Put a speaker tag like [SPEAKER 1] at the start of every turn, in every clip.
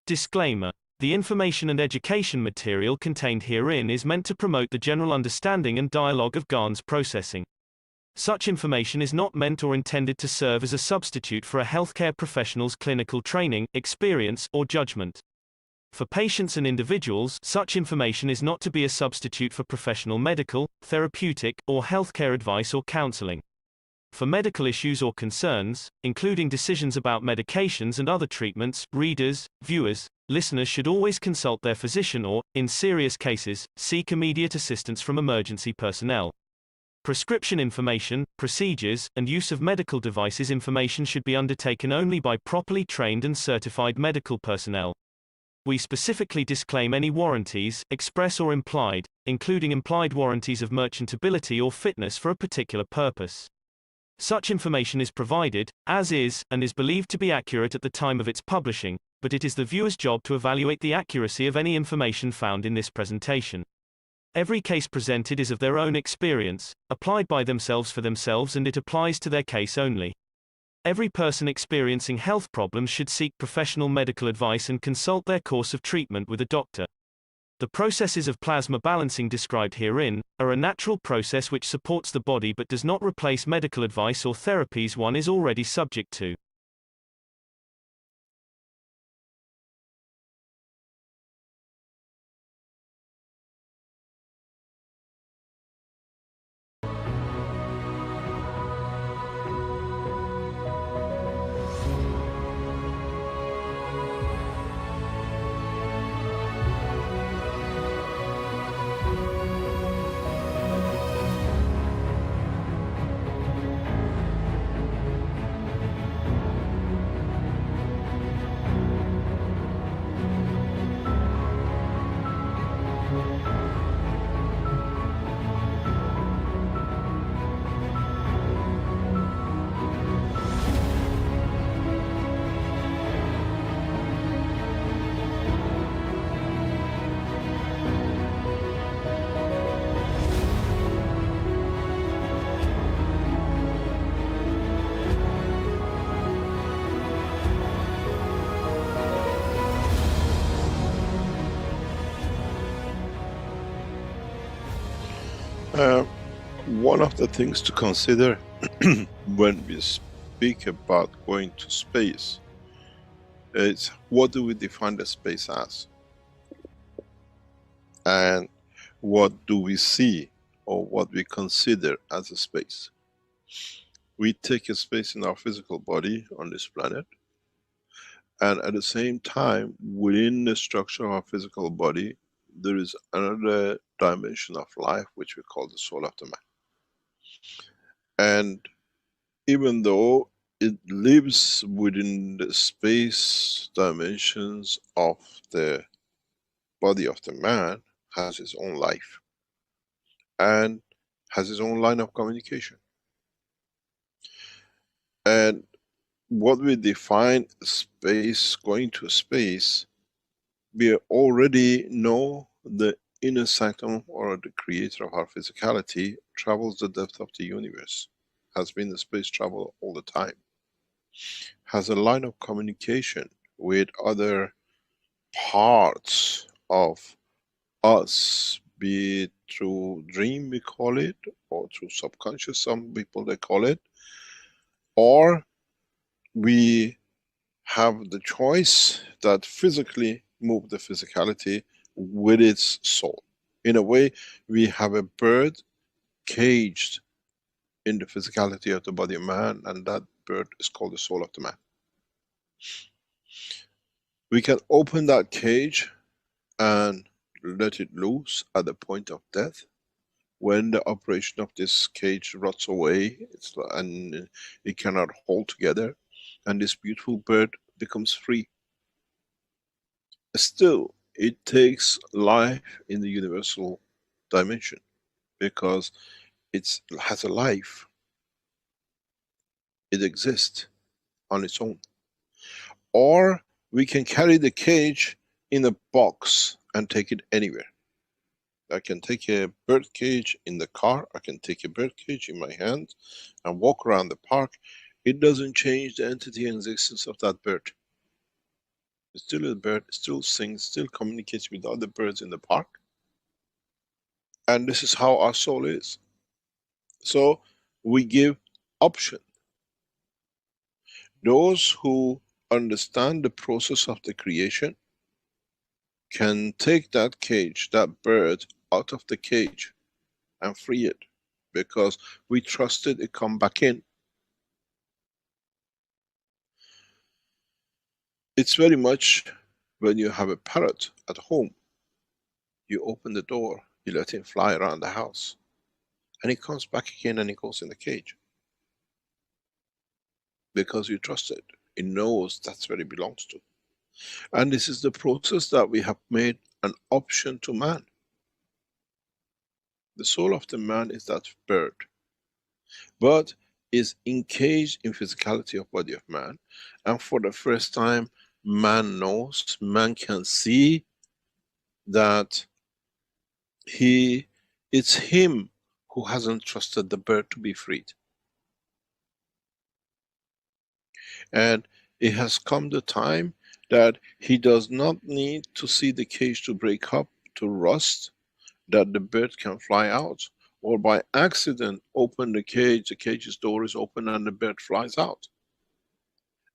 [SPEAKER 1] Disclaimer. The information and education material contained herein is meant to promote the general understanding and dialogue of GANs processing. Such information is not meant or intended to serve as a substitute for a healthcare professional's clinical training, experience, or judgment. For patients and individuals, such information is not to be a substitute for professional medical, therapeutic, or healthcare advice or counseling. For medical issues or concerns, including decisions about medications and other treatments, readers, viewers, listeners should always consult their physician or, in serious cases, seek immediate assistance from emergency personnel. Prescription information, procedures, and use of medical devices information should be undertaken only by properly trained and certified medical personnel. We specifically disclaim any warranties, express or implied, including implied warranties of merchantability or fitness for a particular purpose. Such information is provided, as is, and is believed to be accurate at the time of its publishing, but it is the viewer's job to evaluate the accuracy of any information found in this presentation. Every case presented is of their own experience, applied by themselves for themselves, and it applies to their case only. Every person experiencing health problems should seek professional medical advice and consult their course of treatment with a doctor. The processes of plasma balancing described herein are a natural process which supports the body but does not replace medical advice or therapies one is already subject to.
[SPEAKER 2] One of the things to consider when we speak about going to space is what do we define the space as? And what do we see or what we consider as a space? We take a space in our physical body on this planet, and at the same time, within the structure of our physical body, there is another dimension of life which we call the soul of the man. And even though it lives within the space dimensions of the body of the man, has its own life and has its own line of communication. And what we define space, going to space, we already know the inner sanctum or the creator of our physicality travels the depth of the universe, has been the space travel all the time, has a line of communication with other parts of us, be it through dream we call it, or through subconscious, some people they call it, or we have the choice that physically move the physicality with its soul. In a way, we have a bird caged in the physicality of the body of man, and that bird is called the soul of the man. We can open that cage and let it loose at the point of death. When the operation of this cage rots away, and it cannot hold together, and this beautiful bird becomes free. Still, it takes life in the universal dimension, because it has a life. It exists on its own. Or we can carry the cage in a box and take it anywhere. I can take a bird cage in the car, I can take a bird cage in my hand and walk around the park. It doesn't change the entity and existence of that bird. Still a bird, still sings, still communicates with other birds in the park. And this is how our soul is. So we give option. Those who understand the process of the creation can take that cage, that bird, out of the cage and free it, because we trusted it come back in. It's very much when you have a parrot at home, you open the door, you let him fly around the house, and he comes back again and he goes in the cage. Because you trust it. It knows that's where it belongs to. And this is the process that we have made an option to man. The soul of the man is that bird, but is encaged in physicality of body of man. And for the first time, man knows, man can see that it's him who hasn't trusted the bird to be freed. And it has come the time that he does not need to see the cage to break up, to rust, that the bird can fly out, or by accident open the cage's door is open and the bird flies out.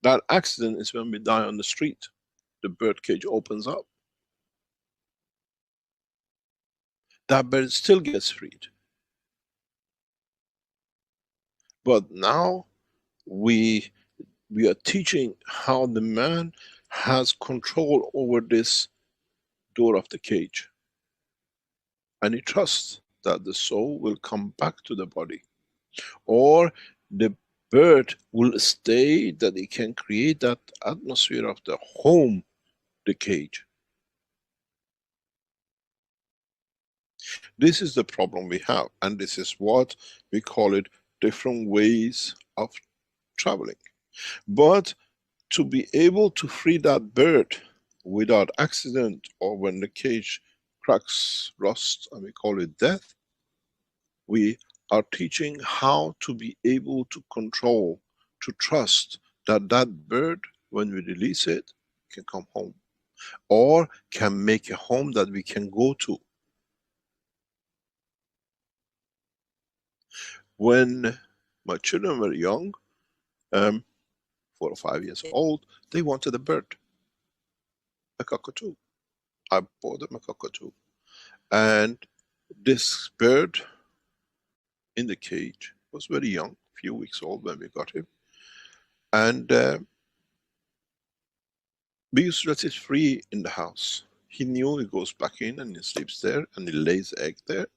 [SPEAKER 2] That accident is when we die on the street. The bird cage opens up. That bird still gets freed. But now we are teaching how the man has control over this door of the cage. And he trusts that the soul will come back to the body. Or the bird will stay, that it can create that atmosphere of the home, the cage. This is the problem we have, and this is what we call it different ways of traveling. But to be able to free that bird without accident, or when the cage cracks, rust, and we call it death, we are teaching how to be able to control, to trust that that bird, when we release it, can come home, or can make a home that we can go to. When my children were young, 4 or 5 years old, they wanted a bird, a cockatoo. I bought them a cockatoo. And this bird in the cage was very young, few weeks old when we got him. And we used to let it free in the house. He knew he goes back in and he sleeps there and he lays egg there.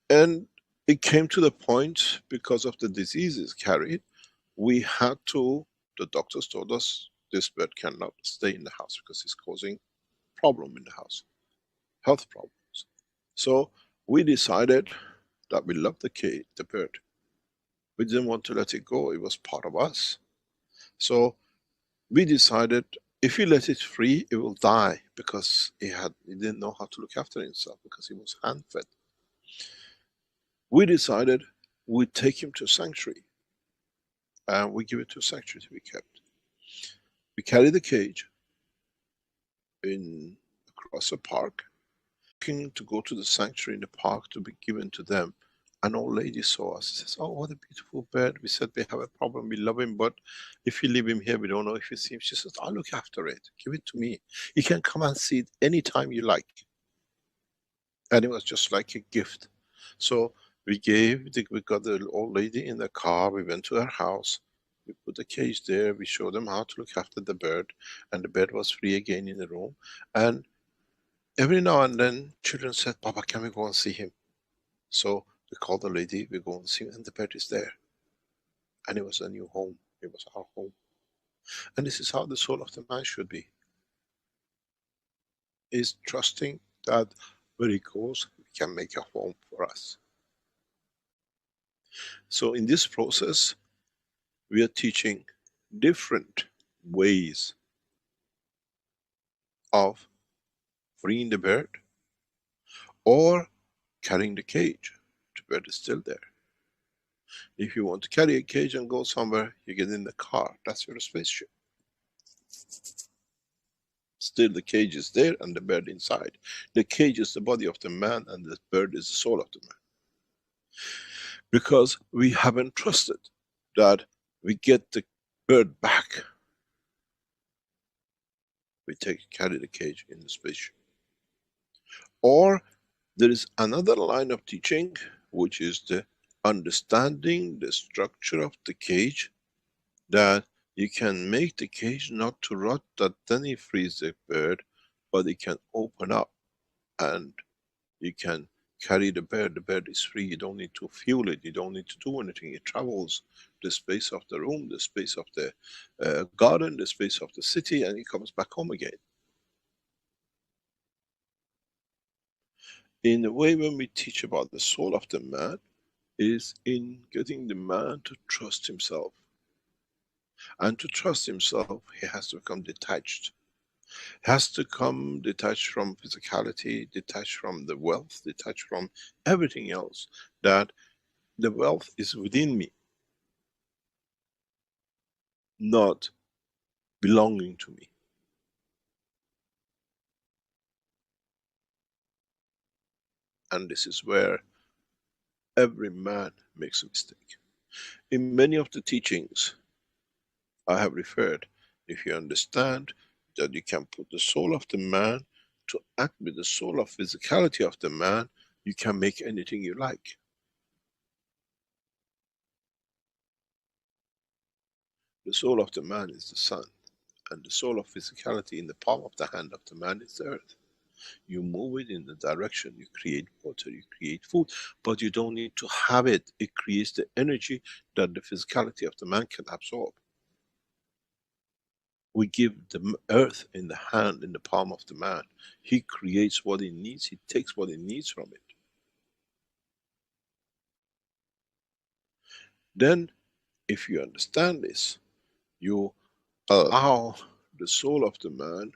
[SPEAKER 2] And it came to the point, because of the diseases carried, we had to, the doctors told us, this bird cannot stay in the house because it's causing problem in the house, health problems. So we decided that we loved the bird. We didn't want to let it go, it was part of us. So we decided, if we let it free, it will die, because he didn't know how to look after himself, because he was hand-fed. We decided we'd take him to a sanctuary, and we give it to a sanctuary to be kept. We carried the cage across a park, looking to go to the sanctuary in the park to be given to them. An old lady saw us, says, "Oh, what a beautiful bird." We said, "We have a problem, we love him, but if you leave him here, we don't know if you see him." She says, "I'll look after it, give it to me. You can come and see it anytime you like." And it was just like a gift. So we got the old lady in the car, we went to her house, we put the cage there, we showed them how to look after the bird, and the bird was free again in the room. And every now and then, children said, "Papa, can we go and see him?" So we called the lady, we go and see him, and the bird is there. And it was a new home, it was our home. And this is how the soul of the man should be. Is trusting that where he goes, he can make a home for us. So in this process, we are teaching different ways of freeing the bird, or carrying the cage. The bird is still there. If you want to carry a cage and go somewhere, you get in the car, that's your spaceship. Still the cage is there and the bird inside. The cage is the body of the man and the bird is the soul of the man. Because we haven't trusted that we get the bird back. We carry the cage in the spaceship. Or there is another line of teaching, which is the understanding the structure of the cage, that you can make the cage not to rot, that then it frees the bird, but it can open up and you can carry the bird is free, you don't need to fuel it, you don't need to do anything, it travels the space of the room, the space of the garden, the space of the city, and it comes back home again. In a way, when we teach about the soul of the man, is in getting the man to trust himself. And to trust himself, he has to become detached. He has to come detached from physicality, detached from the wealth, detached from everything else. That the wealth is within me, not belonging to me. And this is where every man makes a mistake. In many of the teachings I have referred, if you understand that you can put the soul of the man to act with the soul of physicality of the man, you can make anything you like. The soul of the man is the sun, and the soul of physicality in the palm of the hand of the man is the earth. You move it in the direction, you create water, you create food, but you don't need to have it. It creates the energy that the physicality of the man can absorb. We give the earth in the hand, in the palm of the man. He creates what he needs, he takes what he needs from it. Then, if you understand this, you allow the soul of the man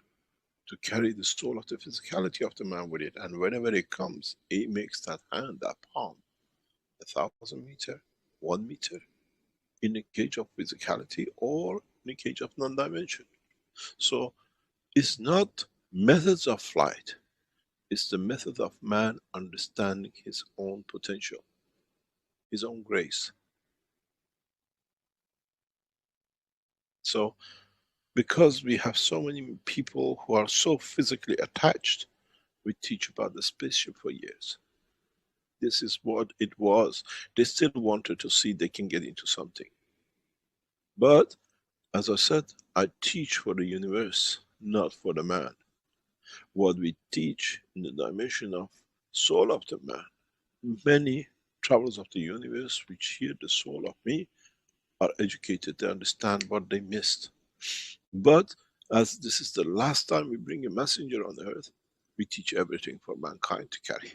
[SPEAKER 2] to carry the soul of the physicality of the man with it, and whenever it comes, it makes that hand, that palm, 1,000 meter, 1 meter, in a cage of physicality or in a cage of non-dimension. So, it's not methods of flight, it's the method of man understanding his own potential, his own grace. So, because we have so many people who are so physically attached, we teach about the spaceship for years. This is what it was. They still wanted to see they can get into something. But, as I said, I teach for the universe, not for the man. What we teach in the dimension of soul of the man, many travelers of the universe which hear the soul of me are educated, they understand what they missed. But, as this is the last time we bring a messenger on earth, we teach everything for mankind to carry.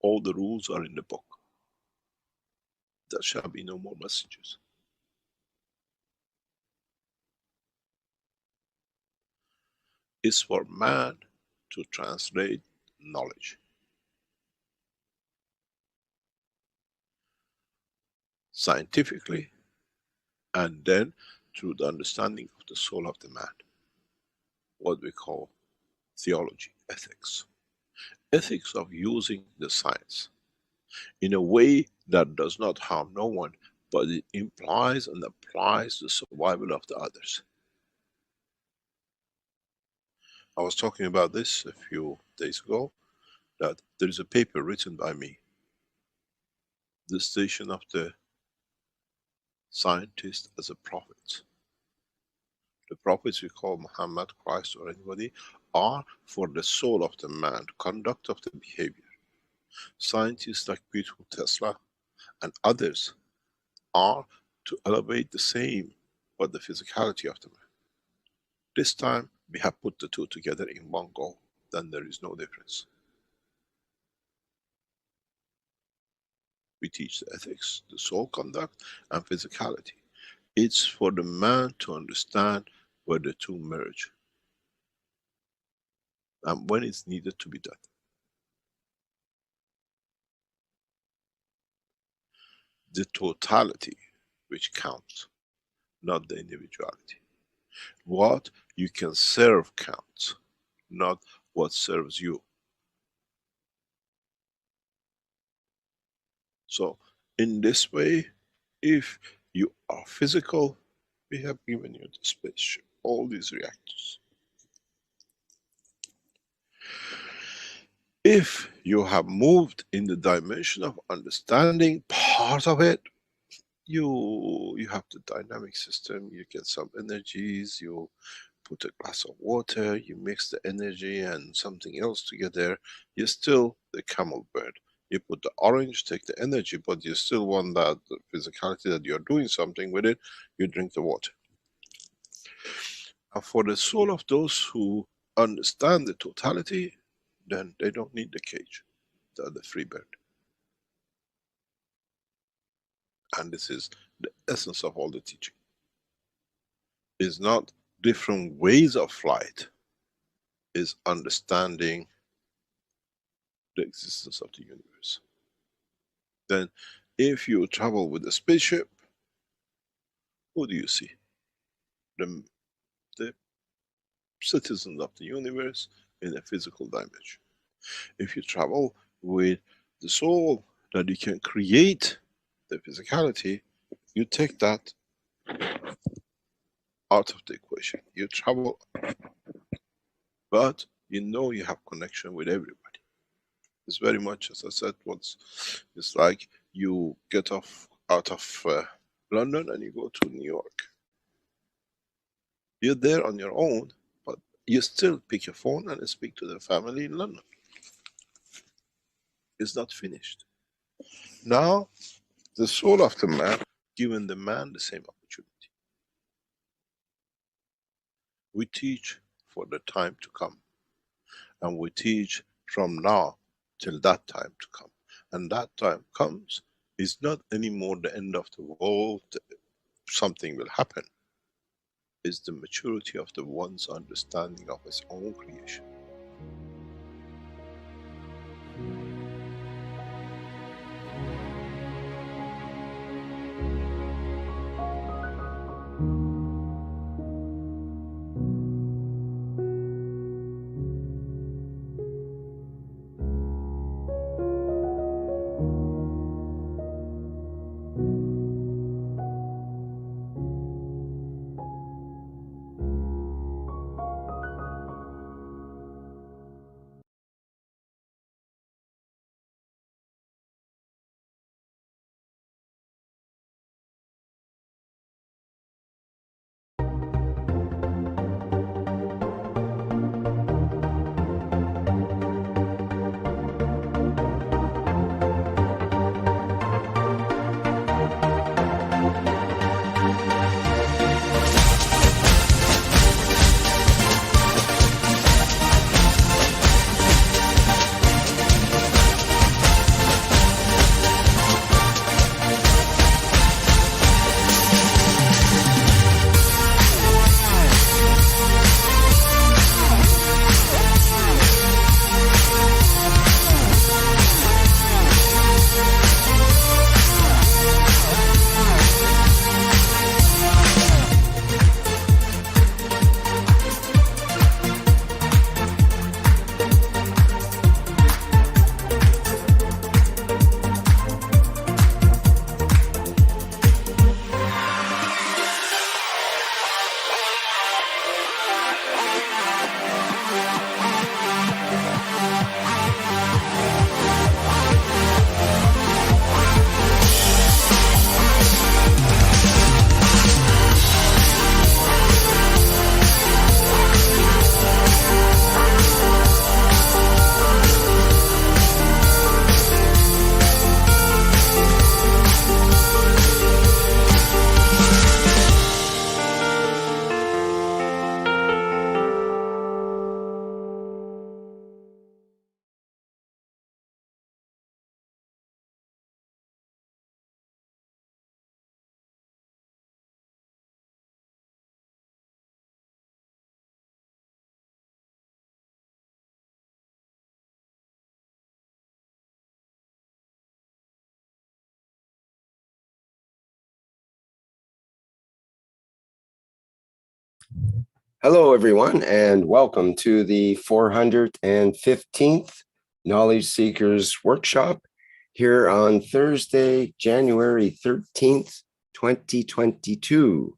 [SPEAKER 2] All the rules are in the book. There shall be no more messengers. It's for man to translate knowledge. Scientifically, and then through the understanding of the soul of the man. What we call theology, ethics. Ethics of using the science in a way that does not harm no one, but it implies and applies the survival of the others. I was talking about this a few days ago, that there is a paper written by me, the station of the scientist as a prophet. The prophets we call Muhammad, Christ or anybody, are for the soul of the man, conduct of the behavior. Scientists like beautiful Tesla and others are to elevate the same, but the physicality of the man. This time we have put the two together in one go, then there is no difference. We teach the ethics, the soul conduct and physicality. It's for the man to understand where the two merge and when it's needed to be done. The totality which counts, not the individuality. What you can serve counts, not what serves you. So in this way, if you are physical, we have given you the spaceship, all these reactors. If you have moved in the dimension of understanding part of it, you have the dynamic system, you get some energies, you put a glass of water, you mix the energy and something else together, you're still the camel bird. You put the orange, take the energy, but you still want that the physicality that you're doing something with it, you drink the water. And for the soul of those who understand the totality, then they don't need the cage. They're the free bird. And this is the essence of all the teaching. It's not different ways of flight, is understanding the existence of the universe. Then if you travel with a spaceship, who do you see? The citizens of the universe in a physical dimension. If you travel with the soul that you can create the physicality, you take that out of the equation. You travel, but you know you have connection with everybody. It's very much, as I said once, it's like you get off out of London and you go to New York. You're there on your own, but you still pick your phone and speak to the family in London. It's not finished. Now, the soul of the man, given the man the same opportunity. We teach for the time to come, and we teach from now till that time to come. And that time comes, is not anymore the end of the world, something will happen. Is the maturity of the one's understanding of his own creation.
[SPEAKER 3] Hello, everyone, and welcome to the 415th Knowledge Seekers Workshop here on Thursday, January 13th, 2022.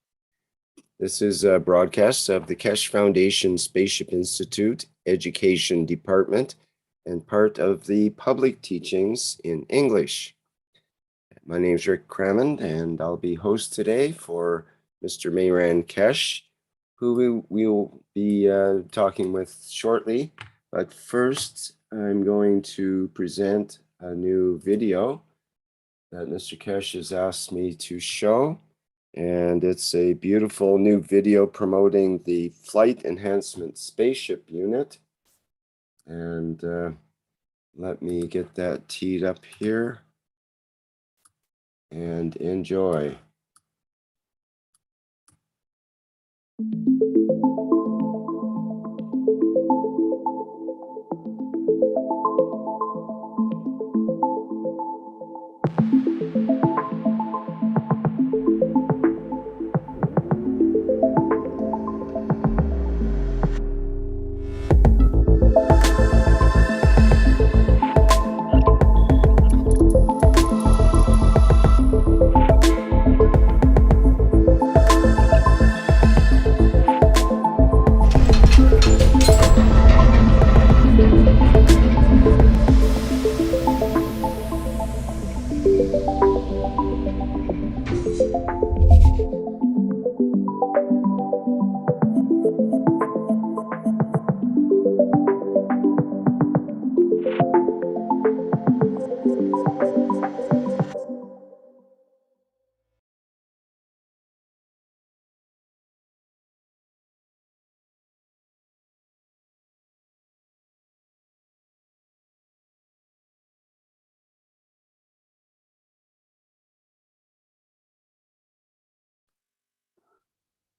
[SPEAKER 3] This is a broadcast of the Keshe Foundation Spaceship Institute Education Department and part of the public teachings in English. My name is Rick Crammond, and I'll be host today for Mr. Mehran Keshe, who we will be talking with shortly. But first, I'm going to present a new video that Mr. Keshe has asked me to show. And it's a beautiful new video promoting the Flight Enhancement Spaceship Unit. And let me get that teed up here and enjoy.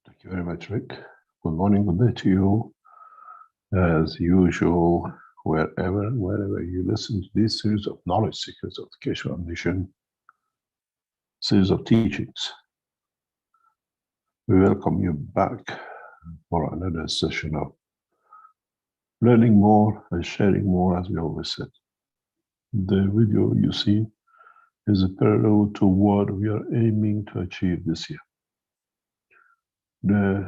[SPEAKER 4] Thank you very much, Rick. Good morning, good day to you. As usual, wherever you listen to this series of Knowledge Seekers of the Keshe Foundation, series of teachings, we welcome you back for another session of learning more and sharing more, as we always said. The video you see is a parallel to what we are aiming to achieve this year. The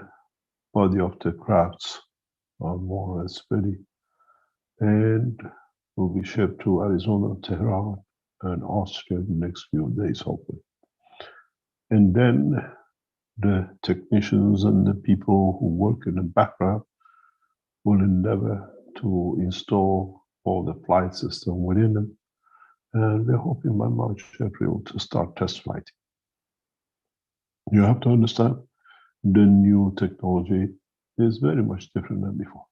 [SPEAKER 4] body of the crafts are more or less ready and will be shipped to Arizona, Tehran, and Austria in the next few days, hopefully. And then the technicians and the people who work in the background will endeavor to install all the flight system within them. And we're hoping by March, April to start test flight. You have to understand the new technology is very much different than before.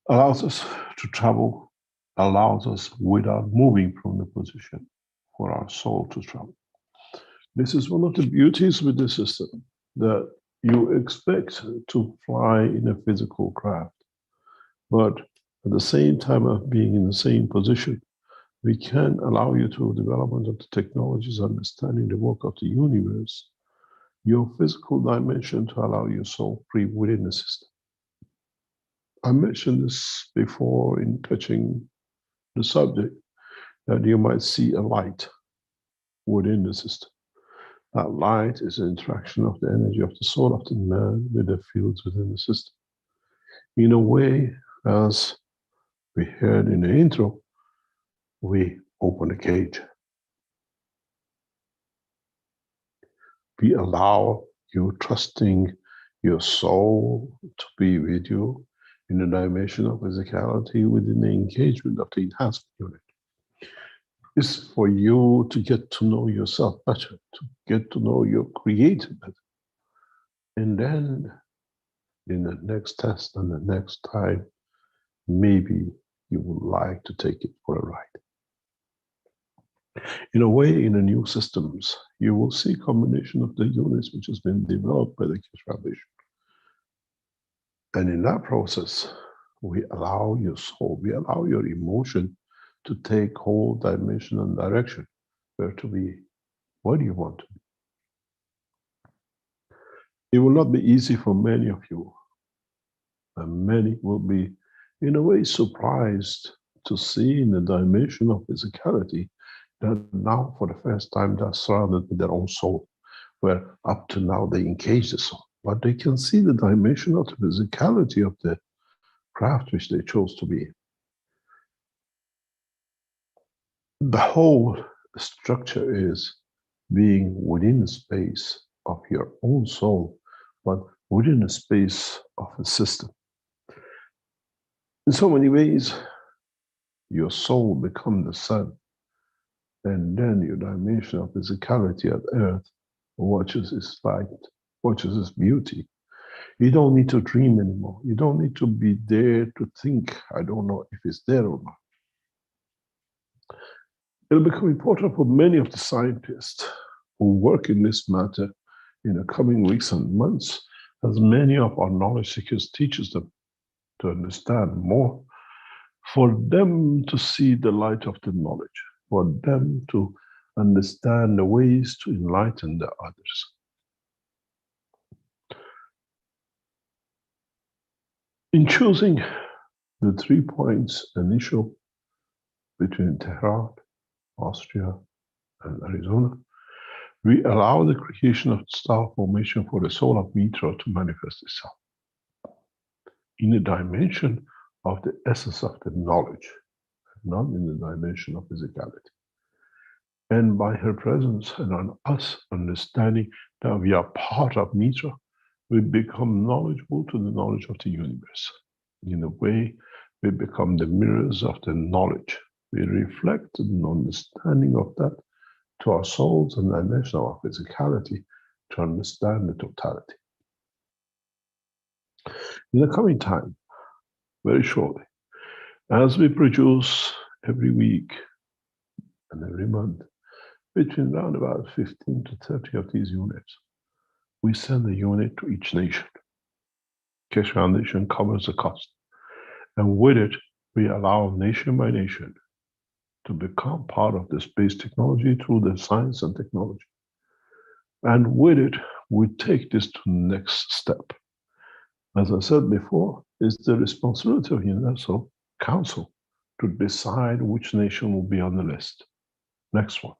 [SPEAKER 4] Allows us to travel, allows us without moving from the position for our soul to travel. This is one of the beauties with the system, that you expect to fly in a physical craft, but at the same time of being in the same position, we can allow you through development of the technologies, understanding the work of the universe, your physical dimension to allow your soul free within the system. I mentioned this before in touching the subject, that you might see a light within the system. That light is an interaction of the energy of the soul of the man with the fields within the system. In a way, as we heard in the intro, we open the cage. We allow you trusting your soul to be with you in the dimension of physicality within the engagement of the enhancement unit. It's for you to get to know yourself better, to get to know your creator better. And then in the next test and the next time, maybe you would like to take it for a ride. In a way, in the new systems, you will see a combination of the units which has been developed by the Keshe Foundation. And in that process, we allow your soul, we allow your emotion to take whole dimension and direction. Where to be, what do you want to be? It will not be easy for many of you. And many will be, in a way, surprised to see in the dimension of physicality that now, for the first time, they're surrounded with their own soul, where up to now they engage the soul. But they can see the dimension of the physicality of the craft which they chose to be. The whole structure is being within the space of your own soul, but within the space of a system. In so many ways, your soul becomes the sun, and then your dimension of physicality at earth watches its light, watches its beauty. You don't need to dream anymore. You don't need to be there to think, I don't know if it's there or not. It'll become important for many of the scientists who work in this matter in the coming weeks and months, as many of our knowledge seekers teaches them to understand more, for them to see the light of the knowledge, for them to understand the ways to enlighten the others. In choosing the 3 points initial between Tehran, Austria, and Arizona, we allow the creation of star formation for the soul of Mitra to manifest itself in the dimension of the essence of the knowledge, not in the dimension of physicality. And by her presence and on us understanding that we are part of Mitra, we become knowledgeable to the knowledge of the universe. In a way, we become the mirrors of the knowledge. We reflect an understanding of that to our souls and dimension of our physicality to understand the totality. In the coming time, very shortly, as we produce every week and every month, between around about 15 to 30 of these units, we send a unit to each nation. Keshe Foundation covers the cost. And with it, we allow nation by nation to become part of the space technology through the science and technology. And with it, we take this to the next step. As I said before, it's the responsibility of Universal Council to decide which nation will be on the list. Next one,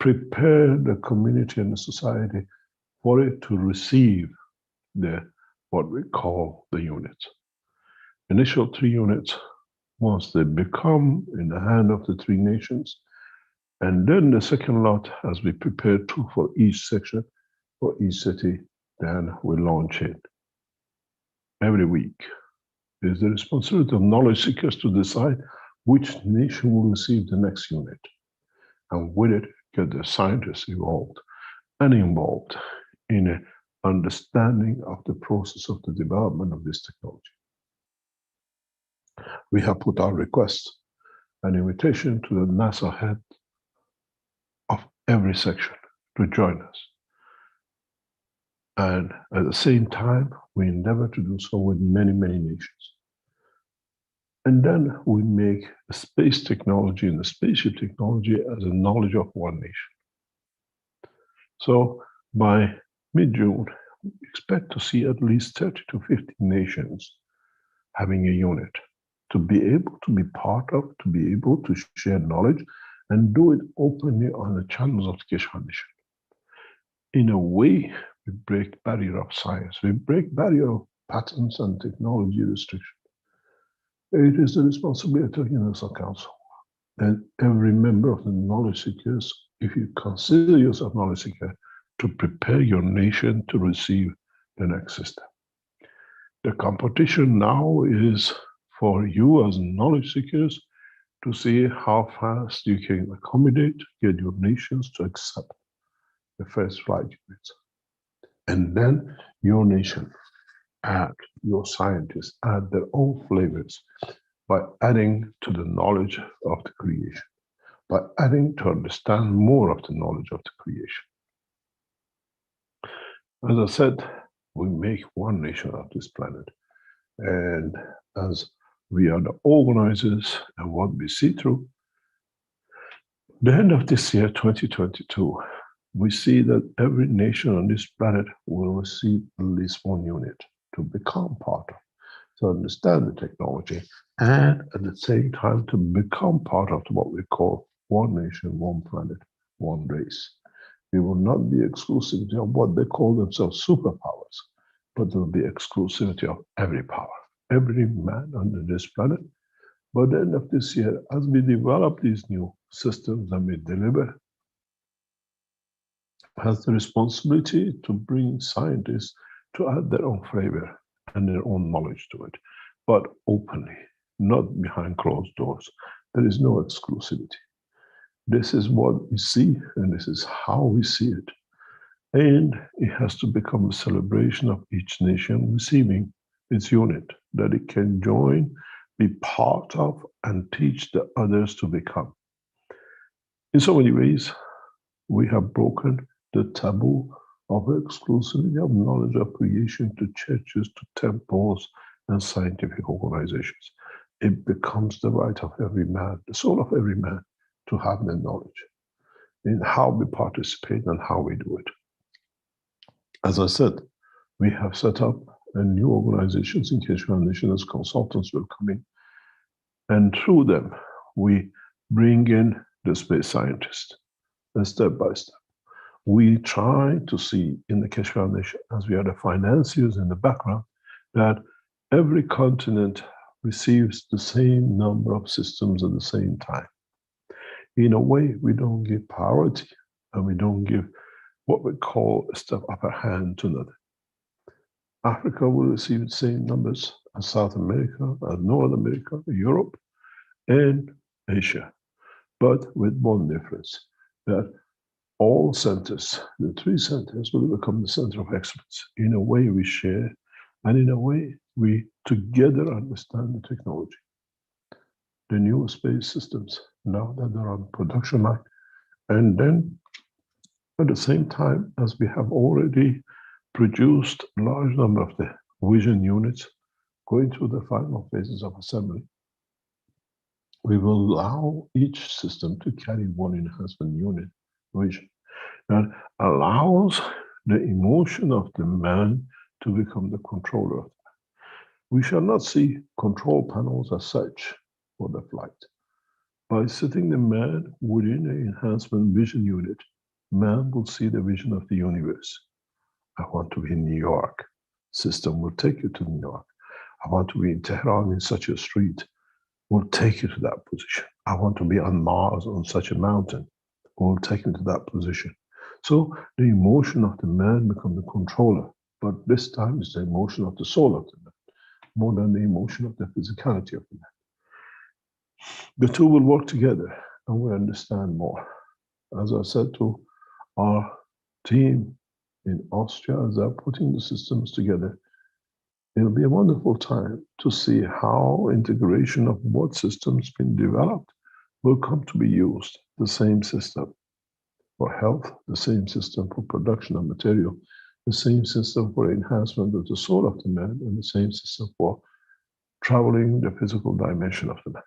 [SPEAKER 4] prepare the community and the society for it to receive what we call the units. Initial 3 units, once they become in the hand of the 3 nations, and then the second lot, as we prepare 2 for each section, for each city, then we launch it. Every week, it is the responsibility of knowledge seekers to decide which nation will receive the next unit, and with it, get the scientists involved in an understanding of the process of the development of this technology. We have put our request, an invitation to the NASA head of every section to join us. And at the same time, we endeavor to do so with many, many nations. And then we make space technology and the spaceship technology as a knowledge of one nation. So by mid-June, we expect to see at least 30 to 50 nations having a unit to be able to be part of, to be able to share knowledge and do it openly on the channels of the Keshe Foundation. In a way, we break barrier of science. We break barrier of patents and technology restriction. It is the responsibility of Universal Council and every member of the knowledge seekers, if you consider yourself knowledge seeker, to prepare your nation to receive the next system. The competition now is for you as knowledge seekers to see how fast you can accommodate, get your nations to accept the first flight units. And then your nation, your scientists add their own flavors by adding to the knowledge of the creation, by adding to understand more of the knowledge of the creation. As I said, we make one nation of this planet. And as we are the organizers and what we see through, the end of this year, 2022, we see that every nation on this planet will receive at least one unit to become part of, to understand the technology, and at the same time to become part of what we call one nation, one planet, one race. It will not be exclusivity of what they call themselves superpowers, but there will be exclusivity of every power, every man under this planet. By the end of this year, as we develop these new systems and we deliver, has the responsibility to bring scientists to add their own flavor and their own knowledge to it, but openly, not behind closed doors. There is no exclusivity. This is what we see, and this is how we see it. And it has to become a celebration of each nation receiving its unit, that it can join, be part of, and teach the others to become. In so many ways, we have broken the taboo of exclusivity of knowledge of creation to churches, to temples, and scientific organizations. It becomes the right of every man, the soul of every man, to have the knowledge in how we participate and how we do it. As I said, we have set up a new organizations in Keshe Foundation as consultants will come in. And through them, we bring in the space scientists. And step by step, we try to see in the Keshe Foundation, as we are the financiers in the background, that every continent receives the same number of systems at the same time. In a way, we don't give priority and we don't give what we call a step upper hand to another. Africa will receive the same numbers as South America, as North America, Europe, and Asia, but with one difference, that all centers, the three centers, will become the center of excellence. In a way we share, and in a way we together understand the technology. The new space systems, now that they're on production line, and then at the same time as we have already produced a large number of the vision units going through the final phases of assembly, we will allow each system to carry one enhancement unit vision that allows the emotion of the man to become the controller of the man. We shall not see control panels as such for the flight. By sitting the man within an enhancement vision unit, man will see the vision of the universe. I want to be in New York. System will take you to New York. I want to be in Tehran in such a street. Will take you to that position. I want to be on Mars on such a mountain. Will take you to that position. So the emotion of the man becomes the controller, but this time it's the emotion of the soul of the man, more than the emotion of the physicality of the man. The two will work together and we understand more. As I said to our team in Austria, as they're putting the systems together, it'll be a wonderful time to see how integration of what systems been developed will come to be used. The same system for health, the same system for production of material, the same system for enhancement of the soul of the man, and the same system for traveling the physical dimension of the man.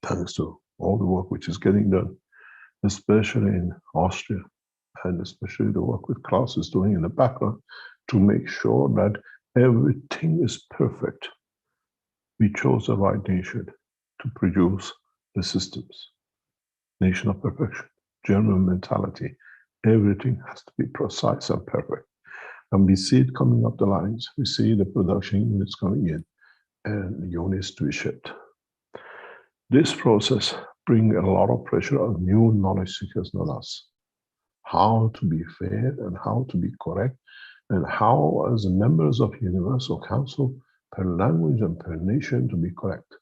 [SPEAKER 4] Thanks to all the work which is getting done, especially in Austria, and especially the work with Klaus is doing in the background to make sure that everything is perfect. We chose the right nation to produce the systems. Nation of perfection, German mentality. Everything has to be precise and perfect. And we see it coming up the lines. We see the production units coming in and the units to be shipped. This process brings a lot of pressure on new knowledge seekers, not us. How to be fair and how to be correct, and how, as members of Universal Council, per language and per nation, to be correct.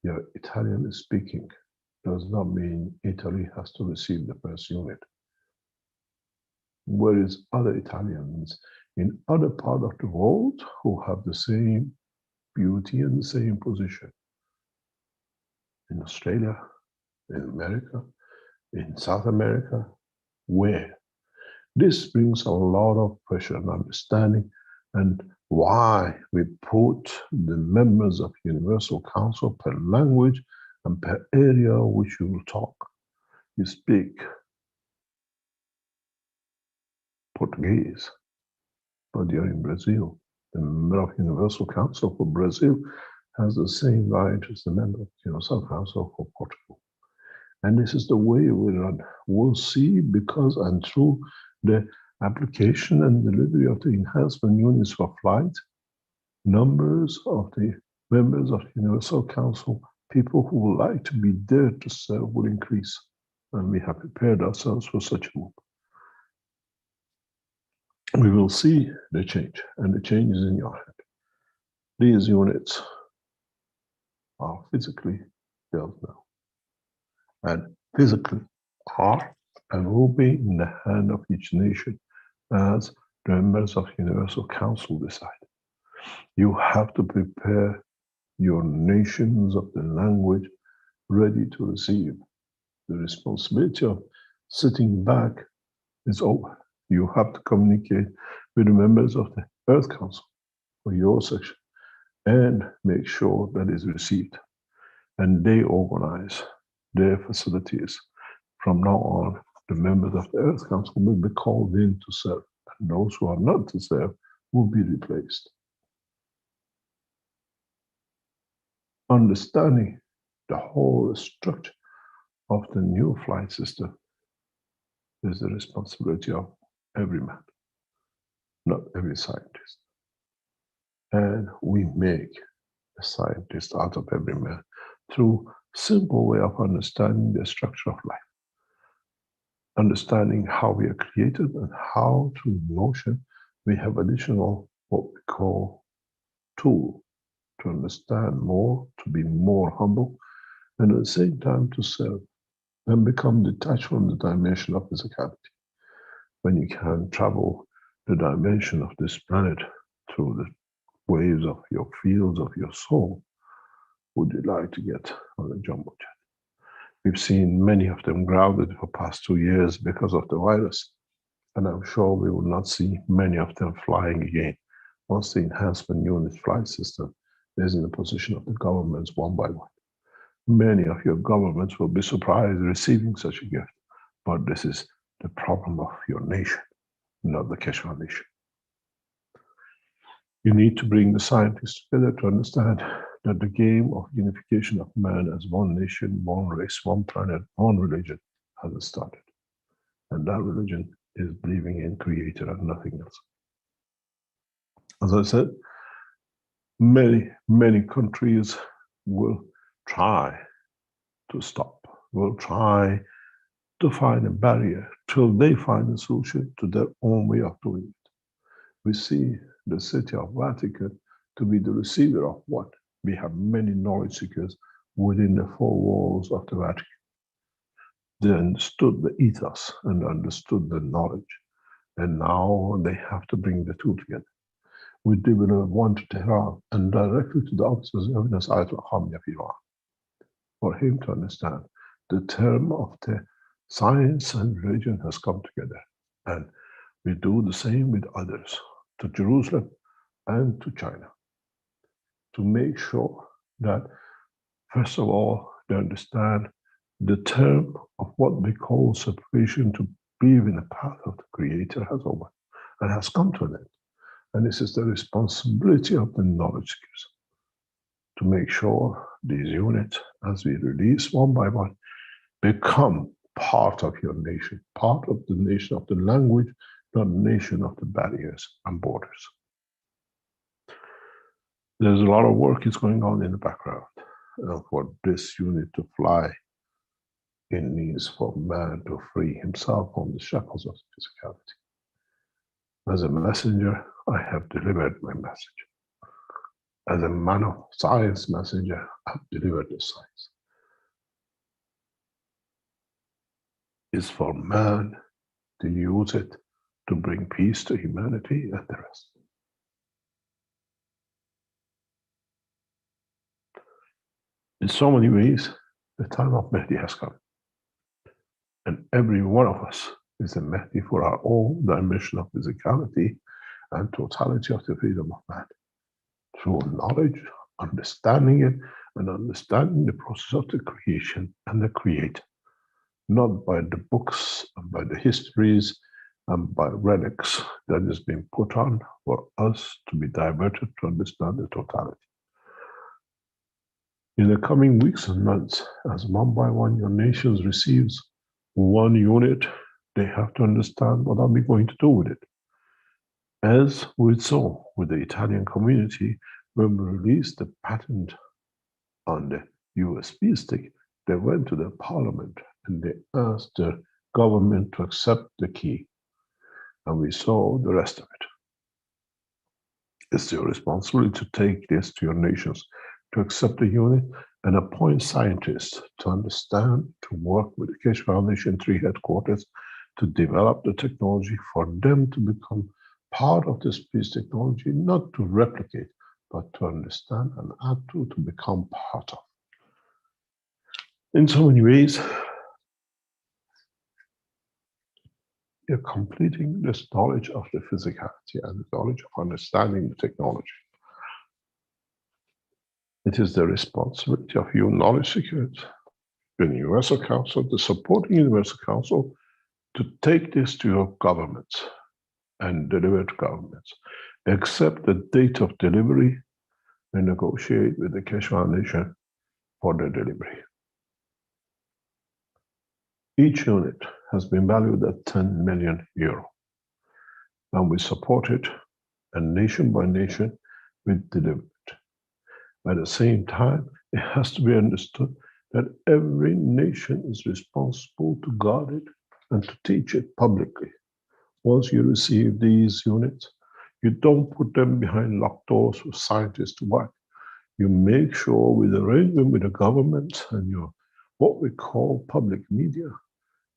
[SPEAKER 4] You're Italian speaking does not mean Italy has to receive the first unit. Whereas other Italians in other parts of the world who have the same beauty and the same position. In Australia, in America, in South America, where? This brings a lot of pressure and understanding, and why we put the members of Universal Council per language and per area which you will talk, you speak, Portuguese, but you're in Brazil. The member of Universal Council for Brazil has the same right as the member of Universal Council for Portugal. And this is the way we run. We'll see because and through the application and delivery of the enhancement units for flight, numbers of the members of the Universal Council, people who would like to be there to serve, will increase. And we have prepared ourselves for such a move. We will see the change, and the change is in your hand. These units are physically built now, and physically are and will be in the hand of each nation as the members of Universal Council decide. You have to prepare your nations of the language ready to receive. The responsibility of sitting back is over. You have to communicate with the members of the Earth Council for your section and make sure that is received. And they organize their facilities. From now on, the members of the Earth Council will be called in to serve, and those who are not to serve will be replaced. Understanding the whole structure of the new flight system is the responsibility of every man, not every scientist. And we make a scientist out of every man through simple way of understanding the structure of life, understanding how we are created and how through motion we have additional what we call tool to understand more, to be more humble, and at the same time to serve and become detached from the dimension of physicality. When you can travel the dimension of this planet through the waves of your fields of your soul, would you like to get on a jumbo jet? We've seen many of them grounded for past 2 years because of the virus, and I'm sure we will not see many of them flying again once the enhancement unit flight system is in the position of the governments one by one. Many of your governments will be surprised receiving such a gift, but this is the problem of your nation, not the Keshe Foundation. You need to bring the scientists together to understand that the game of unification of man as one nation, one race, one planet, one religion has started. And that religion is believing in Creator and nothing else. As I said, many countries will try to stop, will try to find a barrier till they find a solution to their own way of doing it. We see the city of Vatican to be the receiver of what? We have many knowledge seekers within the four walls of the Vatican. They understood the ethos and understood the knowledge, and now they have to bring the two together. We deliver one to Tehran and directly to the officers of Eminence Ayatollah Khamenei of Iran, for him to understand the term of the science and religion has come together. And we do the same with others, to Jerusalem and to China, to make sure that, first of all, they understand the term of what we call separation to breathe in the path of the Creator has over and has come to an end. And this is the responsibility of the knowledge seekers to make sure these units, as we release one by one, become part of your nation, part of the nation of the language, not the nation of the barriers and borders. There's a lot of work is going on in the background for this unit to fly. It needs for man to free himself from the shackles of physicality. As a messenger, I have delivered my message. As a man of science messenger, I've delivered the science. It's for man to use it to bring peace to humanity and the rest. In so many ways, the time of Mahdi has come. And every one of us is a Mahdi for our own dimension of physicality and totality of the freedom of man. Through knowledge, understanding it, and understanding the process of the creation and the creator. Not by the books, and by the histories, and by relics that is being put on for us to be diverted to understand the totality. In the coming weeks and months, as one by one your nations receives one unit, they have to understand what are we going to do with it. As we saw with the Italian community, when we released the patent on the USB stick, they went to the parliament and they asked the government to accept the key. And we saw the rest of it. It's your responsibility to take this to your nations, to accept the unit and appoint scientists to understand, to work with the Keshe Foundation 3 headquarters to develop the technology for them to become part of the space technology, not to replicate, but to understand and add to become part of. In so many ways, you're completing this knowledge of the physicality and the knowledge of understanding the technology. It is the responsibility of you knowledge seekers, the Universal Council, the supporting Universal Council, to take this to your governments and deliver to governments. Accept the date of delivery and negotiate with the Keshe Foundation for the delivery. Each unit has been valued at 10 million euro, and we support it, and nation by nation, we deliver it. At the same time, it has to be understood that every nation is responsible to guard it and to teach it publicly. Once you receive these units, you don't put them behind locked doors for scientists to work. You make sure with arrangement with the government and your what we call public media,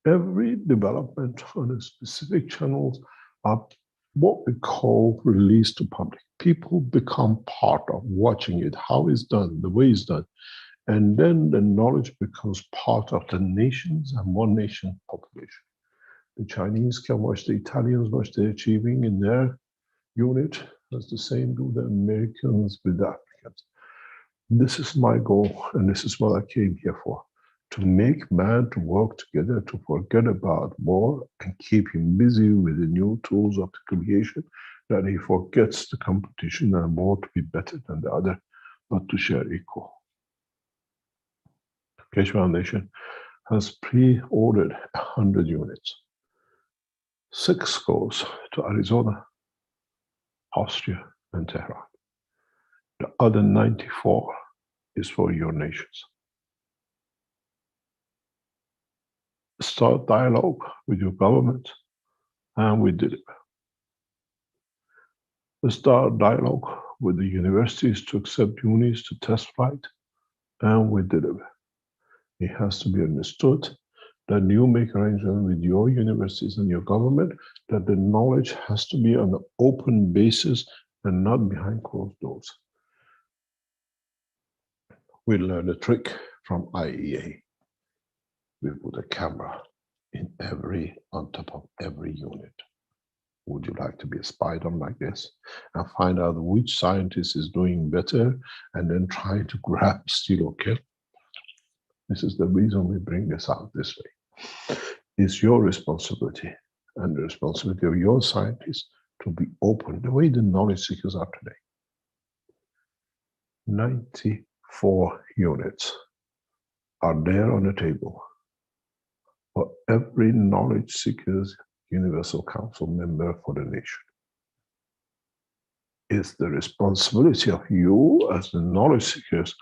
[SPEAKER 4] every development on a specific channels are what we call released to public. People become part of watching it, how it's done, the way it's done. And then the knowledge becomes part of the nations and one nation population. The Chinese can watch the Italians, what they're achieving in their unit, as the same do the Americans with the Africans. This is my goal, and this is what I came here for. To make man to work together, to forget about war and keep him busy with the new tools of the creation, that he forgets the competition and war to be better than the other, but to share equal. Keshe Foundation has pre-ordered 100 units. 6 goes to Arizona, Austria, and Tehran. The other 94 is for your nations. Start dialogue with your government, and we did it. Start dialogue with the universities to accept unis to test flight, and we did it. It has to be understood that you make arrangements with your universities and your government, that the knowledge has to be on an open basis and not behind closed doors. We learned a trick from IEA. We put a camera on top of every unit. Would you like to be a spied on like this and find out which scientist is doing better and then try to grab, steal, or kill? This is the reason we bring this out this way. It's your responsibility and the responsibility of your scientists to be open the way the knowledge seekers are today. 94 units are there on the table for every knowledge seekers Universal Council member for the nation. It's the responsibility of you as the knowledge seekers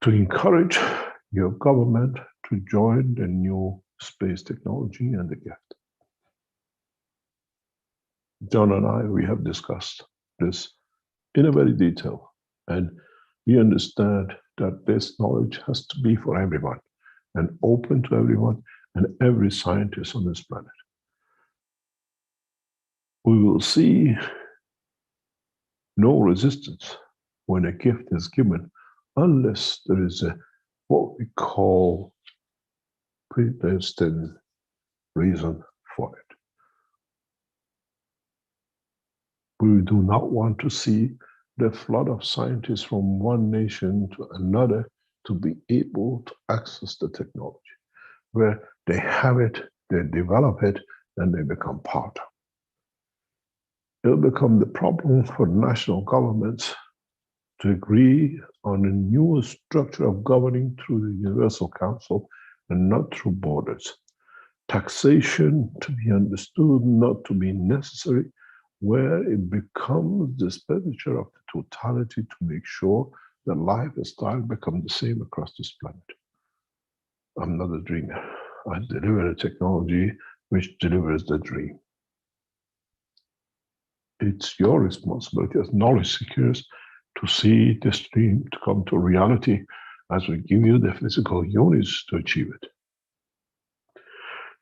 [SPEAKER 4] to encourage your government to join the new space technology and the gift. John and I, we have discussed this in a very detail, and we understand that this knowledge has to be for everyone and open to everyone and every scientist on this planet. We will see no resistance when a gift is given unless there is a what we call predestined reason for it. We do not want to see the flood of scientists from one nation to another to be able to access the technology, where they have it They develop it, then they become part. It'll become the problem for national governments to agree on a new structure of governing through the Universal Council and not through borders. Taxation to be understood not to be necessary, where it becomes the expenditure of the totality to make sure that lifestyle becomes the same across this planet. I'm not a dreamer. I deliver a technology which delivers the dream. It's your responsibility as knowledge seekers to see this dream to come to reality as we give you the physical units to achieve it.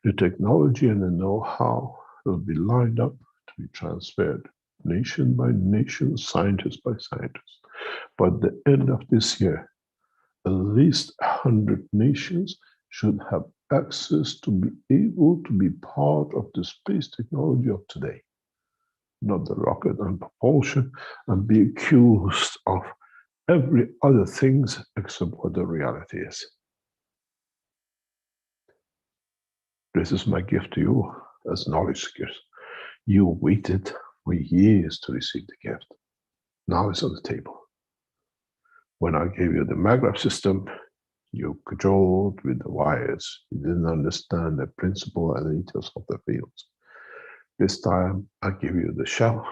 [SPEAKER 4] The technology and the know-how will be lined up to be transferred nation by nation, scientist by scientist. By the end of this year, at least 100 nations should have access to be able to be part of the space technology of today, not the rocket and propulsion, and be accused of every other things except what the reality is. This is my gift to you as knowledge seekers. You waited for years to receive the gift. Now it's on the table. When I gave you the maglev system, you cajoled with the wires. You didn't understand the principle and the details of the fields. This time, I give you the shell,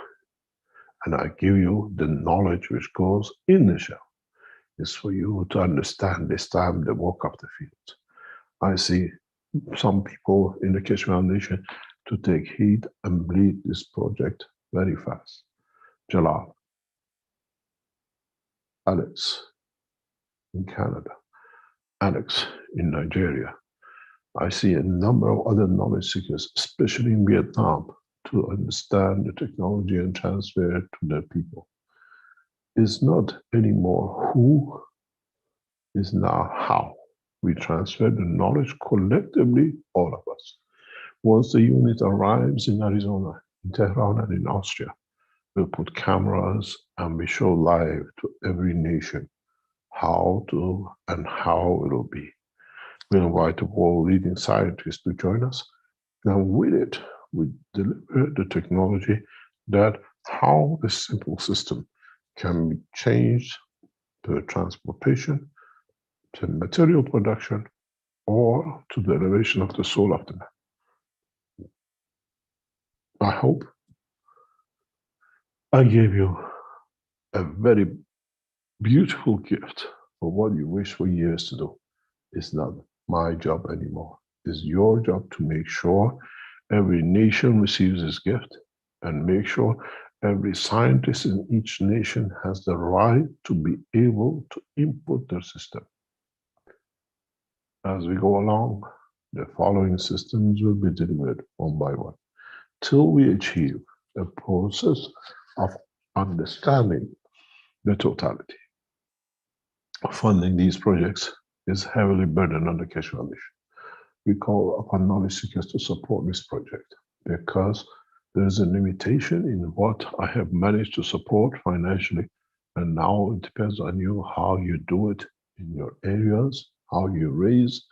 [SPEAKER 4] and I give you the knowledge which goes in the shell. It's for you to understand this time the walk of the fields. I see some people in the Keshe Foundation to take heed and bleed this project very fast. Jalal, Alex in Canada, Alex in Nigeria. I see a number of other knowledge seekers, especially in Vietnam, to understand the technology and transfer it to their people. It's not anymore who, is now how. We transfer the knowledge collectively, all of us. Once the unit arrives in Arizona, in Tehran, and in Austria, we'll put cameras and we show live to every nation how to and how it'll be. We'll invite the world leading scientists to join us. And with it, we deliver the technology that how this simple system can be changed to transportation, to material production, or to the elevation of the soul of the man. I hope I gave you a very beautiful gift for what you wish for years to do. It's not my job anymore. It's your job to make sure every nation receives this gift and make sure every scientist in each nation has the right to be able to input their system. As we go along, the following systems will be delivered one by one till we achieve a process of understanding the totality. Funding these projects is heavily burdened on the Keshe Foundation. We call upon knowledge seekers to support this project because there is a limitation in what I have managed to support financially, and now it depends on you how you do it in your areas, how you raise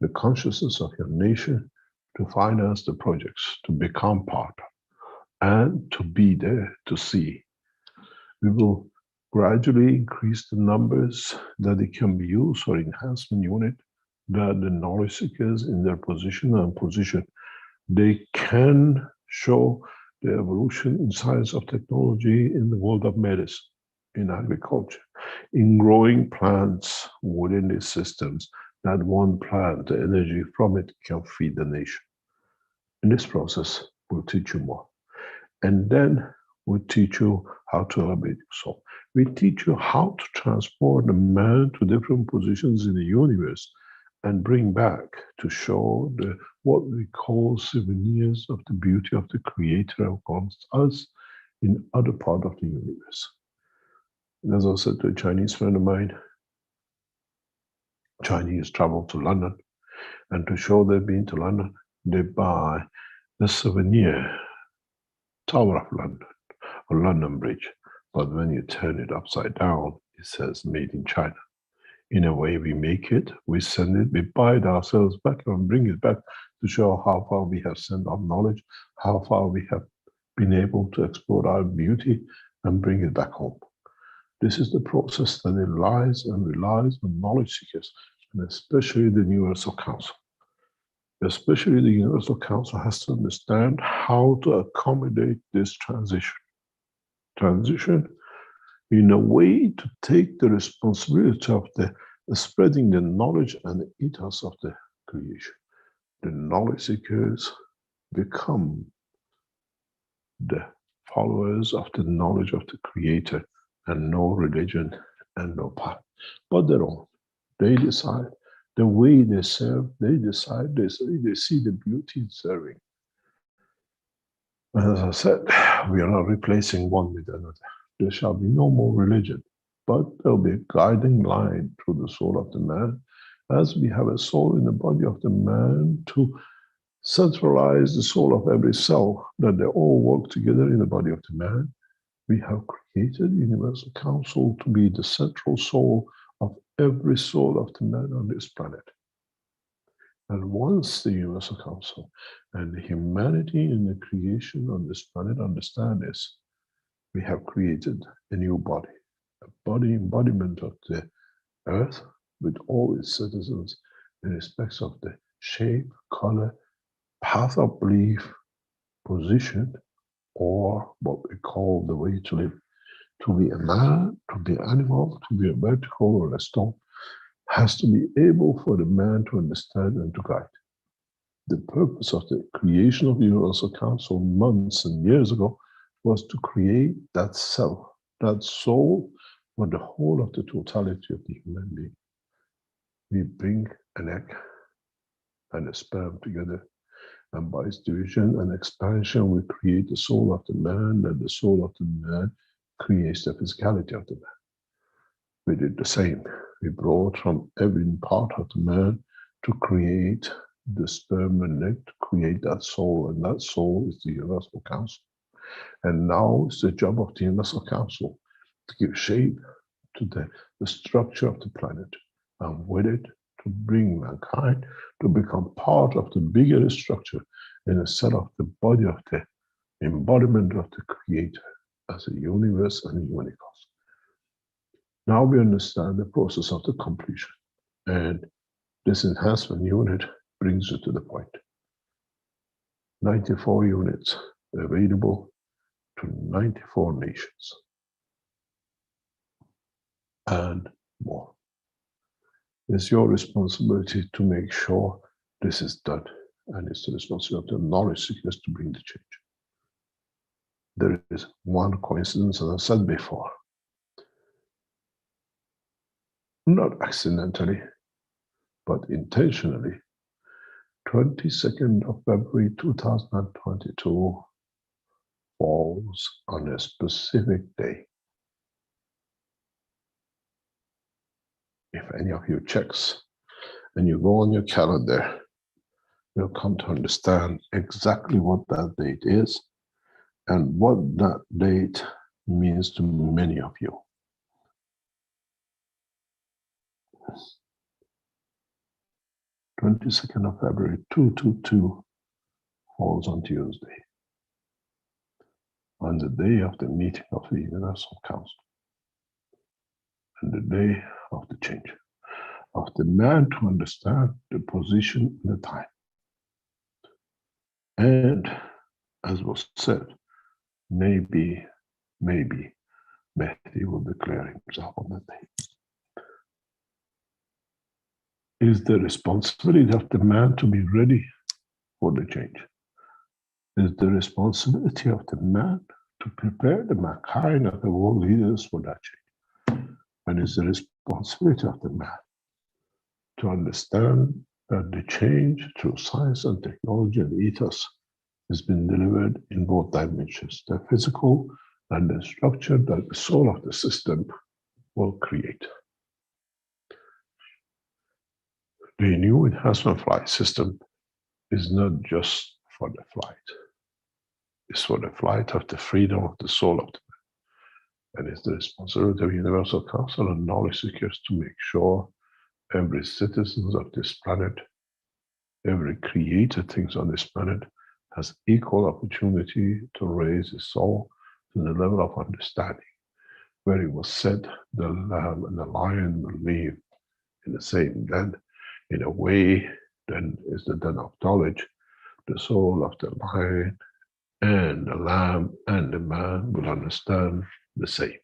[SPEAKER 4] the consciousness of your nation to finance the projects, to become part, and to be there to see. We will gradually increase the numbers that it can be used for enhancement unit, that the knowledge seekers in their position, they can show the evolution in science of technology in the world of medicine, in agriculture, in growing plants within these systems, that one plant, the energy from it can feed the nation. In this process, we'll teach you more. And then we'll teach you how to elevate your soul. We teach you how to transport the man to different positions in the universe and bring back to show what we call souvenirs of the beauty of the Creator amongst us in other part of the universe. And as I said to a Chinese friend of mine, Chinese travel to London, and to show they've been to London, they buy the souvenir Tower of London or London Bridge. But when you turn it upside down, it says made in China. In a way, we make it, we send it, we buy it ourselves back and bring it back to show how far we have sent our knowledge, how far we have been able to explore our beauty and bring it back home. This is the process that relies on knowledge seekers, and especially the Universal Council. Especially the Universal Council has to understand how to accommodate this transition. Transition in a way to take the responsibility of the spreading the knowledge and the ethos of the creation. The knowledge seekers become the followers of the knowledge of the Creator, and no religion and no path, but their own. They decide the way they serve, they decide, they see the beauty in serving. As I said, we are not replacing one with another. There shall be no more religion, but there'll be a guiding line through the soul of the man, as we have a soul in the body of the man to centralize the soul of every cell, that they all work together in the body of the man. We have created Universal Council to be the central soul of every soul of the man on this planet. And once the Universal Council and the humanity in the creation on this planet understand this, we have created a new body, a body embodiment of the earth with all its citizens in respect of the shape, color, path of belief, position, or what we call the way to live. To be a man, to be an animal, to be a vertical or a stone, has to be able for the man to understand and to guide. The purpose of the creation of the Universal Council months and years ago was to create that self, that soul, for the whole of the totality of the human being. We bring an egg and a sperm together, and by its division and expansion, we create the soul of the man, and the soul of the man creates the physicality of the man. We did the same. We brought from every part of the man to create the sperm and egg, to create that soul, and that soul is the Universal Council. And now it's the job of the Universal Council to give shape to the structure of the planet, and with it, to bring mankind to become part of the bigger structure in a set of the body of the embodiment of the Creator as a universe and a unicos. Now we understand the process of the completion, and this enhancement unit brings you to the point. 94 units available to 94 nations and more. It's your responsibility to make sure this is done, and it's the responsibility of the knowledge seekers to bring the change. There is one coincidence, as I said before, not accidentally, but intentionally. 22nd of February 2022 falls on a specific day. If any of you checks and you go on your calendar, you'll come to understand exactly what that date is and what that date means to many of you. (22nd of February 222 falls on Tuesday, on the day of the meeting of the Universal Council, and the day of the change, of the man to understand the position and the time. And as was said, maybe Mehdi will declare himself on that day. Is the responsibility of the man to be ready for the change? Is the responsibility of the man to prepare the mankind and the world leaders for that change? And it's the responsibility of the man to understand that the change through science and technology and ethos has been delivered in both dimensions, the physical and the structure that the soul of the system will create. The new enhancement flight system is not just for the flight. It's for the flight of the freedom of the soul of the man. And it's the responsibility of Universal Council and knowledge seekers to make sure every citizen of this planet, every created thing on this planet has equal opportunity to raise his soul to the level of understanding, where it was said the lamb and the lion will live in the same den, in a way then is the den of knowledge. The soul of the lion and the lamb and the man will understand the same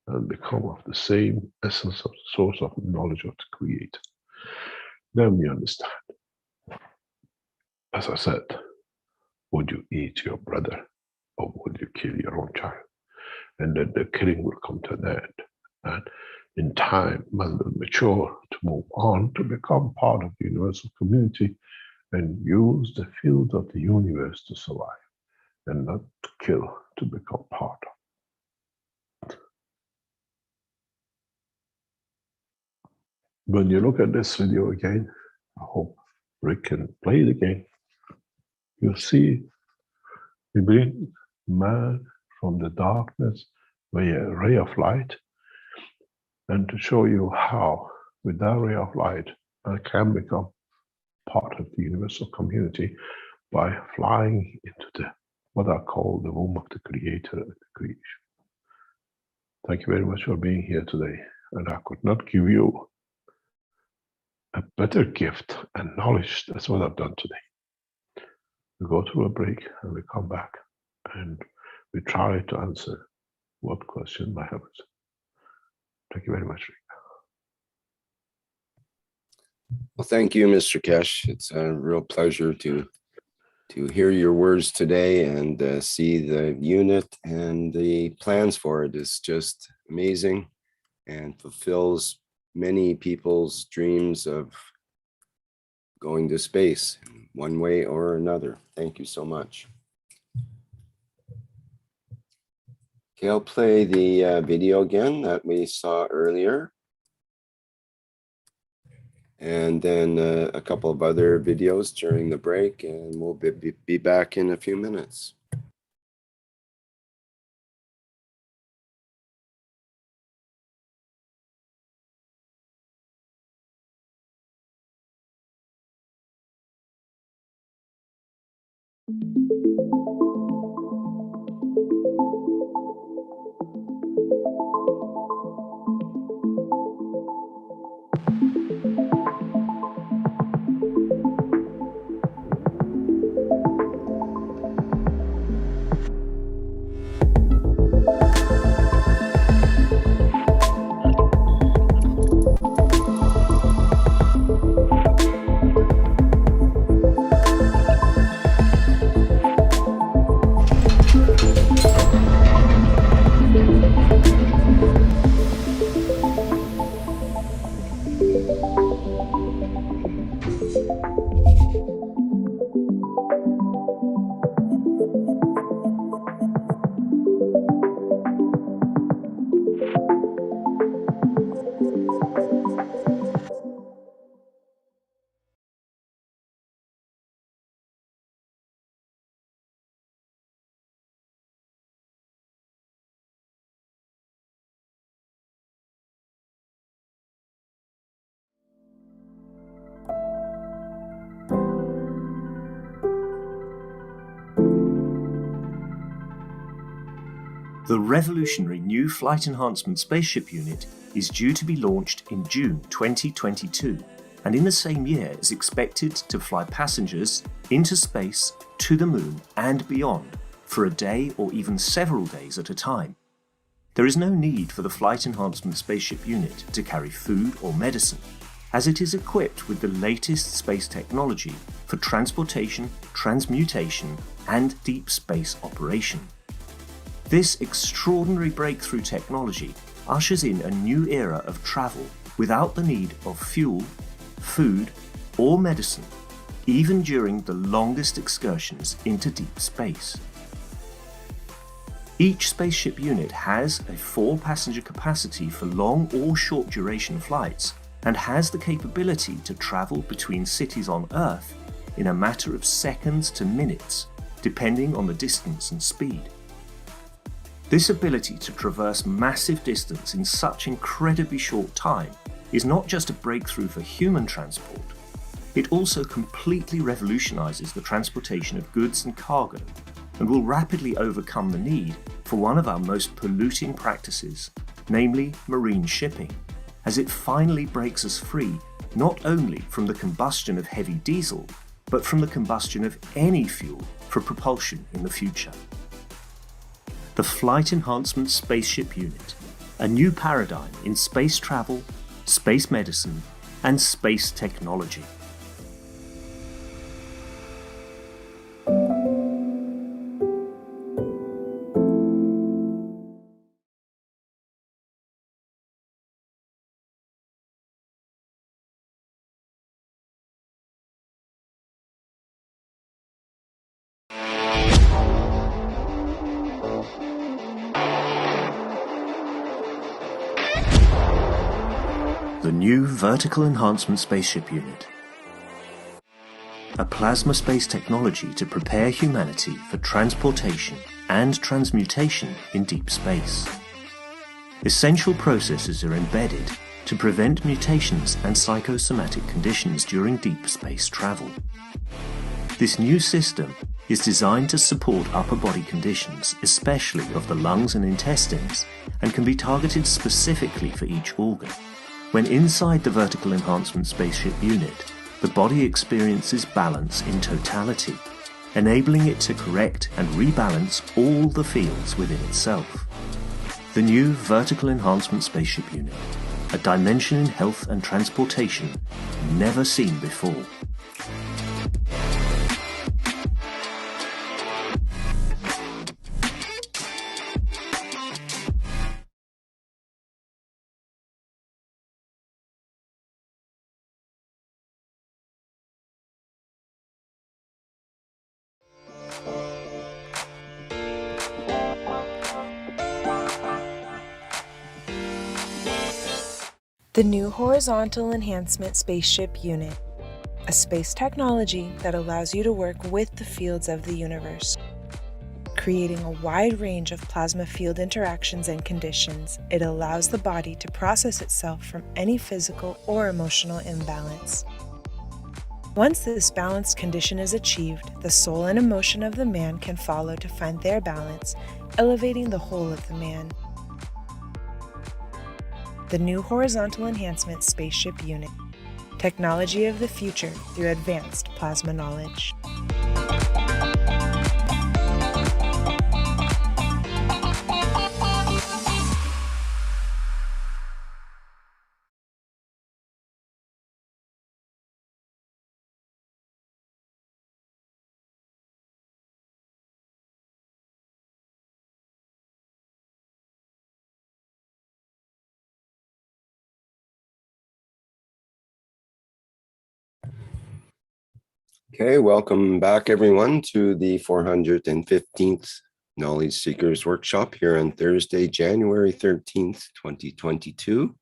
[SPEAKER 4] and become of the same essence of the source of knowledge of the Creator. Then we understand. As I said, would you eat your brother or would you kill your own child? And then the killing will come to an end. And in time, man will mature to move on to become part of the universal community and use the field of the universe to survive and not to kill to become part of. When you look at this video again, I hope Rick can play it again. You see, we bring man from the darkness via a ray of light, and to show you how, with that ray of light, man can become part of the universal community by flying into the what I call the womb of the Creator and the creation. Thank you very much for being here today, and I could not give you a better gift and knowledge. That's what I've done today. We go through a break and we come back and we try to answer what question might have. Thank you very much, Rick.
[SPEAKER 3] Well, thank you, Mr. Keshe. It's a real pleasure to hear your words today and see the unit and the plans for it. Is just amazing and fulfills many people's dreams of going to space in one way or another. Thank you so much. Okay, I'll play the video again that we saw earlier. And then a couple of other videos during the break, and we'll be back in a few minutes.
[SPEAKER 5] The revolutionary new Flight Enhancement Spaceship Unit is due to be launched in June 2022, and in the same year is expected to fly passengers into space, to the moon and beyond for a day or even several days at a time. There is no need for the Flight Enhancement Spaceship Unit to carry food or medicine, as it is equipped with the latest space technology for transportation, transmutation and deep space operation. This extraordinary breakthrough technology ushers in a new era of travel without the need of fuel, food, or medicine, even during the longest excursions into deep space. Each spaceship unit has a 4-passenger capacity for long or short duration flights and has the capability to travel between cities on Earth in a matter of seconds to minutes, depending on the distance and speed. This ability to traverse massive distance in such incredibly short time is not just a breakthrough for human transport, it also completely revolutionizes the transportation of goods and cargo, and will rapidly overcome the need for one of our most polluting practices, namely marine shipping, as it finally breaks us free not only from the combustion of heavy diesel, but from the combustion of any fuel for propulsion in the future. The Flight Enhancement Spaceship Unit, a new paradigm in space travel, space medicine, and space technology. The new Vertical Enhancement Spaceship Unit, a plasma space technology to prepare humanity for transportation and transmutation in deep space. Essential processes are embedded to prevent mutations and psychosomatic conditions during deep space travel. This new system is designed to support upper body conditions, especially of the lungs and intestines, and can be targeted specifically for each organ. When inside the Vertical Enhancement Spaceship Unit, the body experiences balance in totality, enabling it to correct and rebalance all the fields within itself. The new Vertical Enhancement Spaceship Unit, a dimension in health and transportation never seen before.
[SPEAKER 6] The new Horizontal Enhancement Spaceship Unit, a space technology that allows you to work with the fields of the universe. Creating a wide range of plasma field interactions and conditions, it allows the body to process itself from any physical or emotional imbalance. Once this balanced condition is achieved, the soul and emotion of the man can follow to find their balance, elevating the whole of the man. The new Horizontal Enhancement Spaceship Unit, technology of the future through advanced plasma knowledge.
[SPEAKER 3] Okay, welcome back everyone to the 415th Knowledge Seekers Workshop here on Thursday, January 13th, 2022.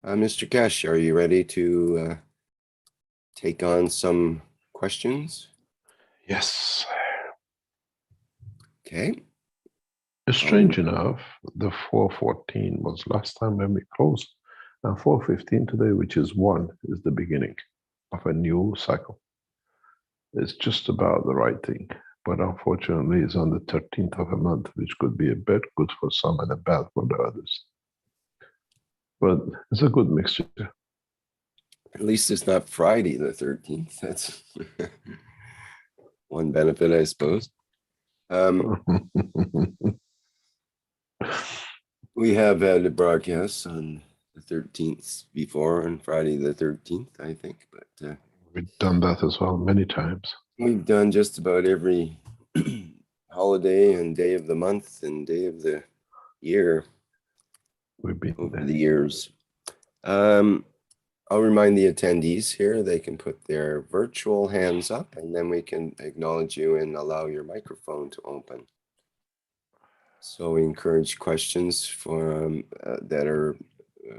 [SPEAKER 3] Mr. Kesh, are you ready to take on some questions?
[SPEAKER 4] Yes.
[SPEAKER 3] Okay.
[SPEAKER 4] It's strange enough, the 414 was last time when we closed, and 415 today, which is 1, is the beginning of a new cycle. It's just about the right thing, but unfortunately it's on the 13th of a month, which could be a bit good for some and a bad for the others. But it's a good mixture.
[SPEAKER 3] At least it's not Friday the 13th. That's one benefit, I suppose. We have had a broadcast on the 13th before, on Friday the 13th, I think, but
[SPEAKER 4] we've done that as well many times.
[SPEAKER 3] We've done just about every holiday and day of the month and day of the year
[SPEAKER 4] We've been
[SPEAKER 3] over
[SPEAKER 4] there.
[SPEAKER 3] the years. I'll remind the attendees here, they can put their virtual hands up and then we can acknowledge you and allow your microphone to open. So we encourage questions from that are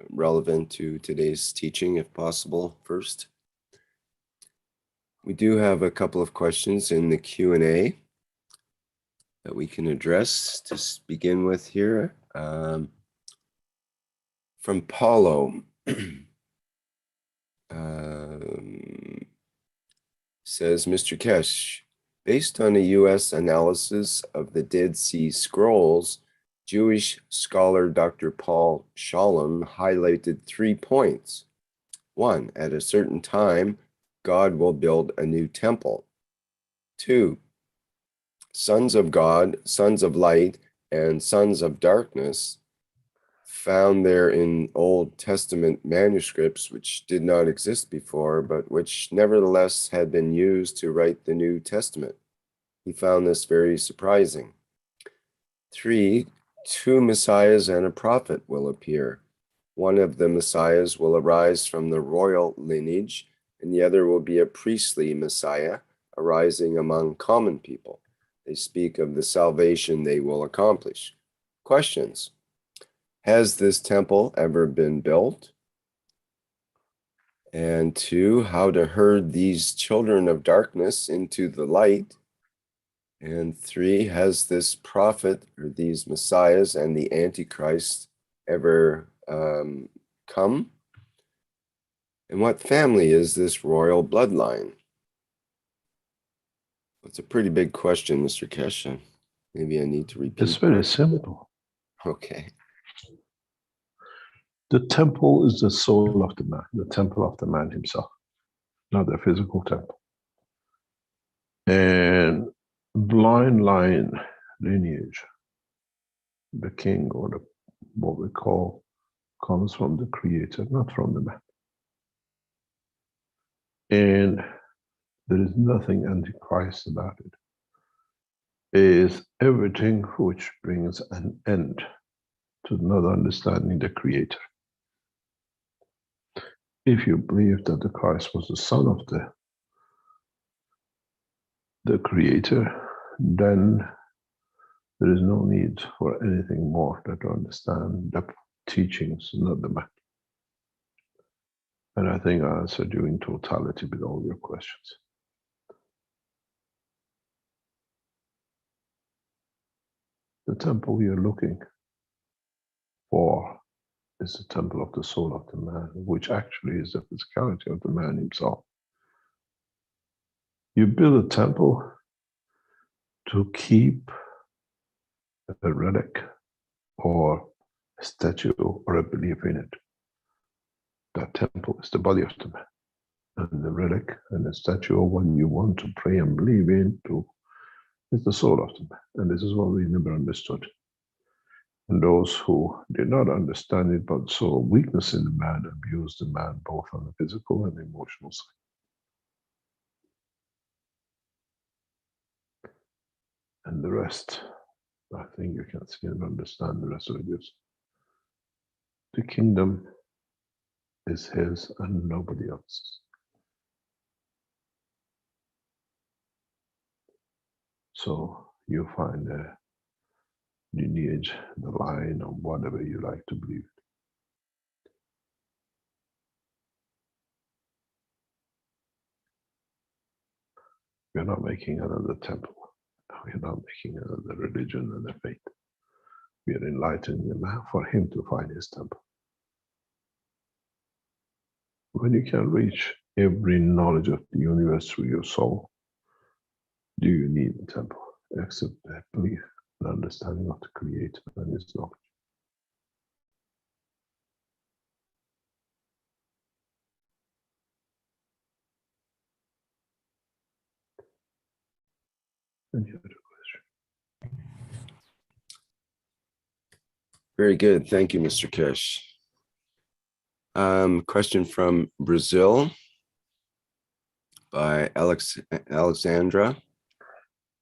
[SPEAKER 3] relevant to today's teaching, if possible, first. We do have a couple of questions in the Q&A that we can address to begin with here. From Paulo, says, Mr. Keshe, based on a U.S. analysis of the Dead Sea Scrolls, Jewish scholar Dr. Paul Shalom highlighted 3 points. 1, at a certain time, God will build a new temple. 2, sons of God, sons of light, and sons of darkness found there in Old Testament manuscripts, which did not exist before, but which nevertheless had been used to write the New Testament. He found this very surprising. 3, 2 messiahs and a prophet will appear. One of the messiahs will arise from the royal lineage, and the other will be a priestly messiah arising among common people. They speak of the salvation they will accomplish. Questions. Has this temple ever been built? And 2, how to herd these children of darkness into the light? And 3, has this prophet or these messiahs and the Antichrist ever come? And what family is this royal bloodline? It's a pretty big question, Mr. Keshe. Maybe I need to repeat.
[SPEAKER 4] It's very simple.
[SPEAKER 3] Okay.
[SPEAKER 4] The temple is the soul of the man, the temple of the man himself, not the physical temple. And blind line lineage, the king or the what we call comes from the creator, not from the man. And there is nothing antichrist about it. It is everything which brings an end to not understanding the creator. If you believe that the Christ was the son of the creator, then there is no need for anything more than to understand the teachings, not the man. And I think I answered you in totality with all your questions. The temple you're looking for is the temple of the soul of the man, which actually is the physicality of the man himself. You build a temple to keep a relic or a statue or a belief in it. That temple is the body of the man. And the relic and the statue of what you want to pray and believe in is the soul of the man. And this is what we never understood. And those who did not understand it but saw weakness in the man abused the man both on the physical and emotional side. And the rest, I think you can see and understand the rest of it is. The kingdom is his and nobody else's. So you find the lineage, the line, or whatever you like to believe. We're not making another temple. We're not making another religion and a faith. We are enlightening the man for him to find his temple. When you can reach every knowledge of the universe through your soul, do you need a temple except the belief and understanding of the Creator and his knowledge? Any other question?
[SPEAKER 3] Very good. Thank you, Mr. Keshe. Question from Brazil by Alexandra.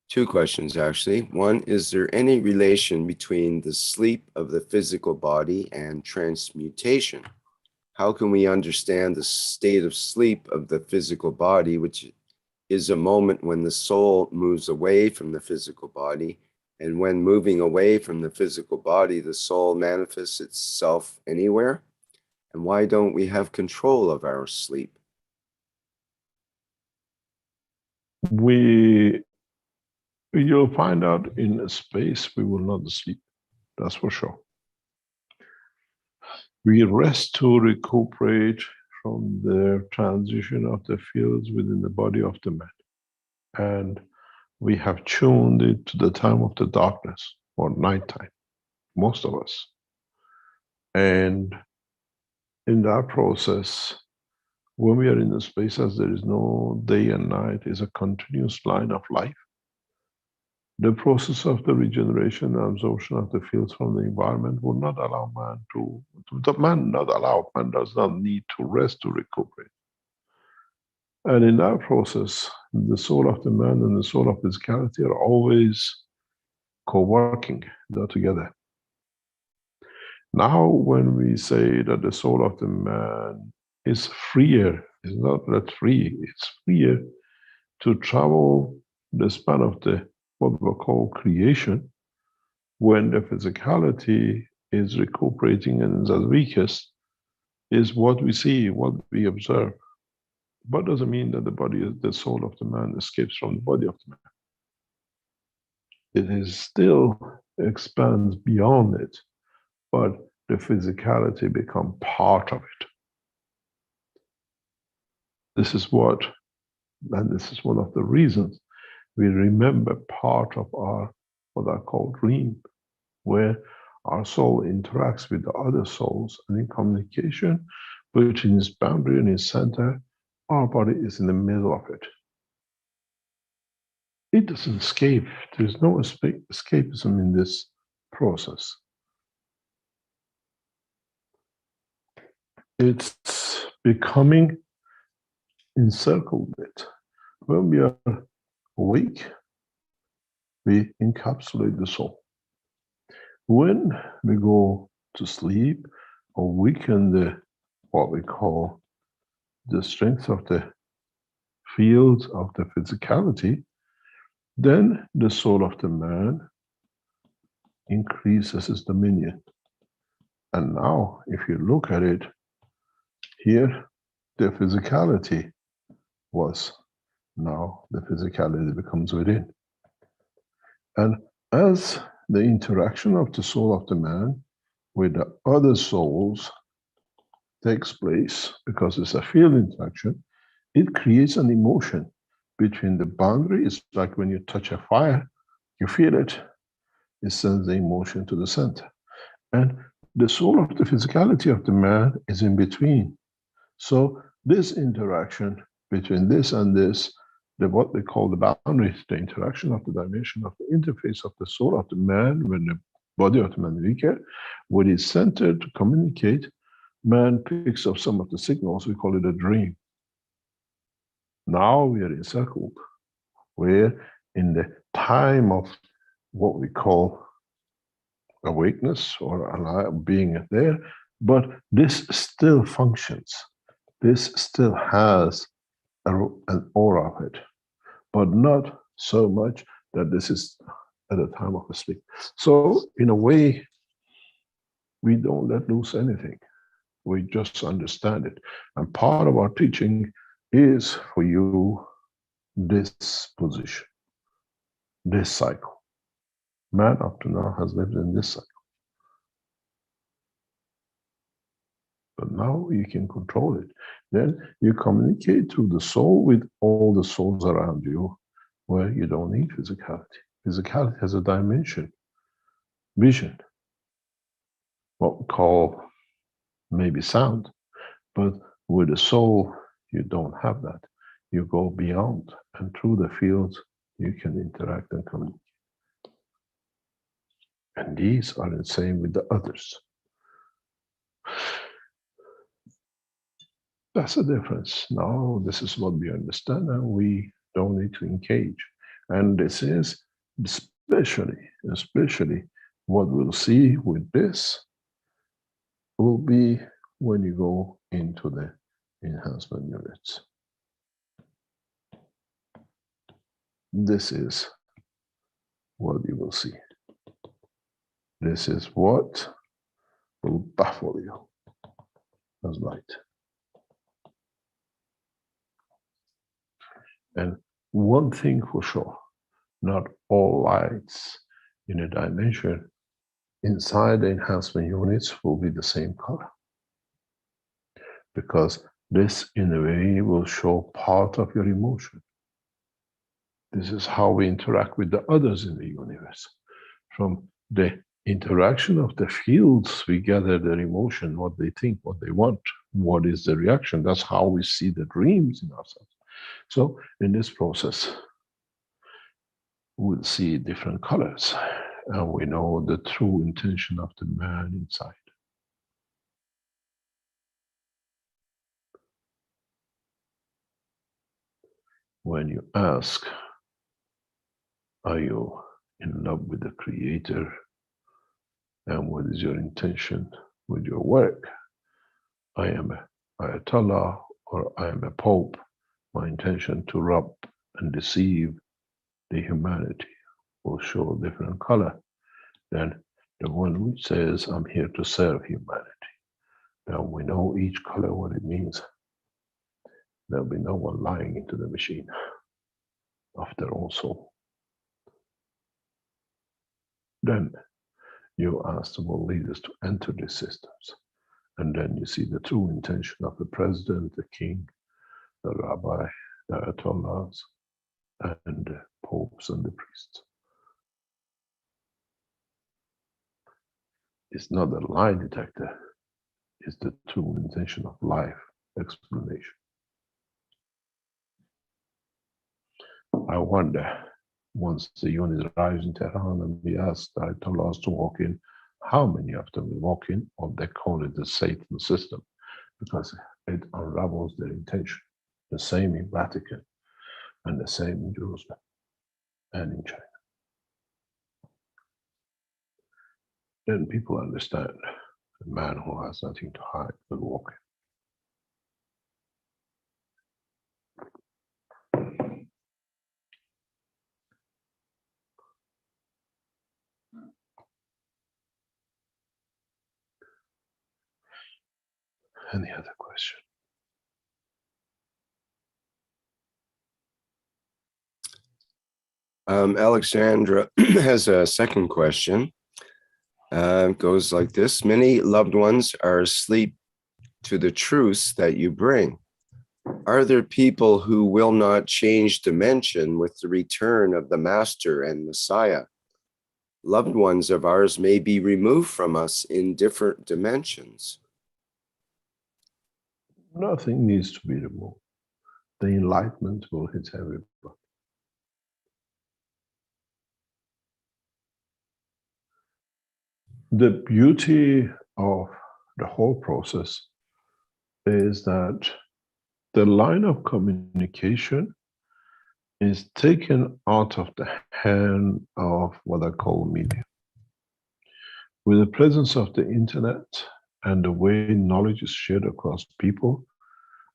[SPEAKER 3] 2 questions, actually. 1, is there any relation between the sleep of the physical body and transmutation? How can we understand the state of sleep of the physical body, which is a moment when the soul moves away from the physical body, and when moving away from the physical body, the soul manifests itself anywhere? And why don't we have control of our sleep?
[SPEAKER 4] You'll find out in a space we will not sleep. That's for sure. We rest to recuperate from the transition of the fields within the body of the man. And we have tuned it to the time of the darkness or nighttime, most of us. And in that process, when we are in the spaces, there is no day and night, it's a continuous line of life. The process of the regeneration and absorption of the fields from the environment will not allow man man does not need to rest to recuperate. And in that process, the soul of the man and the soul of physicality are always co-working, they're together. Now, when we say that the soul of the man is freer, it's not that free, it's freer to travel the span of the what we call creation, when the physicality is recuperating and is at weakest, is what we see, what we observe. But doesn't mean that the soul of the man escapes from the body of the man. It is still expands beyond it, but the physicality becomes part of it. This is what, and this is one of the reasons we remember part of our, what I call dream, where our soul interacts with the other souls, and in communication between its boundary and its center, our body is in the middle of it. It doesn't escape. There's no escapism in this process. It's becoming encircled with. When we are awake, we encapsulate the soul. When we go to sleep or weaken the, what we call the strength of the field of the physicality, then the soul of the man increases its dominion. And now, if you look at it, here, the physicality was, now the physicality becomes within. And as the interaction of the soul of the man with the other souls takes place, because it's a field interaction, it creates an emotion between the boundary. It's like when you touch a fire, you feel it, it sends the emotion to the center. And the soul of the physicality of the man is in between. So this interaction between this and this, what they call the boundary, the interaction of the dimension of the interface of the soul of the man when the body of the man is weaker, when it's centered to communicate, man picks up some of the signals, we call it a dream. Now we are encircled, where in the time of what we call awakeness or being there, but this still functions. This still has an aura of it, but not so much that this is at a time of sleep. So in a way, we don't let loose anything. We just understand it. And part of our teaching is for you this position, this cycle. Man up to now has lived in this cycle. But now you can control it. Then you communicate through the soul with all the souls around you, where you don't need physicality. Physicality has a dimension, vision, what we call maybe sound, but with the soul, you don't have that. You go beyond, and through the fields, you can interact and communicate. And these are the same with the others. That's the difference. Now, this is what we understand, and we don't need to engage. And this is especially what we'll see with this will be when you go into the enhancement units. This is what you will see. This is what will baffle you as light. And one thing for sure, not all lights in a dimension inside the enhancement units will be the same color. because this, in a way, will show part of your emotion. This is how we interact with the others in the universe. From the interaction of the fields, we gather their emotion, what they think, what they want, what is the reaction. That's how we see the dreams in ourselves. So in this process, we'll see different colors, and we know the true intention of the man inside. When you ask, are you in love with the Creator, and what is your intention with your work? I am an Ayatollah, or I am a Pope. My intention to rob and deceive the humanity will show a different color than the one which says, I'm here to serve humanity. Now we know each color what it means. There'll be no one lying into the machine after all. So then you ask the world leaders to enter these systems, and then you see the true intention of the president, the king, the rabbi, the ayatollahs, and the popes and the priests. It's not a lie detector, it's the true intention of life explanation. I wonder, once the unit arrives in Tehran and we ask the ayatollahs to walk in, how many of them will walk in, or they call it the Satan system, because it unravels their intention. The same in Vatican, and the same in Jerusalem, and in China. Then people understand the man who has nothing to hide will walk in. Any other question?
[SPEAKER 3] Alexandra has a second question. Goes like this. Many loved ones are asleep to the truths that you bring. Are there people who will not change dimension with the return of the Master and Messiah? Loved ones of ours may be removed from us in different dimensions.
[SPEAKER 4] Nothing needs to be removed. The enlightenment will hit everybody. The beauty of the whole process is that the line of communication is taken out of the hand of what I call media. With the presence of the internet and the way knowledge is shared across people,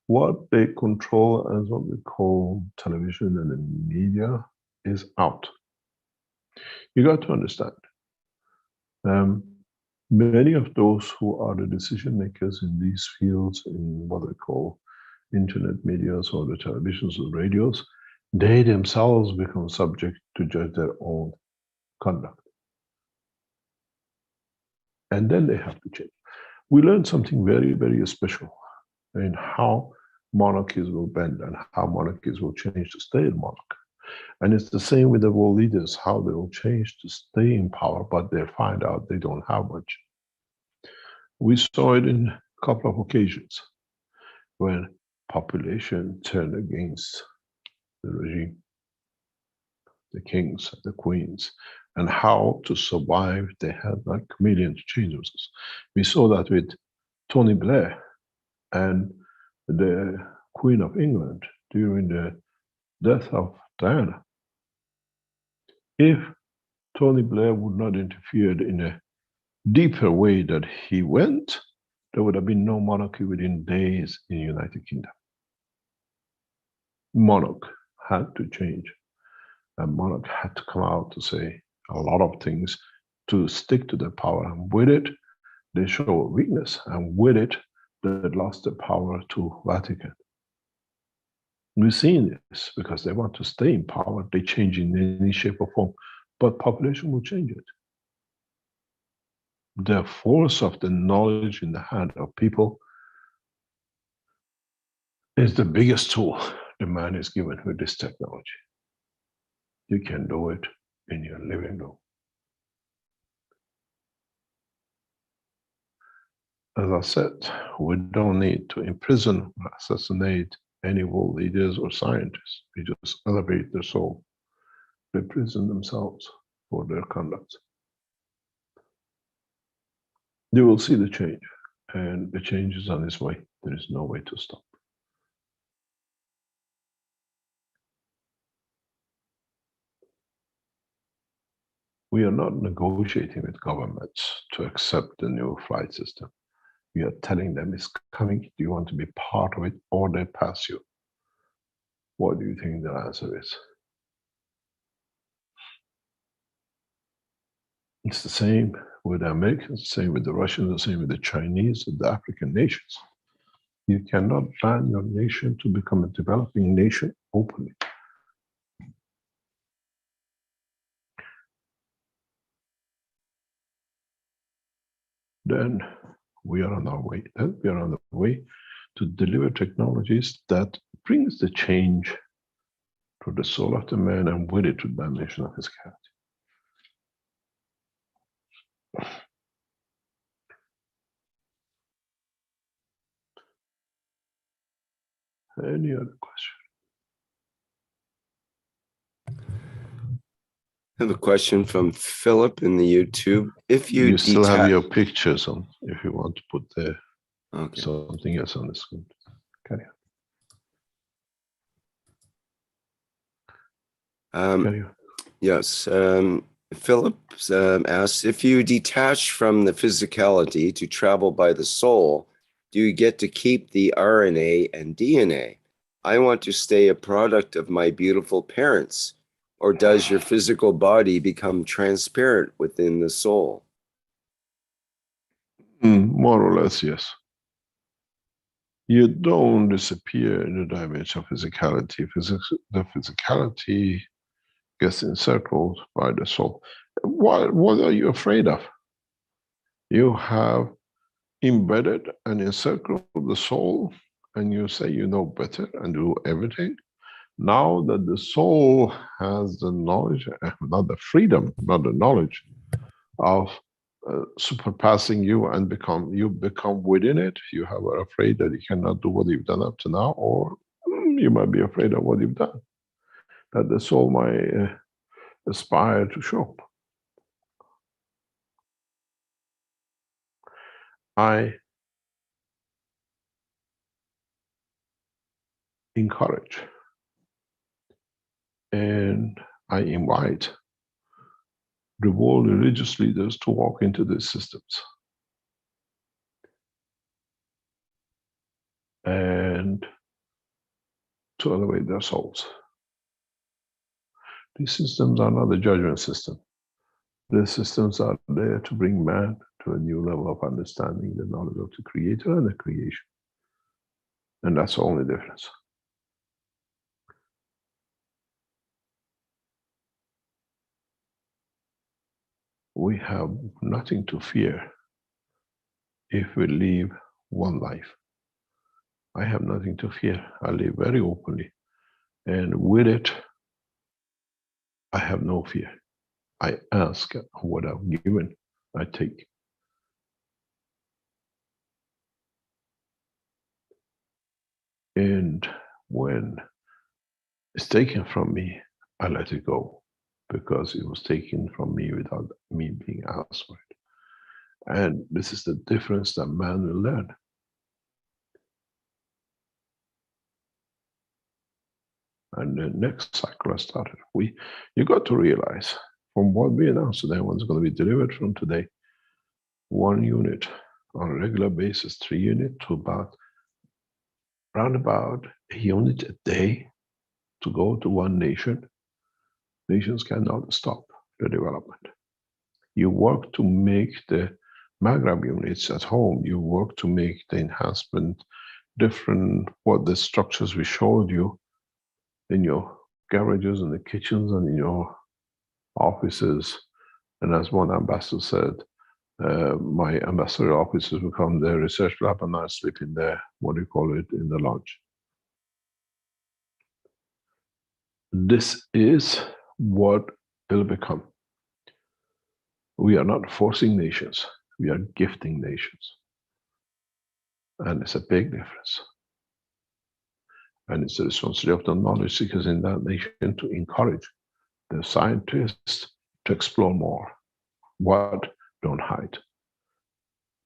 [SPEAKER 4] what they control as what we call television and the media is out. You got to understand. Many of those who are the decision makers in these fields, in what they call internet medias or the televisions or radios, they themselves become subject to judge their own conduct. And then they have to change. We learned something very, very special in how monarchies will bend and how monarchies will change to stay in monarch. And it's the same with the world leaders, how they will change to stay in power, but they find out they don't have much. We saw it in a couple of occasions when population turned against the regime, the kings, the queens, and how to survive. They had like a chameleon to change themselves. We saw that with Tony Blair and the Queen of England during the death of Diana. If Tony Blair would not interfere in a deeper way that he went, there would have been no monarchy within days in the United Kingdom. Monarch had to change, and monarch had to come out to say a lot of things to stick to their power, and with it, they show a weakness, and with it, they lost their power to Vatican. We've seen this because they want to stay in power, they change in any shape or form, but population will change it. The force of the knowledge in the hand of people is the biggest tool the man is given with this technology. You can do it in your living room. As I said, we don't need to imprison or assassinate any world leaders or scientists. We just elevate their soul. They prison themselves for their conduct. You will see the change, and the change is on its way. There is no way to stop. We are not negotiating with governments to accept the new flight system. We are telling them it's coming. Do you want to be part of it, or they pass you? What do you think the answer is? It's the same with the Americans, the same with the Russians, the same with the Chinese, and the African nations. You cannot ban your nation to become a developing nation openly. Then we are on our way. Then we are on the way to deliver technologies that brings the change to the soul of the man, and with it to the dimension of physicality. Any other question?
[SPEAKER 3] I have a question from Philip in the YouTube. If
[SPEAKER 4] you still have your pictures on, if you want to put there something else on the screen. Carry on. Carry on.
[SPEAKER 3] Yes. Philip asks, if you detach from the physicality to travel by the soul, do you get to keep the RNA and DNA? I want to stay a product of my beautiful parents. Or does your physical body become transparent within the soul?
[SPEAKER 4] More or less, yes. You don't disappear in the dimension of physicality. The physicality gets encircled by the soul. What are you afraid of? You have embedded and encircled the soul, and you say you know better and do everything. Now that the soul has the knowledge, not the freedom, not the knowledge of surpassing you and you become within it, you are afraid that you cannot do what you've done up to now, or you might be afraid of what you've done, that the soul might aspire to show. I encourage and I invite the world religious leaders to walk into these systems and to elevate their souls. These systems are not a judgment system. These systems are there to bring man to a new level of understanding the knowledge of the Creator and the creation. And that's the only difference. We have nothing to fear if we live one life. I have nothing to fear. I live very openly. And with it, I have no fear. I ask what I've given, I take. And when it's taken from me, I let it go, because it was taken from me without me being asked for it. And this is the difference that man will learn. And the next cycle has started. You got to realize, from what we announced today, what's going to be delivered from today, 1 unit on a regular basis, 3 units to round about a unit a day to go to one nation. Nations cannot stop the development. You work to make the Maghreb units at home. You work to make the enhancement different, what the structures we showed you in your garages and the kitchens and in your offices. And as one ambassador said, my ambassador offices become the research lab and I sleep in there, what do you call it, in the lodge. this is what it'll become. We are not forcing nations, we are gifting nations. And it's a big difference. And it's the responsibility of the knowledge seekers in that nation to encourage the scientists to explore more. What? Don't hide.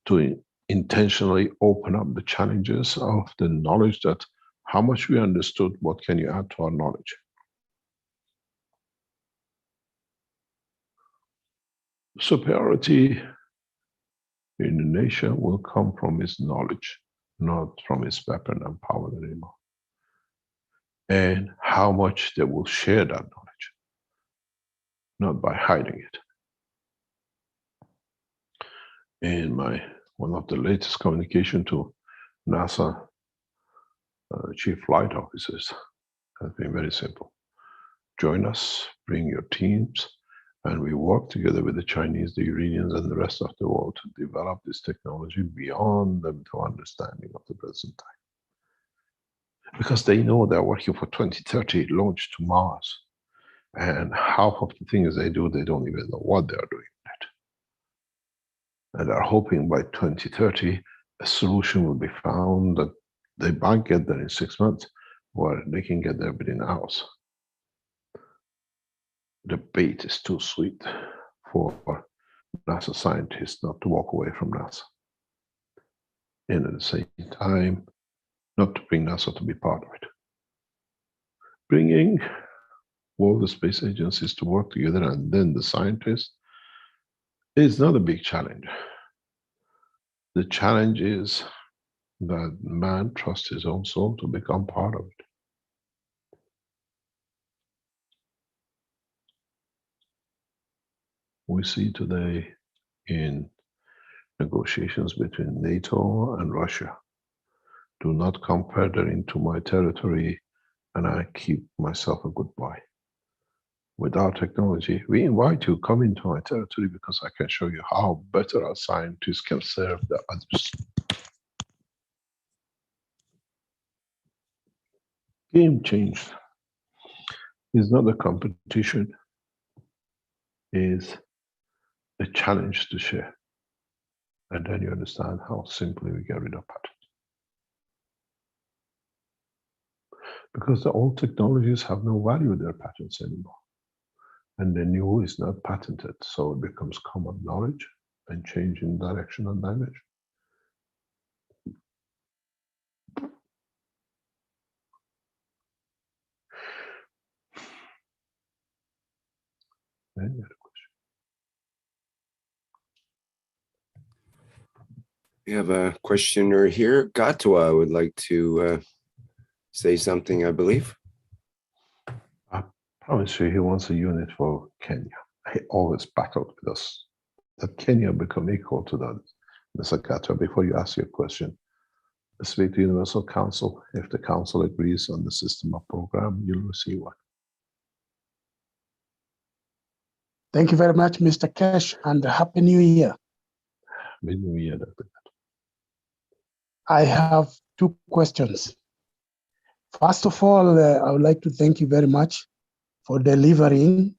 [SPEAKER 4] To intentionally open up the challenges of the knowledge that how much we understood, what can you add to our knowledge? Superiority in the nation will come from its knowledge, not from its weapon and power anymore. And how much they will share that knowledge, not by hiding it. In one of the latest communication to NASA chief flight officers has been very simple. Join us, bring your teams, and we work together with the Chinese, the Iranians, and the rest of the world to develop this technology beyond them to understanding of the present time. Because they know they're working for 2030 launch to Mars. And half of the things they do, they don't even know what they're doing with it. And they're hoping by 2030, a solution will be found that they might get there in 6 months, or they can get there within hours. The bait is too sweet for NASA scientists not to walk away from NASA. And at the same time, not to bring NASA to be part of it. Bringing all the space agencies to work together and then the scientists is not a big challenge. The challenge is that man trusts his own soul to become part of it. We see today in negotiations between NATO and Russia, do not come further into my territory and I keep myself a good boy. With our technology, we invite you, come into my territory because I can show you how better our scientists can serve the others. Game changed. It's not a competition, it's a challenge to share. And then you understand how simply we get rid of patents. Because the old technologies have no value in their patents anymore. And the new is not patented, so it becomes common knowledge and change in direction and dimension. Any other question?
[SPEAKER 3] We have a questioner here. Gatwa would like to say something, I believe.
[SPEAKER 4] I promise you, he wants a unit for Kenya. He always battled with us that Kenya become equal to that. Mr. Gatwa, before you ask your question, speak to Universal Council. If the council agrees on the system of program, you'll receive one.
[SPEAKER 7] Thank you very much, Mr. Cash, and Happy New Year.
[SPEAKER 4] Happy New Year, Dr.
[SPEAKER 7] I have two questions. First of all, I would like to thank you very much for delivering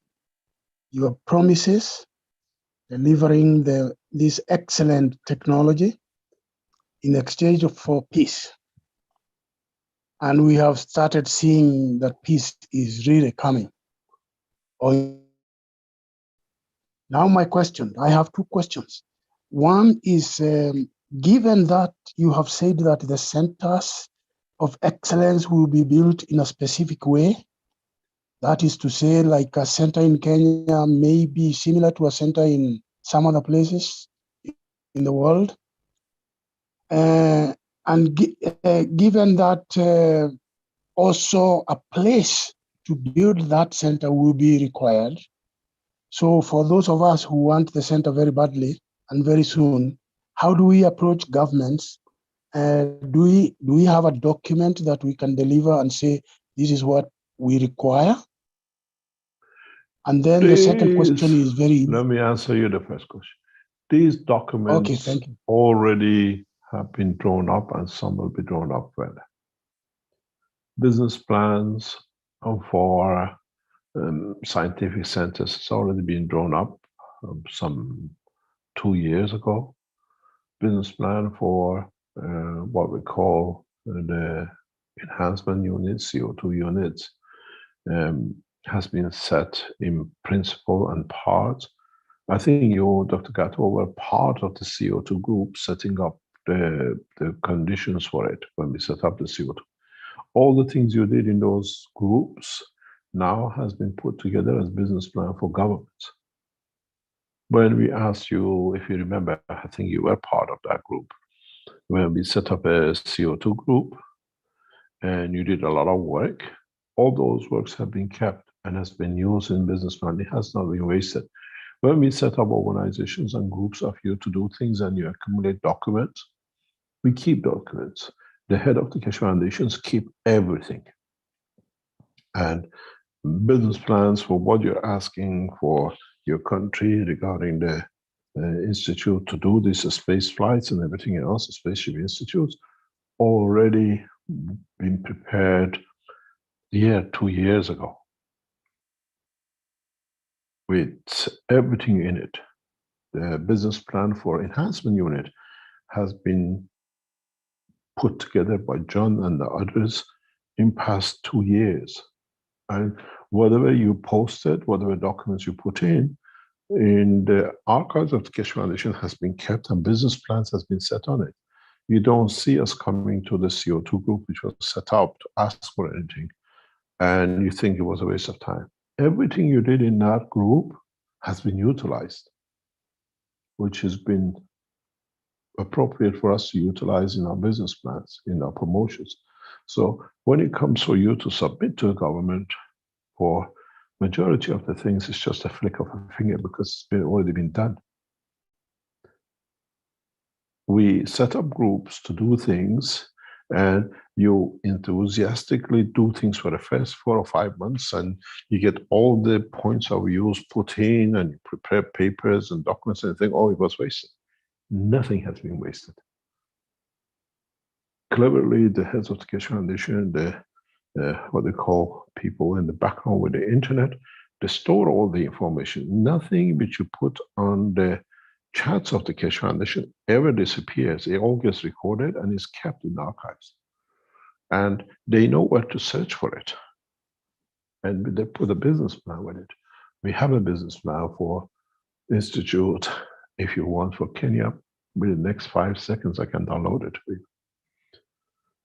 [SPEAKER 7] your promises, delivering this excellent technology in exchange for peace. And we have started seeing that peace is really coming. Now my question, I have two questions. One is, given that you have said that the centers of excellence will be built in a specific way, that is to say, like a center in Kenya may be similar to a center in some other places in the world. And given that also a place to build that center will be required. So for those of us who want the center very badly and very soon, how do we approach governments? Do we have a document that we can deliver and say, this is what we require? And then the second question is very...
[SPEAKER 4] Let me answer you the first question. These documents already have been drawn up and some will be drawn up further. Business plans for scientific centers has already been drawn up some 2 years ago. Business plan for what we call the enhancement units, CO2 units, has been set in principle and part. I think you, Dr. Gatto, were part of the CO2 group setting up the conditions for it when we set up the CO2. All the things you did in those groups now has been put together as business plan for governments. When we asked you, if you remember, I think you were part of that group, when we set up a CO2 group and you did a lot of work, all those works have been kept and has been used in business plan. It has not been wasted. When we set up organizations and groups of you to do things and you accumulate documents, we keep documents. The head of the Keshe Foundations keep everything. And business plans for what you're asking for your country regarding the institute to do these space flights and everything else, the Spaceship Institutes, already been prepared 2 years ago with everything in it. The business plan for enhancement unit has been put together by John and the others in past 2 years. And whatever you posted, whatever documents you put in the archives of the Keshe Foundation has been kept and business plans has been set on it. You don't see us coming to the CO2 group, which was set up to ask for anything, and you think it was a waste of time. Everything you did in that group has been utilized, which has been appropriate for us to utilize in our business plans, in our promotions. So when it comes for you to submit to the government, for majority of the things, it's just a flick of a finger because it's already been done. We set up groups to do things, and you enthusiastically do things for the first 4 or 5 months, and you get all the points of use put in, and you prepare papers and documents and think, oh, it was wasted. Nothing has been wasted. Cleverly, the heads of the Keshe Foundation, what they call people in the background with the internet, they store all the information. Nothing which you put on the chats of the Keshe Foundation ever disappears. It all gets recorded and is kept in archives. And they know where to search for it. And they put a business plan with it. We have a business plan for Institute. If you want for Kenya, within the next 5 seconds, I can download it for you.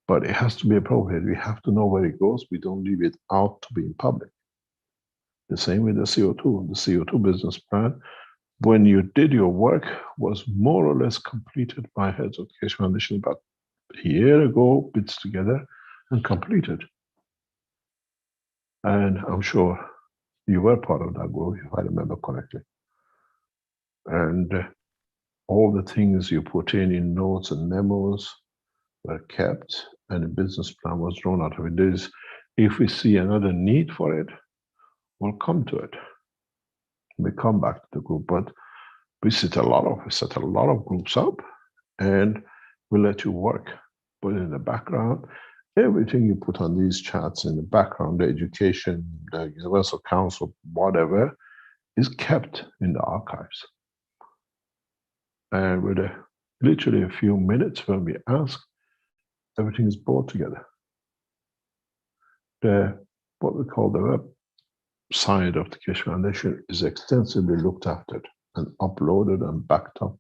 [SPEAKER 4] But it has to be appropriate. We have to know where it goes. We don't leave it out to be in public. The same with the CO2. The CO2 business plan, when you did your work, was more or less completed by heads of the Keshe Foundation about a year ago, bits together, and completed. And I'm sure you were part of that group, if I remember correctly. And all the things you put in notes and memos were kept, and a business plan was drawn out of it. If we see another need for it, we'll come to it. We come back to the group, but we set a lot of groups up, and we let you work. But in the background, everything you put on these chats in the background, the education, the Universal Council, whatever, is kept in the archives. And with literally a few minutes when we ask, everything is brought together. What we call the web side of the Keshe Foundation is extensively looked after and uploaded and backed up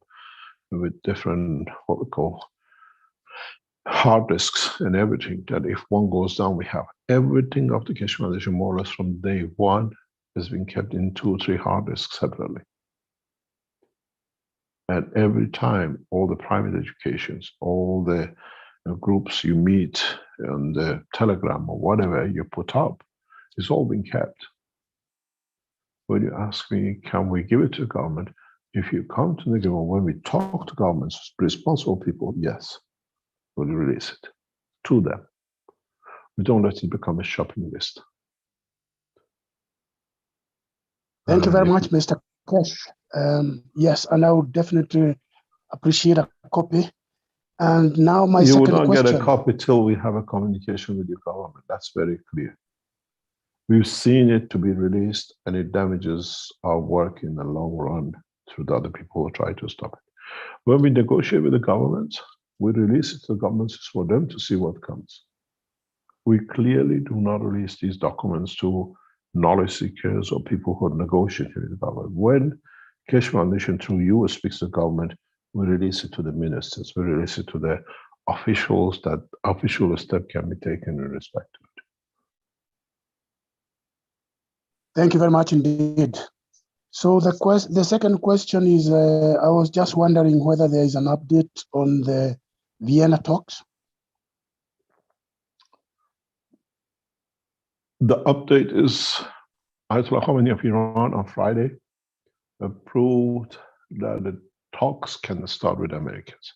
[SPEAKER 4] with different, what we call, hard disks and everything, that if one goes down, we have everything of the Keshe Foundation, more or less from day one, has been kept in 2 or 3 hard disks separately. And every time, all the private educations, all the groups you meet on the Telegram or whatever you put up, it's all been kept. When you ask me, can we give it to the government? If you come to the government, when we talk to governments, responsible people, yes, we'll release it to them. We don't let it become a shopping list.
[SPEAKER 7] Thank you very much, Mr. Keshe. Yes, and I would definitely appreciate a copy. And now my second question.
[SPEAKER 4] You will not get a copy till we have a communication with your government. That's very clear. We've seen it to be released, and it damages our work in the long run through the other people who try to stop it. When we negotiate with the governments, we release it to the governments for them to see what comes. We clearly do not release these documents to knowledge seekers or people who are negotiating with the government. When Keshe Foundation through you speaks to the government, we release it to the ministers, we release it to the officials, that official step can be taken in respect to it.
[SPEAKER 7] Thank you very much indeed. So the second question is, I was just wondering whether there is an update on the Vienna talks.
[SPEAKER 4] The update is Ayatollah Khamenei of Iran on Friday approved that the talks can start with Americans.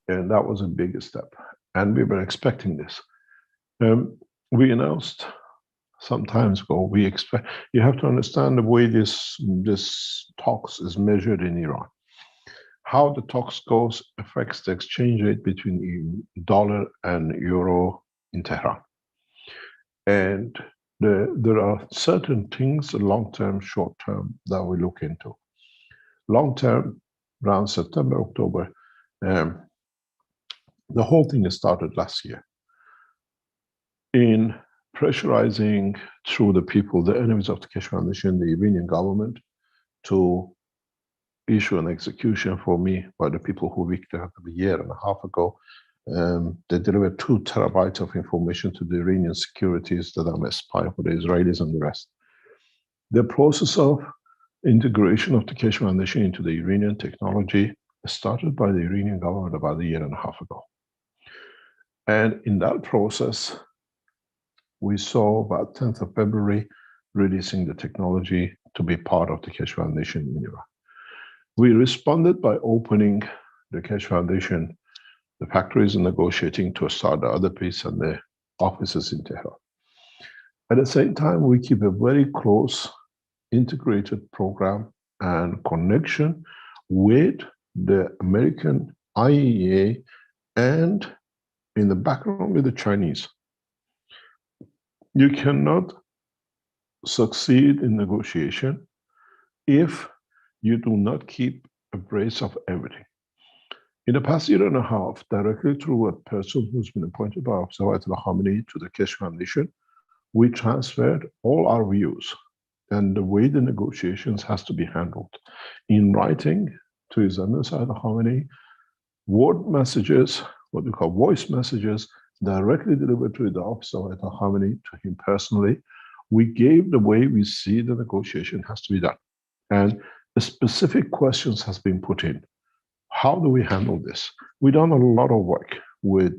[SPEAKER 4] And that was a big step. And we were expecting this. We announced some time ago, you have to understand the way this talks is measured in Iran. How the talks goes affects the exchange rate between dollar and euro in Tehran. And there are certain things, long-term, short-term, that we look into. Long-term, around September, October, the whole thing started last year in pressurizing through the people, the enemies of the Keshe Foundation, the Iranian government, to issue an execution for me by the people who victimed a year and a half ago. They delivered 2 terabytes of information to the Iranian securities that I'm a spy for the Israelis and the rest. The process of integration of the Keshe Foundation into the Iranian technology started by the Iranian government about a year and a half ago. And in that process, we saw about 10th of February releasing the technology to be part of the Keshe Foundation in Iran. We responded by opening the Keshe Foundation, the factories, and negotiating to start the other piece and the offices in Tehran. At the same time, we keep a very close integrated program and connection with the American IAEA and in the background with the Chinese. You cannot succeed in negotiation if you do not keep abreast of everything. In the past year and a half, directly through a person who's been appointed by Ayatollah Khamenei to the Keshe Foundation, we transferred all our views and the way the negotiations has to be handled in writing to His Eminence Ayatollah Khamenei, word messages, what we call voice messages, directly delivered to the office of Ayatollah Khamenei, to him personally. We gave the way we see the negotiation has to be done. And the specific questions has been put in. How do we handle this? We've done a lot of work with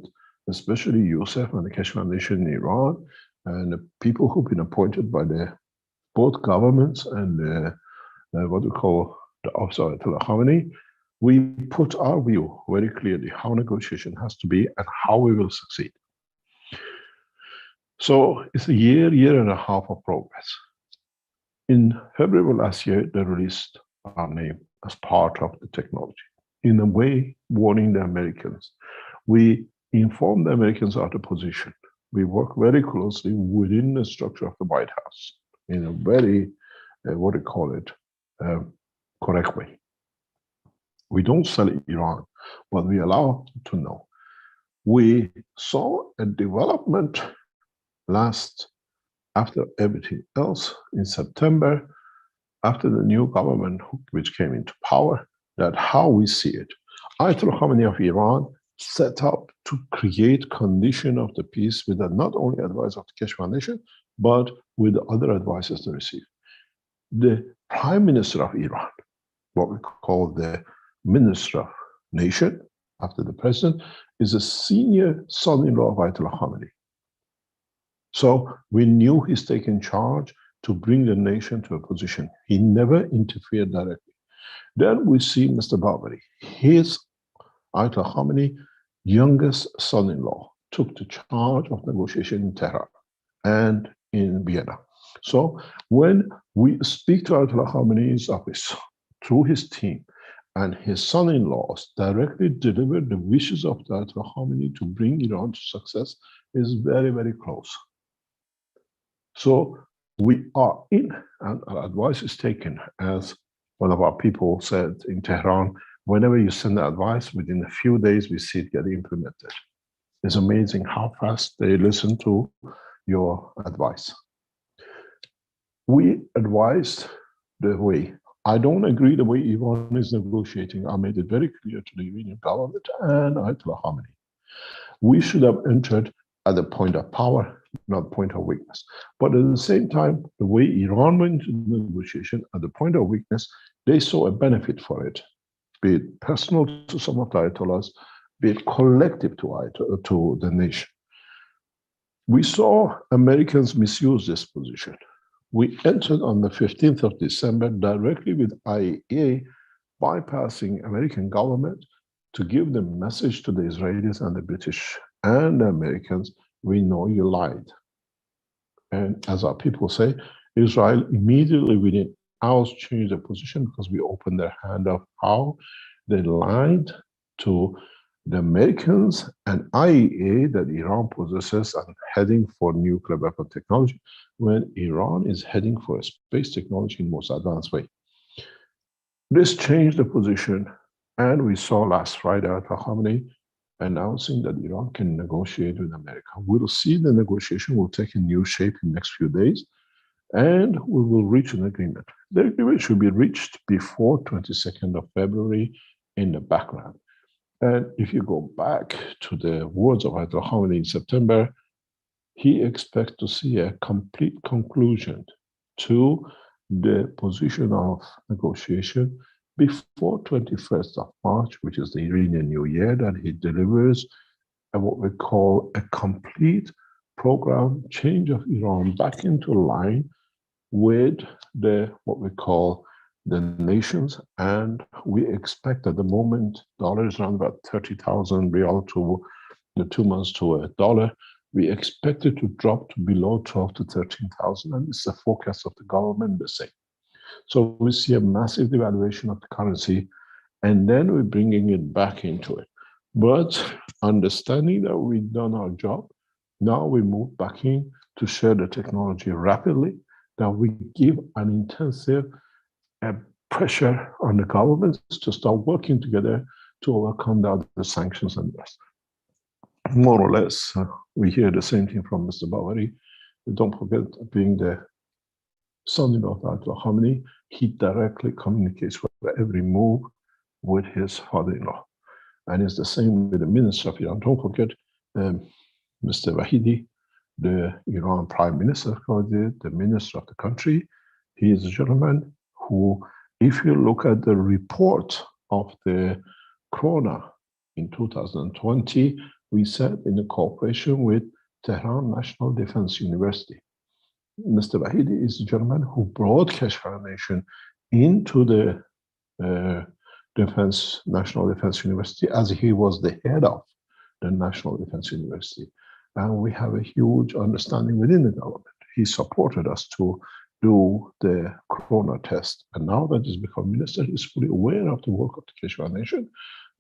[SPEAKER 4] especially Youssef and the Keshe Foundation in Iran and the people who've been appointed by both governments and what we call the office of Ayatollah Khamenei. We put our view very clearly how negotiation has to be and how we will succeed. So it's a year and a half of progress. In February last year, they released our name as part of the technology. In a way, warning the Americans. We inform the Americans of the position. We work very closely within the structure of the White House in a very, correct way. We don't sell Iran, but we allow to know. We saw a development after everything else in September, after the new government which came into power, that how we see it. Ayatollah Khamenei of Iran set up to create condition of the peace with not only advice of the Keshe Foundation, but with the other advices they received. The Prime Minister of Iran, what we call the Minister of Nation, after the president, is a senior son-in-law of Ayatollah Khamenei. So we knew he's taken charge to bring the nation to a position. He never interfered directly. Then we see Mr. Barbary, his Ayatollah Khamenei, youngest son-in-law, took the charge of negotiation in Tehran and in Vienna. So when we speak to Ayatollah Khamenei's office through his team, and his son-in-laws directly deliver the wishes of the Ayatollah Khamenei to bring Iran to success, is very, very close. So we are in, and our advice is taken, as one of our people said in Tehran, whenever you send the advice, within a few days, we see it get implemented. It's amazing how fast they listen to your advice. We advised the way. I don't agree the way Iran is negotiating. I made it very clear to the Iranian government and Ayatollah Khamenei. We should have entered at the point of power, not point of weakness. But at the same time, the way Iran went into the negotiation at the point of weakness, they saw a benefit for it, be it personal to some of the Ayatollahs, be it collective to the nation. We saw Americans misuse this position. We entered on the 15th of December directly with IAEA, bypassing American government to give the message to the Israelis and the British and the Americans, we know you lied. And as our people say, Israel immediately within hours changed their position because we opened their hand of how they lied to the Americans and IAEA that Iran possesses and heading for nuclear weapon technology, when Iran is heading for a space technology in most advanced way. This changed the position, and we saw last Friday Ayatollah Khamenei announcing that Iran can negotiate with America. We'll see the negotiation will take a new shape in the next few days, and we will reach an agreement. The agreement should be reached before 22nd of February in the background. And if you go back to the words of Ayatollah Khamenei in September, he expects to see a complete conclusion to the position of negotiation before 21st of March, which is the Iranian New Year, that he delivers what we call a complete program change of Iran back into line with the what we call the nations. And we expect at the moment, dollar is around about 30,000 real to the 2 months to a dollar. We expect it to drop to below 12 to 13,000, and it's the forecast of the government the same. So we see a massive devaluation of the currency, and then we're bringing it back into it. But understanding that we've done our job, now we move back in to share the technology rapidly, that we give an intensive pressure on the governments to start working together to overcome the sanctions and the rest. More or less, we hear the same thing from Mr. Bawari. Don't forget, being the son-in-law of Ayatollah Khamenei, he directly communicates with every move with his father-in-law. And it's the same with the Minister of Iran. Don't forget Mr. Vahidi, the Iran Prime Minister, the Minister of the country. He is a gentleman who, if you look at the report of the Corona in 2020, we said in a cooperation with Tehran National Defense University. Mr. Vahidi is a gentleman who brought Keshe Foundation into the National Defense University, as he was the head of the National Defense University. And we have a huge understanding within the government. He supported us to do the Corona test. And now that he's become minister, he's fully aware of the work of the Keshe Foundation.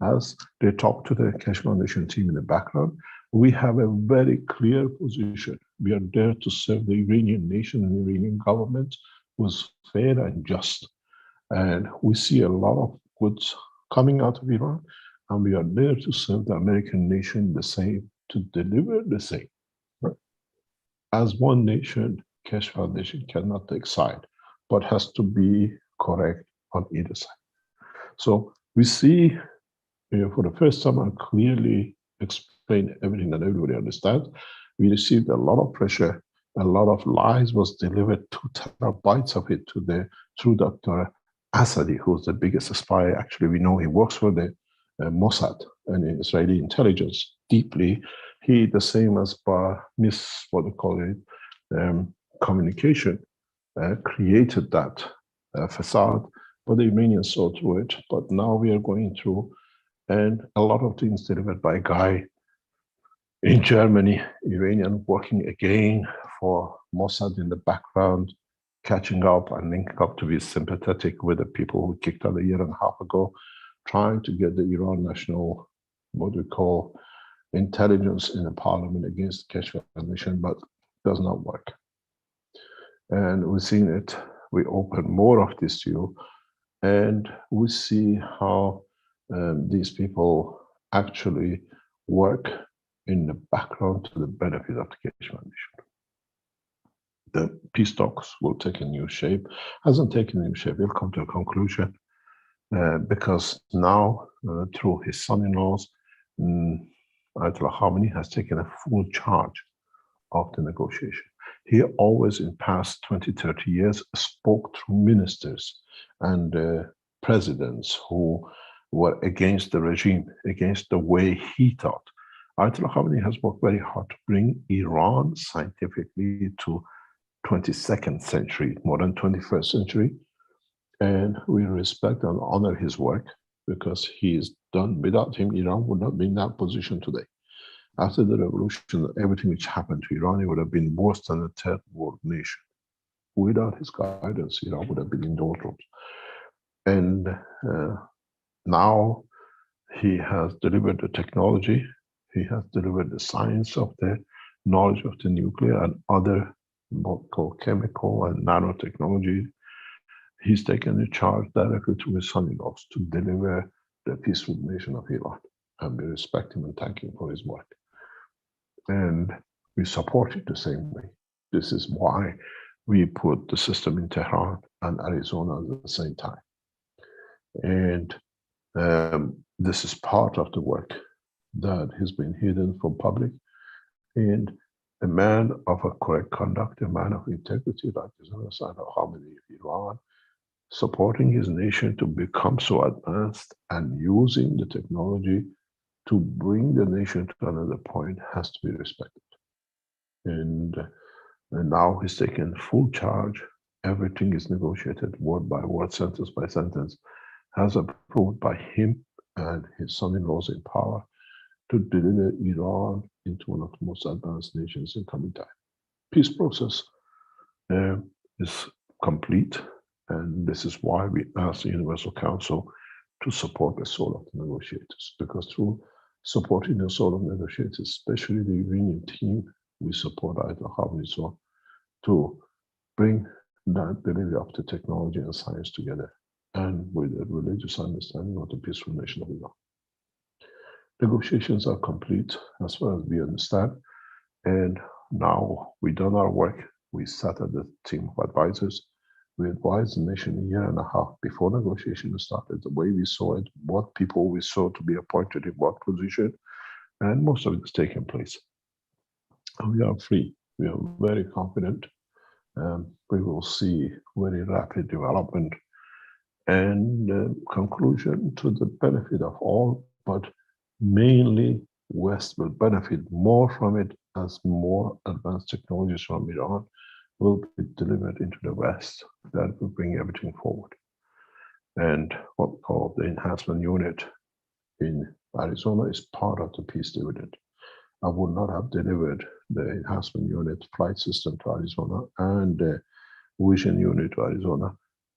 [SPEAKER 4] As they talk to the Keshe Foundation team in the background, we have a very clear position. We are there to serve the Iranian nation and the Iranian government was fair and just. And we see a lot of goods coming out of Iran, and we are there to serve the American nation the same, to deliver the same. Right? As one nation, Keshe Foundation cannot take side, but has to be correct on either side. So we see, for the first time, I clearly explained everything that everybody understands. We received a lot of pressure, a lot of lies was delivered, 2 terabytes of it through Dr. Asadi, who's the biggest spy. Actually, we know he works for the Mossad and the Israeli intelligence deeply. He, the same as what they call it, communication, created that facade, but the Iranians saw through it. But now we are going through, and a lot of things delivered by a guy in Germany, Iranian, working again for Mossad in the background, catching up and linking up to be sympathetic with the people who kicked out a year and a half ago, trying to get the Iran national, what we call, intelligence in the parliament against the Keshe Foundation, but it does not work. And we've seen it. We open more of this to you, and we see how these people actually work in the background to the benefit of the Keshe Foundation. The peace talks will take a new shape. Hasn't taken a new shape. We'll come to a conclusion because now, through his son-in-laws, Ayatollah Khamenei has taken a full charge of the negotiation. He always, in past 20, 30 years, spoke through ministers and presidents who were against the regime, against the way he thought. Ayatollah Khamenei has worked very hard to bring Iran scientifically to 22nd century, more than 21st century. And we respect and honor his work because he is done. Without him, Iran would not be in that position today. After the revolution, everything which happened to Iran, it would have been worse than a third world nation. Without his guidance, Iran would have been in doldrums. And now he has delivered the technology, he has delivered the science of the knowledge of the nuclear and other local chemical and nanotechnology. He's taken the charge directly to his son-in-laws to deliver the peaceful nation of Iran. And we respect him and thank him for his work. And we support it the same way. This is why we put the system in Tehran and Arizona at the same time. And this is part of the work that has been hidden from public. And a man of a correct conduct, a man of integrity like Ayatollah Khamenei of Iran, supporting his nation to become so advanced and using the technology to bring the nation to another point has to be respected. And now he's taken full charge. Everything is negotiated word by word, sentence by sentence, as approved by him and his son-in-laws in power to deliver Iran into one of the most advanced nations in coming time. Peace process is complete, and this is why we ask the Universal Council to support the soul of the negotiators, because through supporting the soul of negotiators, especially the Iranian team, we support Ayatollah Khamenei to bring that delivery of the technology and science together, and with a religious understanding of the peaceful nation of Iran. Negotiations are complete as far as we understand, and now we've done our work. We sat at the team of advisors. We advised the nation a year and a half before negotiations started, the way we saw it, what people we saw to be appointed in what position, and most of it has taken place. And we are free. We are very confident. We will see very rapid development and conclusion to the benefit of all, but mainly West will benefit more from it as more advanced technologies from Iran will be delivered into the West. That will bring everything forward. And what we call the enhancement unit in Arizona is part of the peace dividend. I would not have delivered the enhancement unit flight system to Arizona and the vision unit to Arizona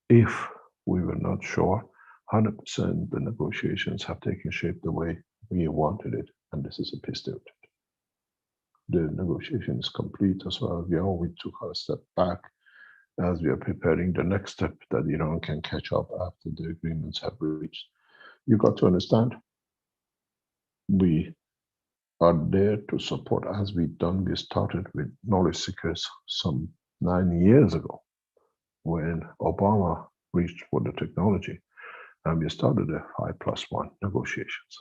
[SPEAKER 4] if we were not sure 100% the negotiations have taken shape the way we wanted it, and this is a peace dividend. The negotiation is complete as well. We took a step back as we are preparing the next step that Iran can catch up after the agreements have reached. You got to understand, we are there to support as we've done. We started with knowledge seekers some 9 years ago when Obama reached for the technology, and we started the 5+1 negotiations.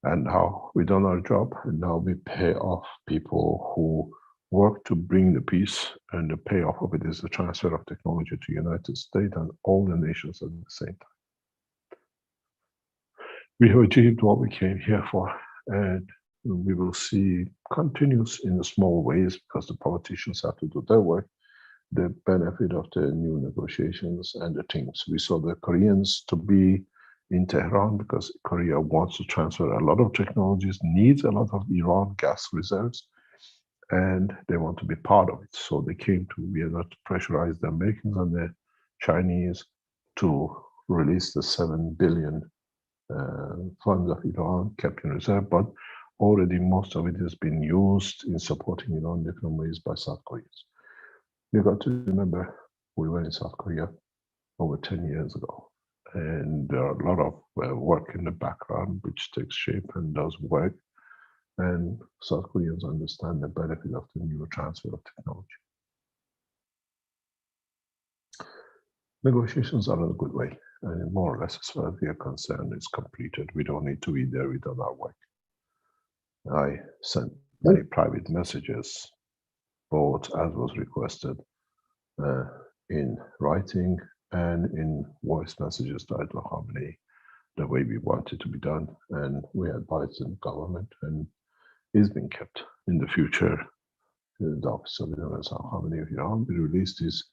[SPEAKER 4] And now we've done our job, and now we pay off people who work to bring the peace, and the payoff of it is the transfer of technology to the United States and all the nations at the same time. We have achieved what we came here for, and we will see continuous in the small ways because the politicians have to do their work, the benefit of the new negotiations and the things. We saw the Koreans to be in Tehran because Korea wants to transfer a lot of technologies, needs a lot of Iran gas reserves, and they want to be part of it. So they came to, we are not to pressurize the Americans and the Chinese to release the 7 billion funds of Iran kept in reserve, but already most of it has been used in supporting Iran in different ways by South Koreans. You got to remember, we were in South Korea over 10 years ago, and there are a lot of work in the background which takes shape and does work, and South Koreans understand the benefit of the new transfer of technology. Negotiations are in a good way, and more or less, as far as we are concerned, it's completed. We don't need to be there, we've done our work. I sent many private messages, both as was requested in writing and in voice messages to Ayatollah Khamenei, the way we want it to be done, and we advised the government, and is being kept in the future. The office of Ayatollah Khamenei of Iran, we released these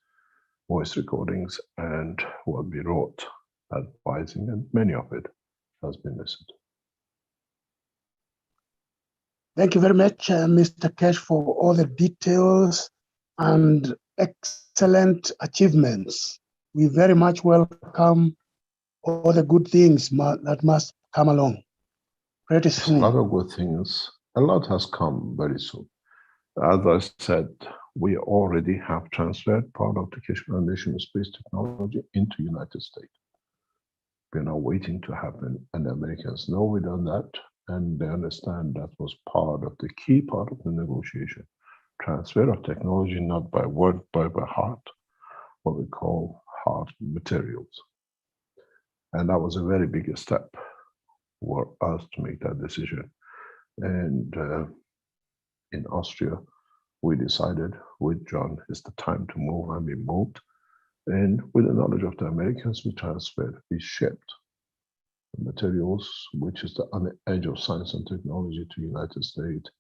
[SPEAKER 4] voice recordings and what we wrote advising, and many of it has been listened.
[SPEAKER 7] Thank you very much, Mr. Kesh, for all the details and excellent achievements. We very much welcome all the good things that must come along pretty soon.
[SPEAKER 4] A lot of good things. A lot has come very soon. As I said, we already have transferred part of the Keshe Foundation of Space Technology into United States. We're now waiting to happen, and the Americans know we've done that, and they understand that was part of the key part of the negotiation. Transfer of technology, not by word, but by heart, what we call hard materials. And that was a very big step for us to make that decision. And in Austria, we decided with John, it's the time to move, and we moved. And with the knowledge of the Americans, we transferred, we shipped the materials, which is on the edge of science and technology, to the United States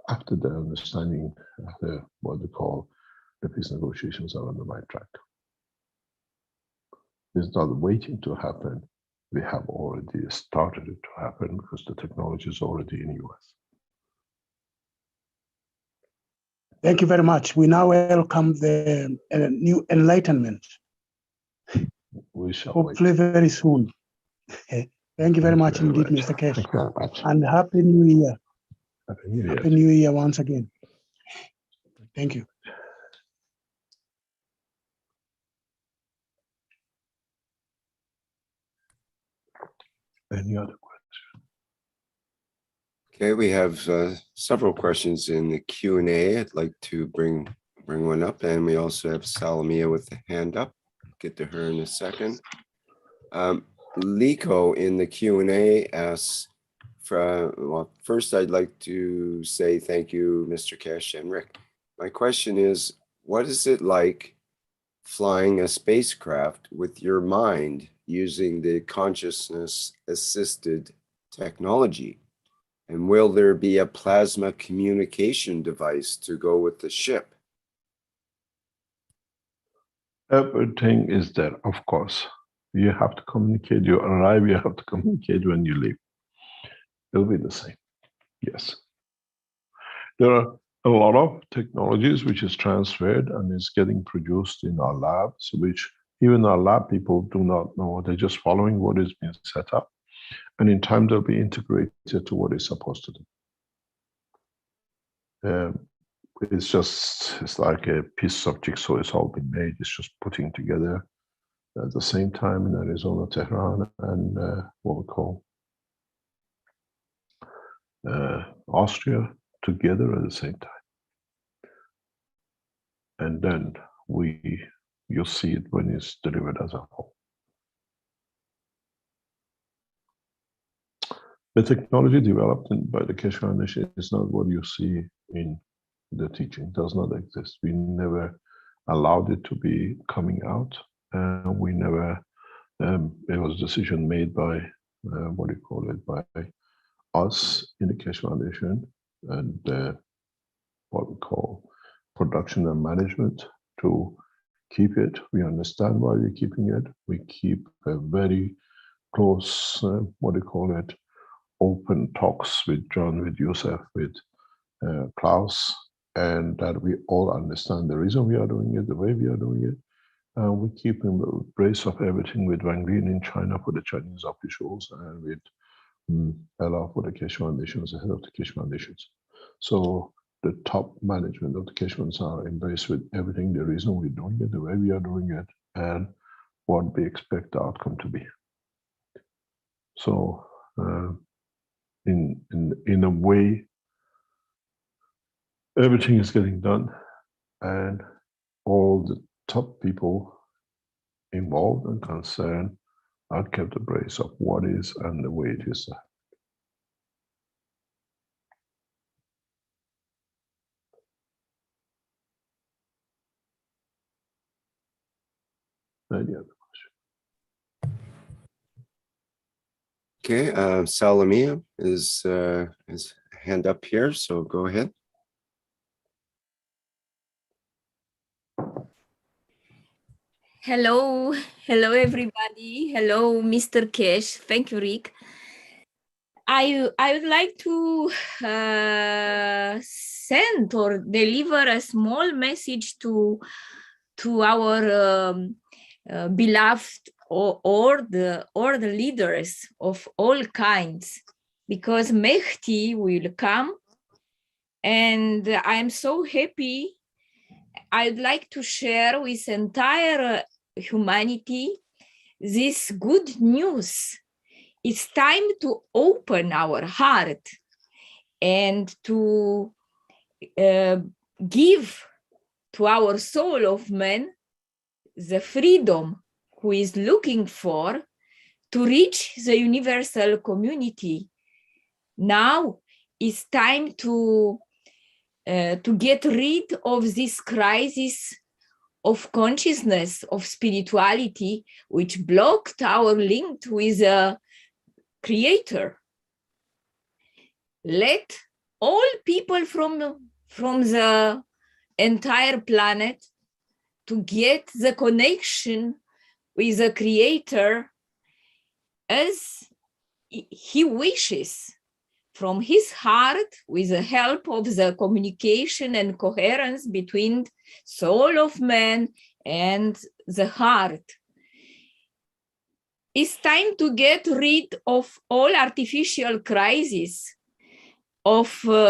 [SPEAKER 4] after the understanding of what we call the peace negotiations are on the right track. It's not waiting to happen. We have already started it to happen because the technology is already in the US.
[SPEAKER 7] Thank you very much. We now welcome the new enlightenment.
[SPEAKER 4] We shall
[SPEAKER 7] hopefully wait very soon. Thank you very much indeed, Mr. Kesh.
[SPEAKER 4] Thank you very much.
[SPEAKER 7] And Happy New Year.
[SPEAKER 4] Happy New Year.
[SPEAKER 7] Happy New Year once again. Thank you.
[SPEAKER 4] Any other questions?
[SPEAKER 3] Okay, we have several questions in the Q&A. I'd like to bring one up, and we also have Salamia with the hand up. Get to her in a second. Liko in the Q&A asks, well, first I'd like to say thank you, Mr. Kesh and Rick. My question is, what is it like flying a spacecraft with your mind using the consciousness-assisted technology? And will there be a plasma communication device to go with the ship?
[SPEAKER 4] Everything is there, of course. You have to communicate. You arrive, you have to communicate when you leave. It'll be the same. Yes. There are a lot of technologies which is transferred and is getting produced in our labs, which even our lab people do not know. They're just following what is being set up. And in time, they'll be integrated to what it's supposed to do. It's like a piece of jigsaw. It's all been made. It's just putting together at the same time in Arizona, Tehran, and what we call Austria together at the same time. And then you'll see it when it's delivered as a whole. The technology developed by the Keshe Foundation is not what you see in the teaching. It does not exist. We never allowed it to be coming out. We never, it was a decision made by, by us in the Keshe Foundation and what we call production and management to keep it. We understand why we're keeping it. We keep a very close, open talks with John, with Yusuf, with Klaus, and that we all understand the reason we are doing it, the way we are doing it. We keep in the brace of everything with Wang Lin in China for the Chinese officials, and with Ella for the Keshe Foundations, the head of the Keshe Foundations. So the top management of the Keshe are embraced with everything, the reason we're doing it, the way we are doing it, and what we expect the outcome to be. So in a way, everything is getting done, and all the top people involved and concerned are kept abreast of what is and the way it is. Any other question?
[SPEAKER 3] Okay, Salamia is hand up here, so go ahead.
[SPEAKER 8] Hello, hello everybody. Hello, Mr. Keshe. Thank you, Rick. I would like to send or deliver a small message to our beloved or the leaders of all kinds, because Mehdi will come, and I'm so happy. I'd like to share with entire humanity this good news. It's time to open our heart and to give to our soul of man the freedom who is looking for to reach the universal community. Now it's time to get rid of this crisis of consciousness, of spirituality, which blocked our link with a creator. Let all people from the entire planet to get the connection with the creator as he wishes, from his heart, with the help of the communication and coherence between soul of man and the heart. It's time to get rid of all artificial crises of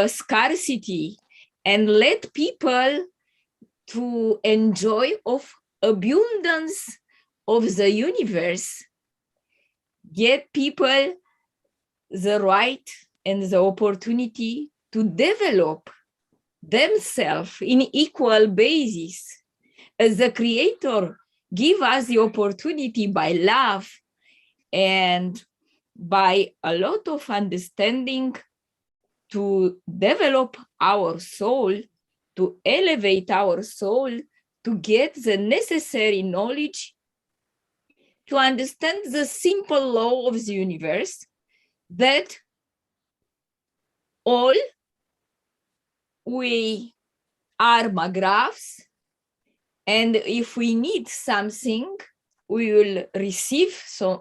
[SPEAKER 8] scarcity and let people to enjoy of abundance of the universe. Get people the right and the opportunity to develop themselves in equal basis. As the creator give us the opportunity by love and by a lot of understanding to develop our soul, to elevate our soul, to get the necessary knowledge, to understand the simple law of the universe, that all we are magraphs, and if we need something, we will receive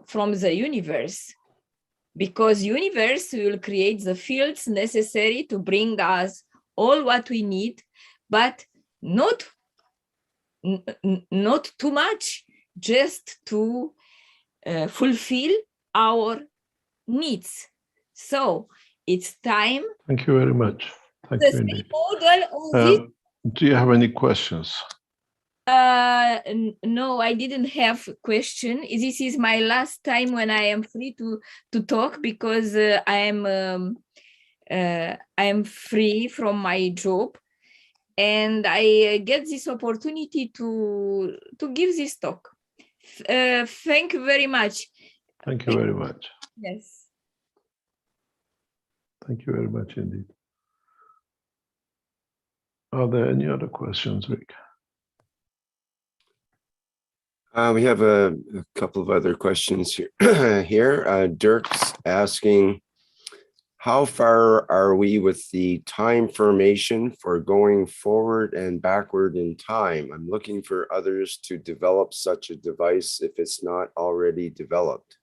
[SPEAKER 8] from the universe, because universe will create the fields necessary to bring us all what we need, but not too much, just to fulfill our needs. So it's time.
[SPEAKER 4] Thank you very much. Thank you indeed. Do you have any questions?
[SPEAKER 8] No, I didn't have a question. This is my last time when I am free to talk, because I am free from my job, and I get this opportunity to give this talk. Thank you very much.
[SPEAKER 4] Thank you very much.
[SPEAKER 8] Yes.
[SPEAKER 4] Thank you very much indeed. Are there any other questions, Rick?
[SPEAKER 3] We have a couple of other questions here. Dirk's asking, how far are we with the time formation for going forward and backward in time? I'm looking for others to develop such a device if it's not already developed.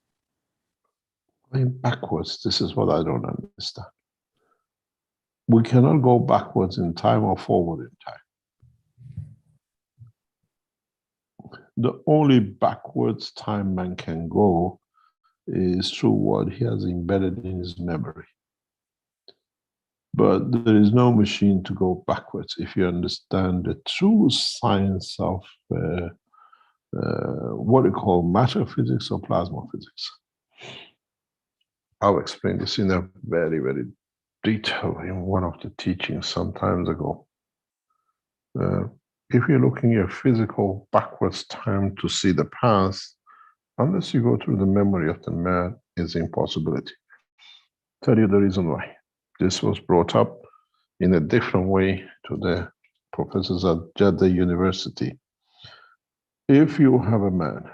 [SPEAKER 4] Going backwards, this is what I don't understand. We cannot go backwards in time or forward in time. The only backwards time man can go is through what he has embedded in his memory. But there is no machine to go backwards if you understand the true science of what we call matter physics or plasma physics. I'll explain this in a very, very detail in one of the teachings some times ago. If you're looking at physical backwards time to see the past, unless you go through the memory of the man, is impossibility. Tell you the reason why. This was brought up in a different way to the professors at Jeddah University. If you have a man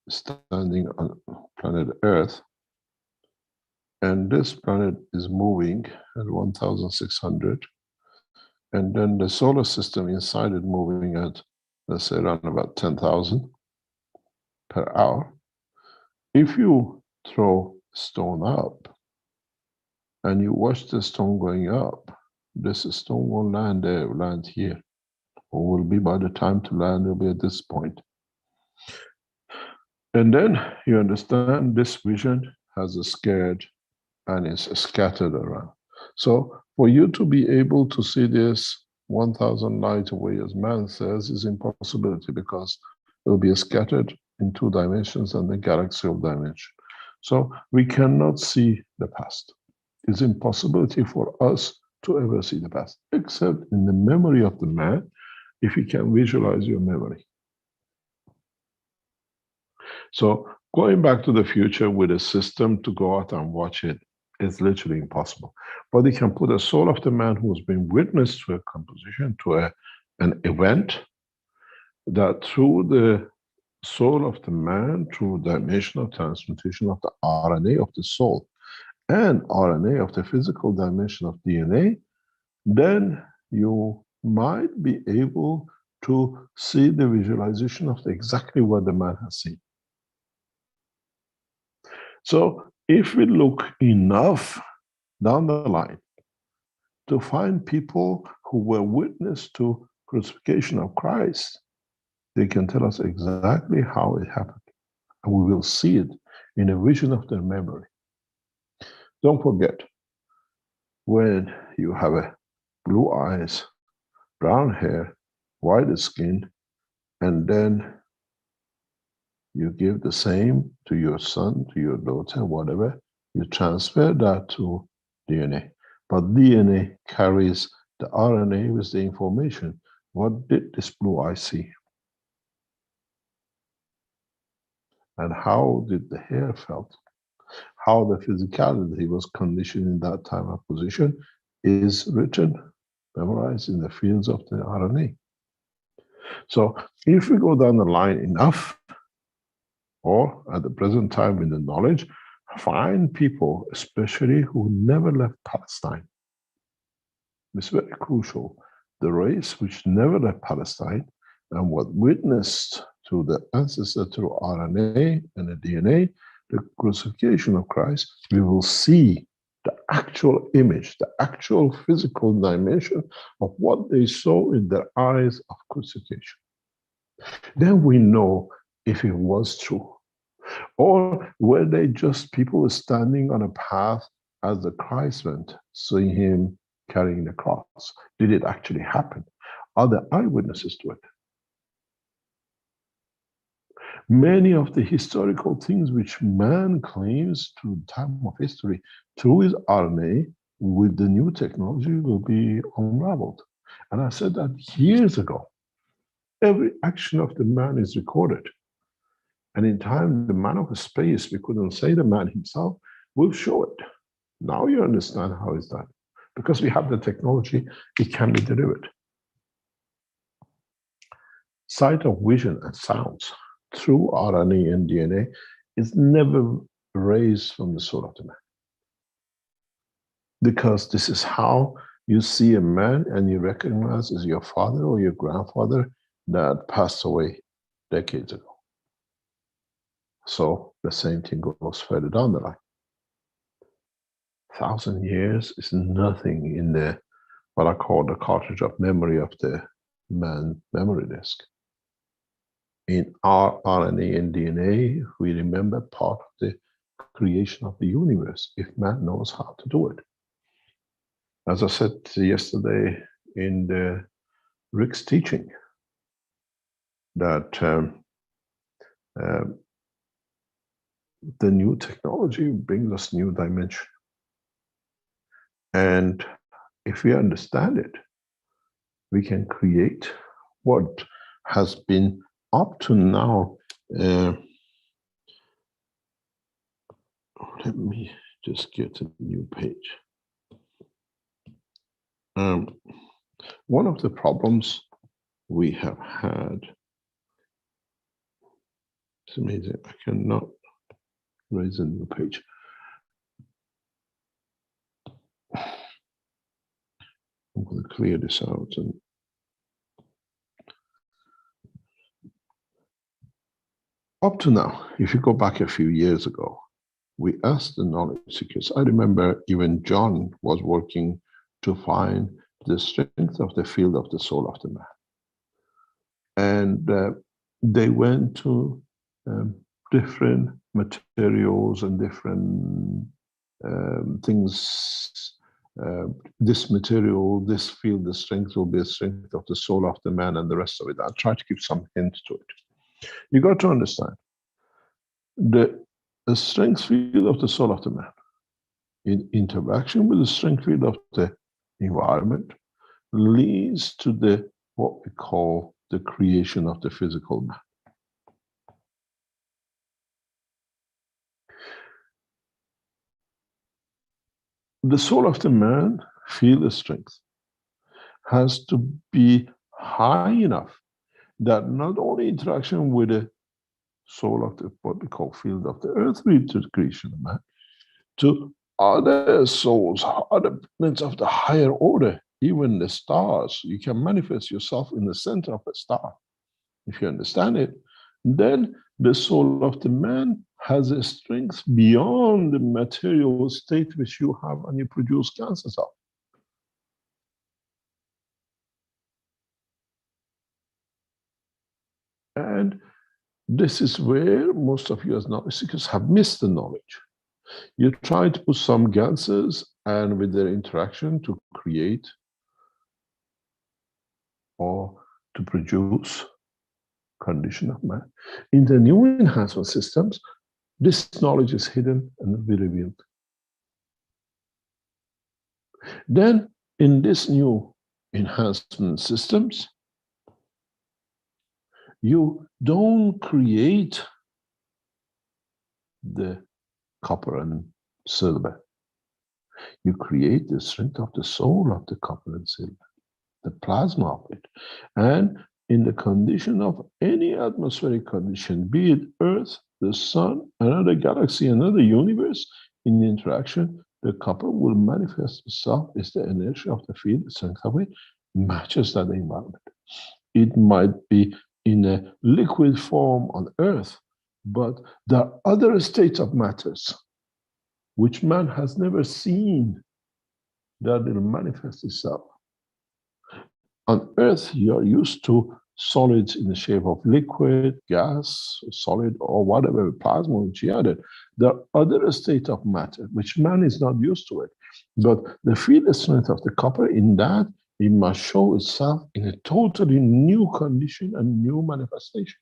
[SPEAKER 4] standing on planet Earth, and this planet is moving at 1,600, and then the solar system inside it moving at, let's say, around about 10,000 per hour. If you throw a stone up and you watch the stone going up, this stone won't land there, it will land here. Or will be by the time to land, it will be at this point. And then you understand this vision has a scared and is scattered around. So for you to be able to see this 1,000 light away, as man says, is impossibility, because it will be scattered in 2 dimensions and the galaxy of dimension. So we cannot see the past. It's impossibility for us to ever see the past, except in the memory of the man, if you can visualize your memory. So going back to the future with a system to go out and watch it is literally impossible. But you can put a soul of the man who has been witness to a composition, to an event, that through the soul of the man, through dimensional transmutation of the RNA of the soul and RNA of the physical dimension of DNA, then you might be able to see the visualization of exactly what the man has seen. So if we look enough down the line to find people who were witness to crucifixion of Christ, they can tell us exactly how it happened. And we will see it in a vision of their memory. Don't forget, when you have a blue eyes, brown hair, white skin, and then you give the same to your son, to your daughter, whatever, you transfer that to DNA. But DNA carries the RNA with the information. What did this blue eye see? And how did the hair felt? How the physicality was conditioned in that time of position is written, memorized in the fields of the RNA. So if we go down the line enough, or at the present time in the knowledge, find people, especially who never left Palestine. It's very crucial. The race which never left Palestine and what witnessed to the ancestor through RNA and the DNA, the crucifixion of Christ, we will see the actual image, the actual physical dimension of what they saw in their eyes of crucifixion. Then we know if it was true. Or were they just people standing on a path as the Christ went, seeing him carrying the cross? Did it actually happen? Are there eyewitnesses to it? Many of the historical things which man claims to time of history through his RNA with the new technology will be unraveled. And I said that years ago. Every action of the man is recorded. And in time, the man of space, we couldn't say the man himself, will show it. Now you understand how it's done. Because we have the technology, it can be delivered. Sight of vision and sounds through RNA and DNA is never raised from the soul of the man. Because this is how you see a man and you recognize as your father or your grandfather that passed away decades ago. So the same thing goes further down the line. 1,000 years is nothing in the, what I call the cartridge of memory of the man memory disk. In our RNA and DNA, we remember part of the creation of the universe, if man knows how to do it. as I said yesterday in Rick's teaching, that the new technology brings us new dimension. And if we understand it, we can create what has been up to now. Let me just get a new page. One of the problems we have had, it's amazing, I cannot raise a new page. I'm going to clear this out. And up to now, if you go back a few years ago, we asked the knowledge seekers. I remember even John was working to find the strength of the field of the soul of the man. And they went to different materials and different things. This material, this field, the strength will be the strength of the soul of the man, and the rest of it. I'll try to give some hints to it. You got to understand the strength field of the soul of the man in interaction with the strength field of the environment leads to the what we call the creation of the physical man. The soul of the man, feel the strength, has to be high enough that not only interaction with the soul of the what we call field of the earth leads to the creation of man, to other souls, other planets of the higher order, even the stars. You can manifest yourself in the center of a star. If you understand it, then the soul of the man has a strength beyond the material state which you have and you produce cancers of. And this is where most of you as knowledge seekers have missed the knowledge. You try to put some gases and with their interaction to create or to produce condition of man. In the new enhancement systems, this knowledge is hidden and will be revealed. Then in this new enhancement systems, you don't create the copper and silver. You create the strength of the soul of the copper and silver, the plasma of it. And in the condition of any atmospheric condition, be it Earth, the sun, another galaxy, another universe, in the interaction, the copper will manifest itself as the inertia of the field, the strength of it matches that environment. It might be in a liquid form on Earth, but there are other states of matters which man has never seen that will manifest itself. On Earth, you are used to solids in the shape of liquid, gas, solid, or whatever, plasma which you added. There are other states of matter which man is not used to it. But the field strength of the copper, in that, it must show itself in a totally new condition and new manifestation.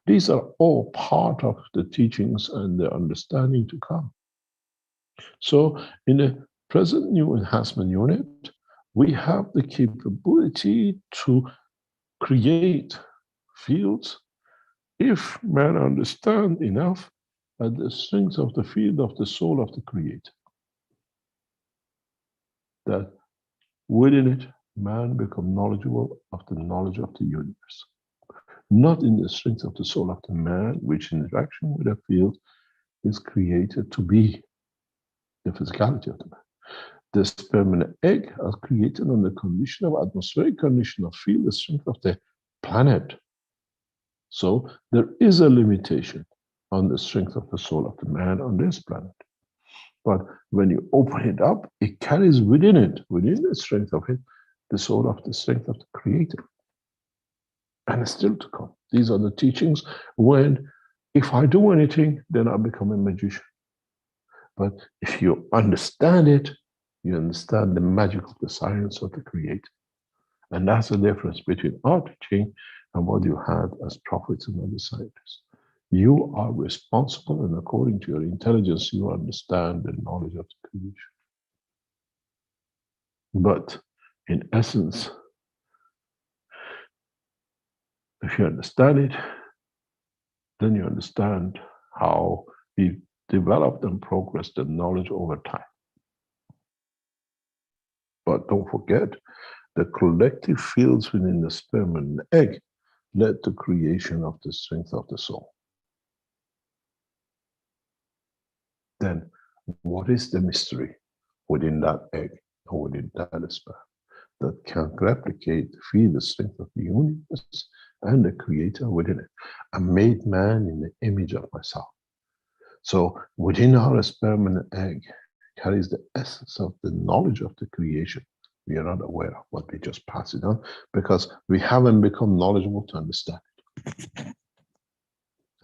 [SPEAKER 4] These are all part of the teachings and the understanding to come. So in the present new enhancement unit, we have the capability to create fields if man understand enough at the strength of the field of the soul of the Creator. That within it, man become knowledgeable of the knowledge of the universe. Not in the strength of the soul of the man, which in interaction with a field is created to be the physicality of the man. The sperm and egg are created on the condition of atmospheric condition of field, the strength of the planet. So there is a limitation on the strength of the soul of the man on this planet. But when you open it up, it carries within it, within the strength of it, the soul of the strength of the Creator. And it's still to come. These are the teachings when, if I do anything, then I become a magician. But if you understand it, you understand the magic of the science of the Creator. And that's the difference between our teaching and what you had as prophets and other scientists. You are responsible, and according to your intelligence, you understand the knowledge of the creation. But in essence, if you understand it, then you understand how we developed and progressed the knowledge over time. But don't forget, the collective fields within the sperm and the egg led to creation of the strength of the soul. Then what is the mystery within that egg or within that sperm that can replicate, feel the strength of the universe and the Creator within it? I made man in the image of myself. So within our sperm and egg carries the essence of the knowledge of the creation. We are not aware of what we just pass it on because we haven't become knowledgeable to understand it.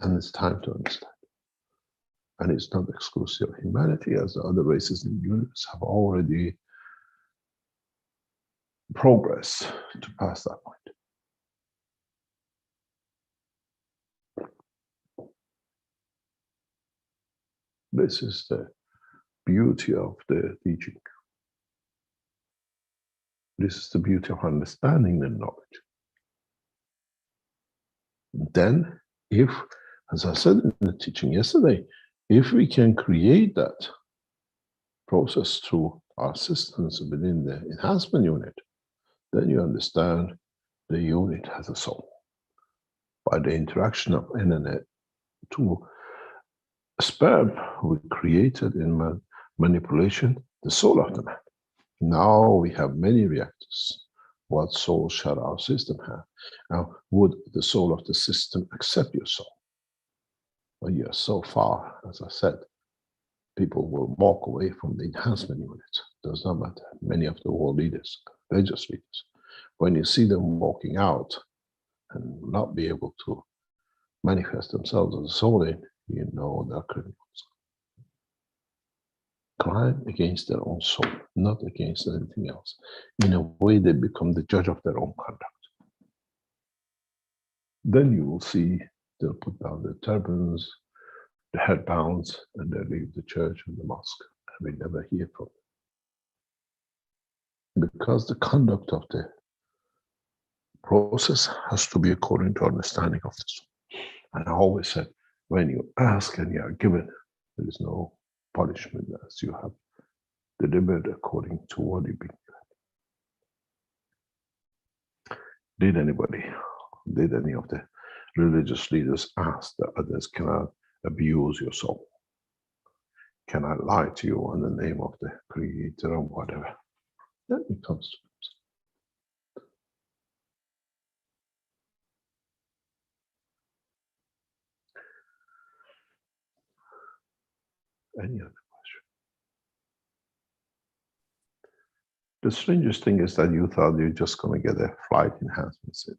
[SPEAKER 4] And it's time to understand. And it's not exclusive of humanity, as the other races in the universe have already progressed to pass that point. This is the beauty of the teaching. This is the beauty of understanding the knowledge. Then, if, as I said in the teaching yesterday, if we can create that process through our systems within the enhancement unit, then you understand the unit has a soul. By the interaction of internet to sperm, we created in manipulation the soul of the man. Now we have many reactors. What soul shall our system have? Now, would the soul of the system accept your soul? Well, you're so far, as I said, people will walk away from the enhancement unit. Does not matter. Many of the world leaders, religious leaders, when you see them walking out and not be able to manifest themselves as a soul in, you know they're criminals. Crime against their own soul, not against anything else. In a way, they become the judge of their own conduct. Then you will see they'll put down their turbans, the headbands, and they leave the church and the mosque, and we never hear from them. Because the conduct of the process has to be according to understanding of the soul. And I always said, when you ask and you are given, there is no punishment as you have delivered according to what you've been given. Did any of the religious leaders ask the others, can I abuse your soul? Can I lie to you in the name of the Creator or whatever? Then it comes to them. Any other question? The strangest thing is that you thought you're just going to get a flight enhancement seat,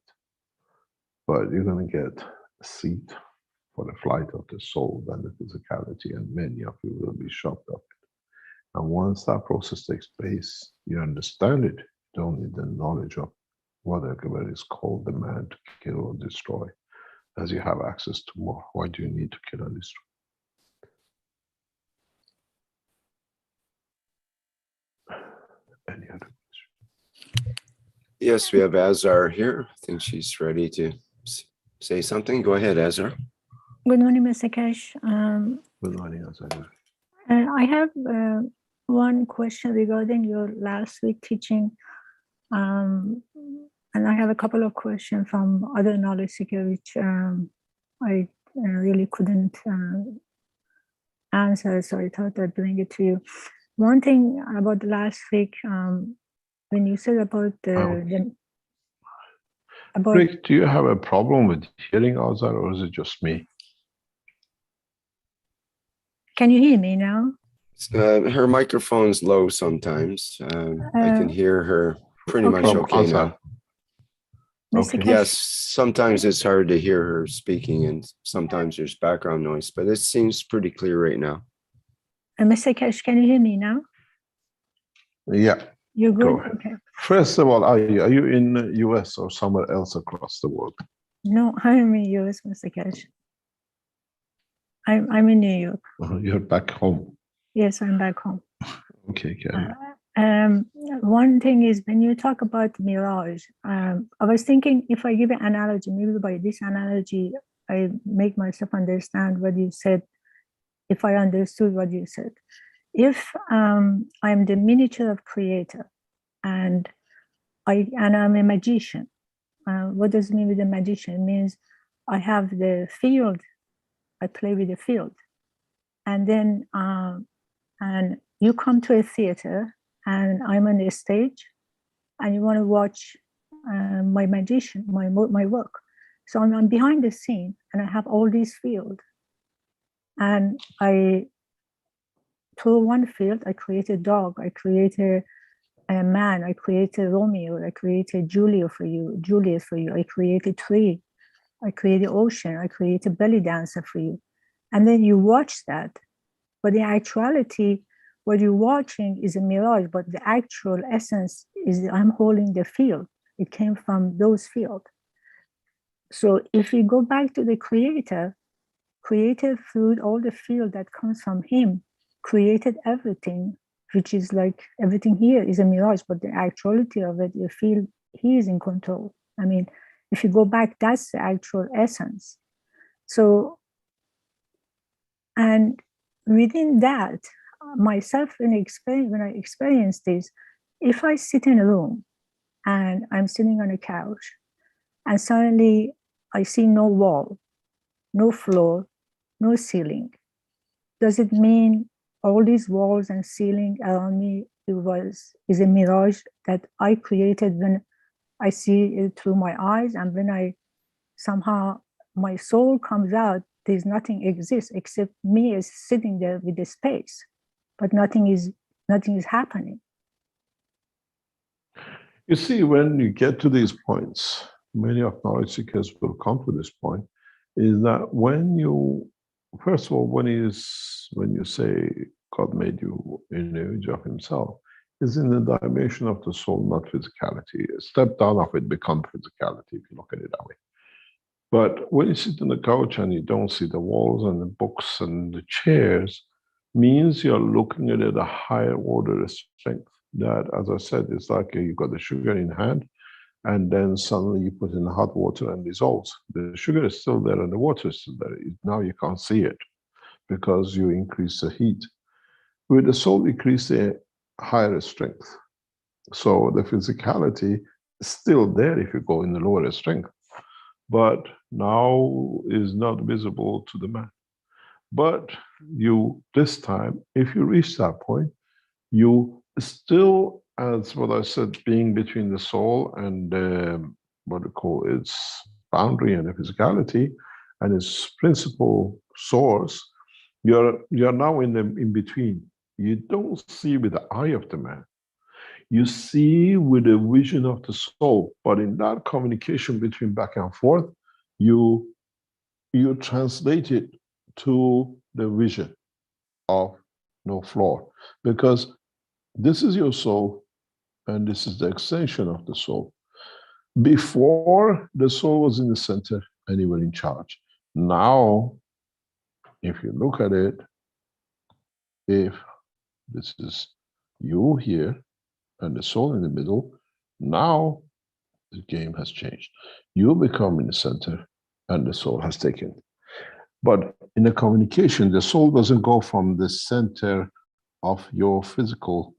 [SPEAKER 4] but you're going to get a seat for the flight of the soul and the physicality, and many of you will be shocked of it. And once that process takes place, you understand it. You don't need the knowledge of whatever is called the man to kill or destroy, as you have access to more. Why do you need to kill and destroy? Any other question?
[SPEAKER 3] Yes, we have Azar here. I think she's ready to say something. Go ahead, Azar.
[SPEAKER 9] Good morning, Mr. Keshe.
[SPEAKER 4] Good morning, Azar.
[SPEAKER 9] I have one question regarding your last week teaching. And I have a couple of questions from other knowledge seekers, which I really couldn't answer, so I thought I'd bring it to you. One thing about the last week, when you said about
[SPEAKER 4] Rick, do you have a problem with hearing Azar, or is it just me?
[SPEAKER 9] Can you hear me now?
[SPEAKER 3] Her microphone's low sometimes. I can hear her pretty much okay now.
[SPEAKER 4] Okay.
[SPEAKER 3] Yes, sometimes it's hard to hear her speaking, and sometimes there's background noise, but it seems pretty clear right now.
[SPEAKER 9] Mr. Kesh, can you hear me now?
[SPEAKER 4] Yeah.
[SPEAKER 9] You're good?
[SPEAKER 4] Go ahead.
[SPEAKER 9] Okay.
[SPEAKER 4] First of all, are you in the US or somewhere else across the world?
[SPEAKER 9] No, I'm in US, Mr. Kesh. I'm in New York.
[SPEAKER 4] You're back home.
[SPEAKER 9] Yes, I'm back home.
[SPEAKER 4] Okay, carry on.
[SPEAKER 9] One thing is when you talk about mirage, I was thinking if I give an analogy, maybe by this analogy, I make myself understand what you said, if I understood what you said. If I'm the miniature of creator and I'm a magician, what does it mean with a magician? It means I have the field, I play with the field. And then and you come to a theater and I'm on the stage and you want to watch my magician, my work. So I'm behind the scene and I have all these fields. And through one field, I create a dog, I create a man, I create a Romeo, I create a Juliet for you, I create a tree, I create the ocean, I create a belly dancer for you. And then you watch that. But in actuality, what you're watching is a mirage, but the actual essence is I'm holding the field. It came from those fields. So if we go back to the creator through all the field that comes from him, created everything, which is like everything here is a mirage, but the actuality of it, you feel he is in control. I mean, if you go back, that's the actual essence. So, and within that, myself, when I experience this, if I sit in a room and I'm sitting on a couch and suddenly I see no wall, no floor, no ceiling, does it mean all these walls and ceiling around me is a mirage that I created when I see it through my eyes, and when I somehow my soul comes out, there's nothing exists except me is sitting there with the space, but nothing is happening.
[SPEAKER 4] You see, when you get to these points, many of knowledge seekers will come to this point, is that when you, first of all, when you say God made you in the image of himself, is in the dimension of the soul, not physicality. A step down of it becomes physicality, if you look at it that way. But when you sit on the couch and you don't see the walls and the books and the chairs, means you're looking at it at a higher order of strength. That, as I said, it's like you got the sugar in hand, and then suddenly you put in hot water and dissolves. The sugar is still there and the water is still there. Now you can't see it because you increase the heat. With the soul, increase the higher strength. So the physicality is still there if you go in the lower strength, but now is not visible to the man. But you, this time, if you reach that point, you still, as what I said, being between the soul and what we call its boundary and the physicality and its principal source, you're now in between. You don't see with the eye of the man. You see with the vision of the soul. But in that communication between back and forth, you translate it to the vision of no floor, because this is your soul and this is the extension of the soul. Before, the soul was in the center and you were in charge. Now, if you look at it, if this is you here and the soul in the middle, now the game has changed. You become in the center and the soul has taken. But in the communication, the soul doesn't go from the center of your physical,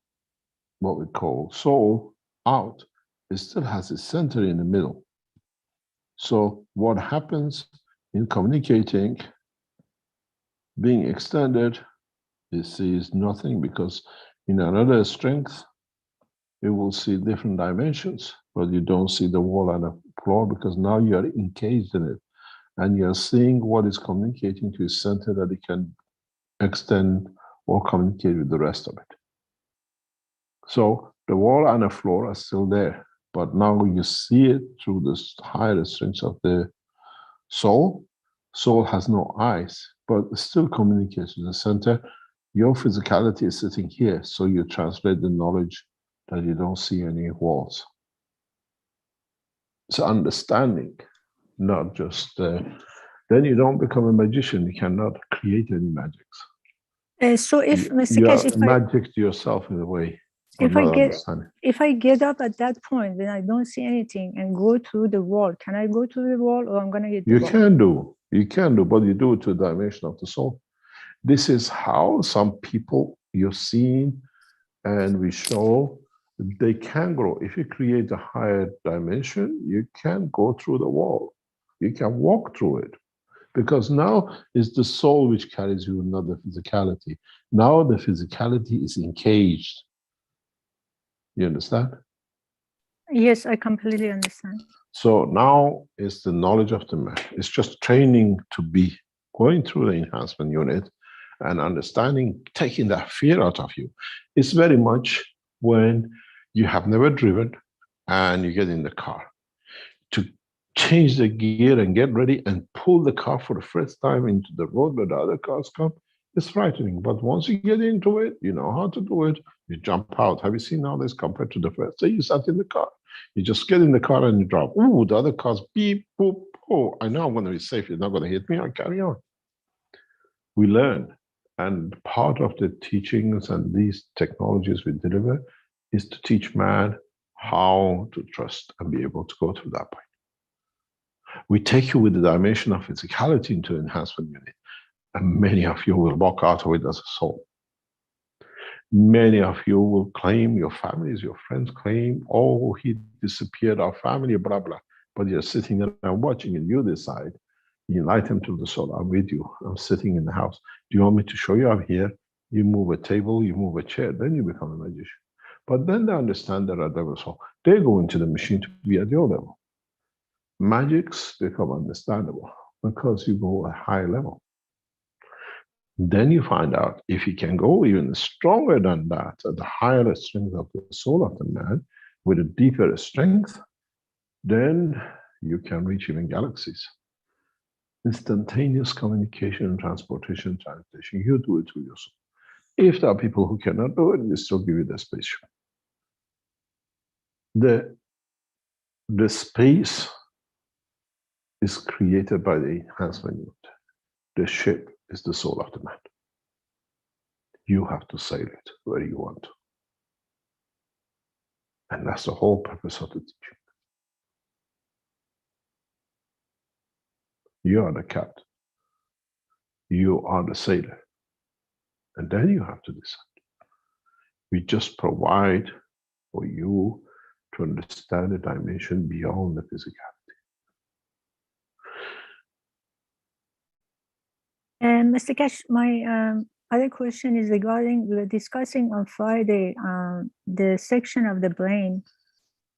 [SPEAKER 4] what we call soul, out. It still has a center in the middle. So what happens in communicating, being extended, it sees nothing, because in another strength, you will see different dimensions, but you don't see the wall and the floor, because now you are encased in it. And you're seeing what is communicating to its center, that it can extend or communicate with the rest of it. So the wall and the floor are still there, but now you see it through the higher strengths of the soul. Soul has no eyes, but still communicates with the center. Your physicality is sitting here, so you translate the knowledge that you don't see any walls. It's understanding, not just, then you don't become a magician. You cannot create any magics.
[SPEAKER 9] So if, Mr.
[SPEAKER 4] You
[SPEAKER 9] Keshe,
[SPEAKER 4] are magic to yourself in a way.
[SPEAKER 9] if I get up at that point, then I don't see anything and go through the wall. Can I go through the wall, or I'm going to hit the wall?
[SPEAKER 4] You can do, but you do it to a dimension of the soul. This is how some people you've seen, and we show they can grow. If you create a higher dimension, you can go through the wall. You can walk through it. Because now it's the soul which carries you, not the physicality. Now the physicality is encaged. You understand?
[SPEAKER 9] Yes, I completely understand.
[SPEAKER 4] So now it's the knowledge of the man. It's just training to be going through the enhancement unit and understanding, taking that fear out of you. It's very much when you have never driven and you get in the car. To change the gear and get ready and pull the car for the first time into the road where the other cars come, it's frightening. But once you get into it, you know how to do it, you jump out. Have you seen how this compared to the first day you sat in the car? You just get in the car and you drop. Ooh, the other cars beep, boop. Oh, I know I'm going to be safe. You're not going to hit me. I'll carry on. We learn. And part of the teachings and these technologies we deliver is to teach man how to trust and be able to go through that point. We take you with the dimension of physicality into enhancement unit, and many of you will walk out of it as a soul. Many of you will claim, your families, your friends claim, oh, he disappeared, our family, blah, blah. But you're sitting there and watching, and you decide, you invite them to the soul, I'm with you, I'm sitting in the house. Do you want me to show you I'm here? You move a table, you move a chair, then you become a magician. But then they understand there are devils, so they go into the machine to be at your level. Magics become understandable because you go a high level. Then you find out if you can go even stronger than that, at the higher strength of the soul of the man, with a deeper strength, then you can reach even galaxies. Instantaneous communication and transportation, translation, you do it to your soul. If there are people who cannot do it, we still give you the spaceship. The space is created by the enhancement unit. The ship is the soul of the man. You have to sail it where you want to. And that's the whole purpose of the teaching. You are the captain. You are the sailor. And then you have to decide. We just provide for you to understand the dimension beyond the physicality.
[SPEAKER 9] And Mr. Keshe, my other question is regarding, we were discussing on Friday the section of the brain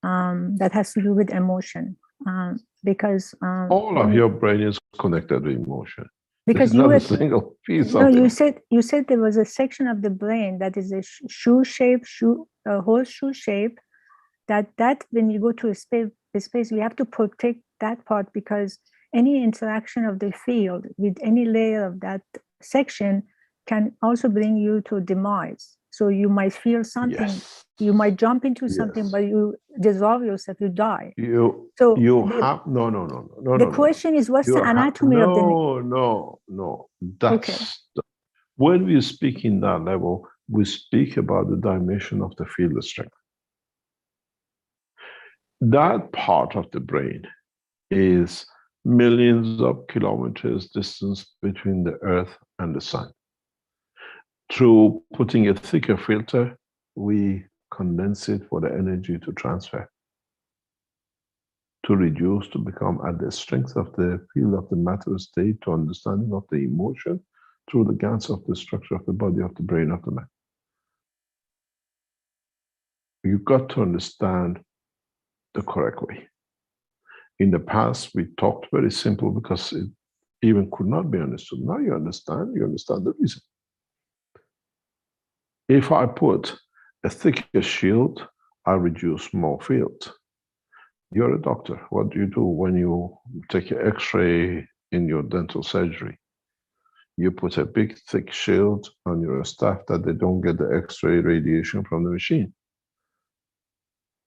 [SPEAKER 9] that has to do with emotion, because
[SPEAKER 4] all of your brain is connected to emotion.
[SPEAKER 9] Because
[SPEAKER 4] there's not a single piece of it.
[SPEAKER 9] You said there was a section of the brain that is a shoe shape, a horseshoe shape. That when you go to a space, we have to protect that part, because any interaction of the field with any layer of that section can also bring you to demise. So you might feel something, yes. You might jump into something, yes. But you dissolve yourself, you die.
[SPEAKER 4] No.
[SPEAKER 9] The question is, what's the anatomy of the...
[SPEAKER 4] No. That's when we speak in that level, we speak about the dimension of the field of strength. That part of the brain is millions of kilometers distance between the Earth and the Sun. Through putting a thicker filter, we condense it for the energy to transfer, to reduce, to become at the strength of the field of the matter state, to understanding of the emotion through the gans of the structure of the body, of the brain of the man. You've got to understand the correct way. In the past, we talked very simple because it even could not be understood. Now you understand the reason. If I put a thicker shield, I reduce more field. You're a doctor. What do you do when you take an X-ray in your dental surgery? you put a big thick shield on your staff that they don't get the X-ray radiation from the machine.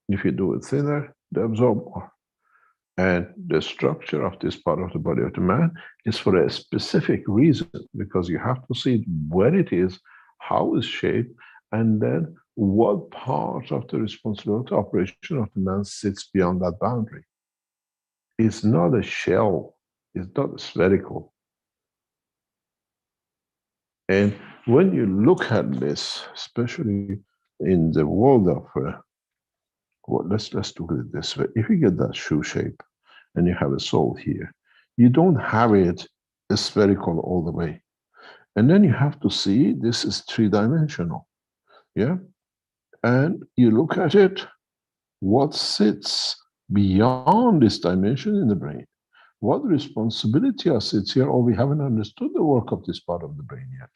[SPEAKER 4] If you do it thinner, they absorb more. And the structure of this part of the body of the man is for a specific reason, because you have to see where it is, how it's shaped, and then what part of the responsibility operation of the man sits beyond that boundary. It's not a shell, it's not spherical. And when you look at this, especially in the world of, let's look at it this way. If you get that shoe shape and you have a sole here, you don't have it spherical all the way. And then you have to see this is three-dimensional, yeah? And you look at it, what sits beyond this dimension in the brain? What responsibility sits here, or we haven't understood the work of this part of the brain yet.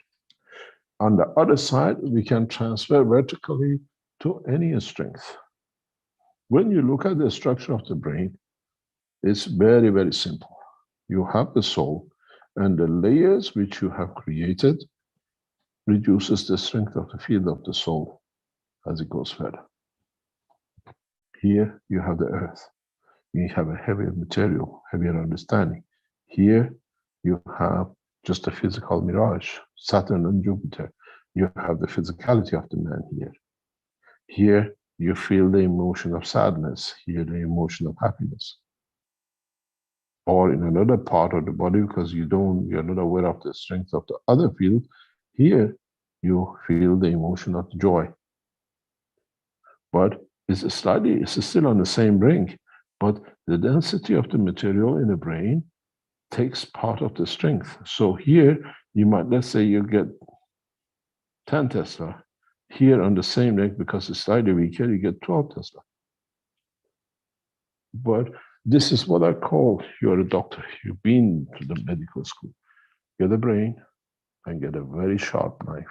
[SPEAKER 4] On the other side, we can transfer vertically to any strength. When you look at the structure of the brain, it's very, very simple. You have the soul, and the layers which you have created reduces the strength of the field of the soul as it goes further. Here you have the earth. You have a heavier material, heavier understanding. Here you have just a physical mirage, Saturn and Jupiter. You have the physicality of the man here. Here you feel the emotion of sadness, here the emotion of happiness. Or in another part of the body, because you're not aware of the strength of the other field, here you feel the emotion of joy. But it's still on the same ring, but the density of the material in the brain takes part of the strength. So here you might, let's say you get 10 Tesla. Here on the same ring, because it's slightly weaker, you get 12 Tesla. But this is what I call, you're a doctor, you've been to the medical school. Get a brain and get a very sharp knife.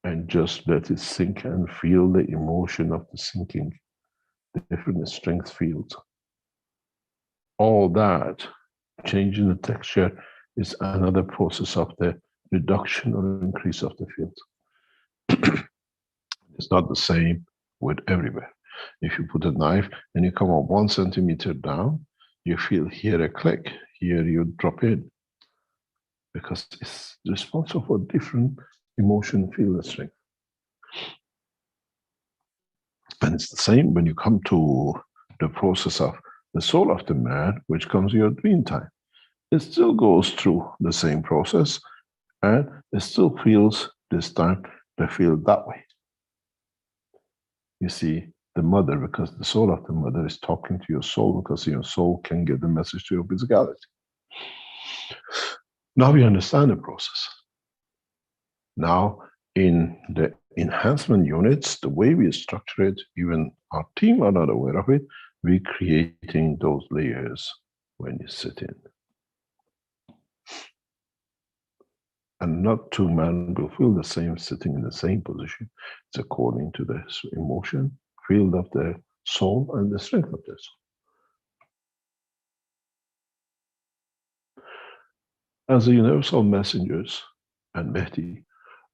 [SPEAKER 4] And just let it sink and feel the emotion of the sinking, the different strength fields. All that, changing the texture, is another process of the reduction or increase of the field. It's not the same with everywhere. If you put a knife and you come up 1 centimeter down, you feel here a click, here you drop in, because it's responsible for different emotion field strength. And it's the same when you come to the process of the soul of the man, which comes in your dream time. It still goes through the same process, and it still feels, this time, they feel that way. You see, the mother, because the soul of the mother is talking to your soul, because your soul can get the message to your physicality. Now we understand the process. Now, in the enhancement units, the way we structure it, even our team are not aware of it, we're creating those layers when you sit in. And not two men will feel the same sitting in the same position. It's according to the emotion, field of the soul, and the strength of the soul. As a universal messengers and Mehdi,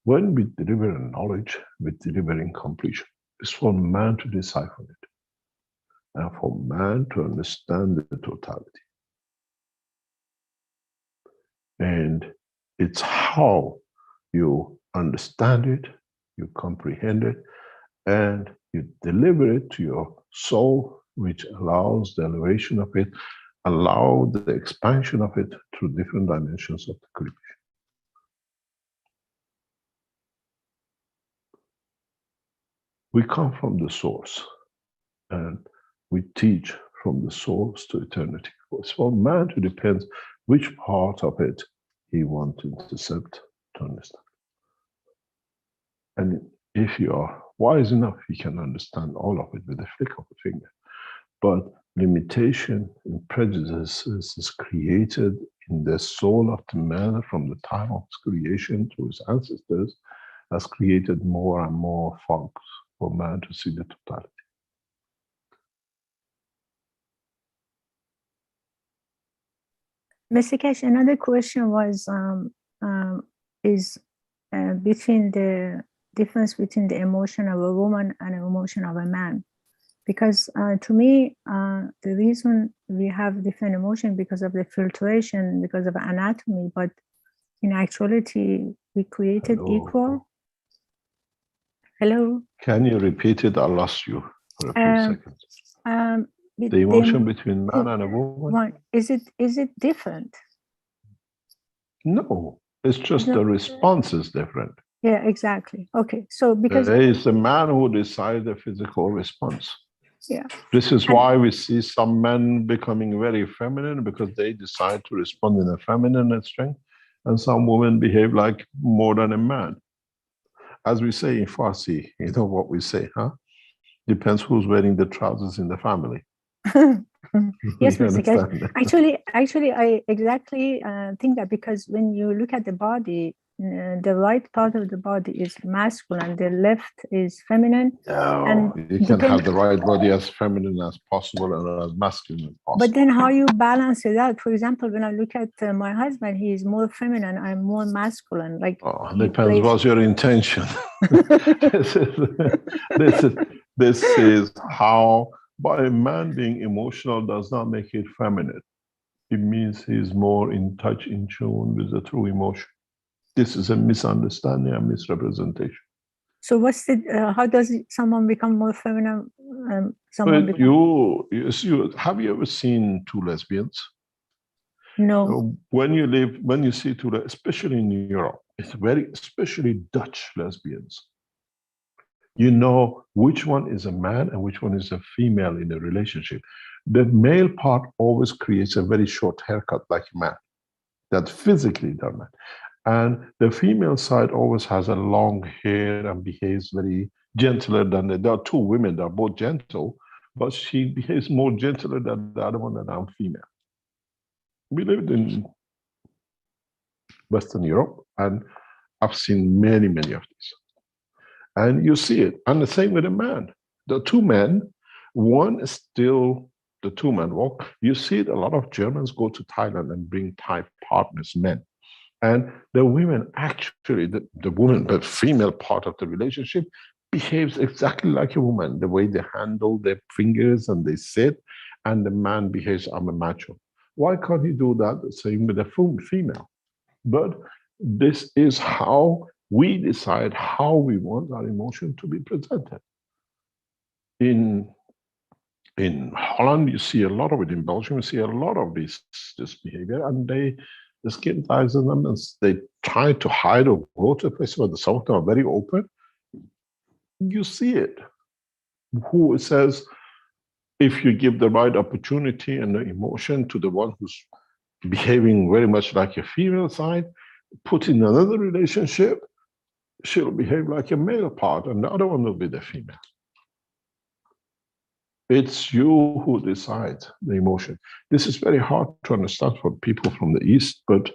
[SPEAKER 4] when we deliver knowledge, we deliver in completion. It's for man to decipher it, and for man to understand the totality. And it's how you understand it, you comprehend it, and you deliver it to your soul, which allows the elevation of it, allow the expansion of it through different dimensions of the creation. We come from the source, and we teach from the source to eternity. It's for man to depend which part of it he wants to intercept to understand. And if you are wise enough, you can understand all of it with a flick of a finger. But limitation and prejudices is created in the soul of the man from the time of his creation to his ancestors, has created more and more fog for man to see the totality.
[SPEAKER 9] Mr. Cash, another question was between the difference between the emotion of a woman and the emotion of a man. Because to me, the reason we have different emotion because of the filtration, because of anatomy, but in actuality, we created equal. Hello?
[SPEAKER 4] Can you repeat it? I lost you for a few seconds. The emotion between man and a woman?
[SPEAKER 9] Is it different?
[SPEAKER 4] No, it's just the response is different.
[SPEAKER 9] Yeah, exactly. Okay, so because
[SPEAKER 4] there is the man who decides the physical response.
[SPEAKER 9] Yeah.
[SPEAKER 4] This is why we see some men becoming very feminine, because they decide to respond in a feminine strength, and some women behave like more than a man. As we say in Farsi, you know what we say, huh? Depends who's wearing the trousers in the family.
[SPEAKER 9] Yes, Mr. Cash. Actually, I exactly think that, because when you look at the body, the right part of the body is masculine, the left is feminine.
[SPEAKER 4] No,
[SPEAKER 9] and
[SPEAKER 4] you can have the right body as feminine as possible and as masculine as possible.
[SPEAKER 9] But then how you balance it out? For example, when I look at my husband, he is more feminine, I'm more masculine. Like,
[SPEAKER 4] depends what's your intention. this is how, by a man being emotional does not make it feminine. It means he's more in touch, in tune with the true emotion. This is a misunderstanding and misrepresentation.
[SPEAKER 9] So what's the, how does someone become more feminine?
[SPEAKER 4] Have you ever seen two lesbians?
[SPEAKER 9] No.
[SPEAKER 4] When you see two, especially in Europe, it's especially Dutch lesbians. You know which one is a man and which one is a female in a relationship. The male part always creates a very short haircut like a man. That's physically done. And the female side always has a long hair and behaves very gentler than there are two women that are both gentle, but she behaves more gentler than the other one, and I'm female. We lived in Western Europe, and I've seen many, many of these. And you see it. And the same with a man. The two men, one is still the two-man walk. You see it, a lot of Germans go to Thailand and bring Thai partners, men. And the women actually, the woman, the female part of the relationship behaves exactly like a woman, the way they handle their fingers and they sit, and the man behaves, I'm a macho. Why can't he do that the same with the female? But this is how we decide how we want our emotion to be presented. In Holland, you see a lot of it. In Belgium, you see a lot of this behavior, and the skin ties in them, and they try to hide or go to a place where some of them are very open. You see it. Who says, if you give the right opportunity and the emotion to the one who's behaving very much like a female side, put in another relationship, she'll behave like a male part, and the other one will be the female. It's you who decides the emotion. This is very hard to understand for people from the East, but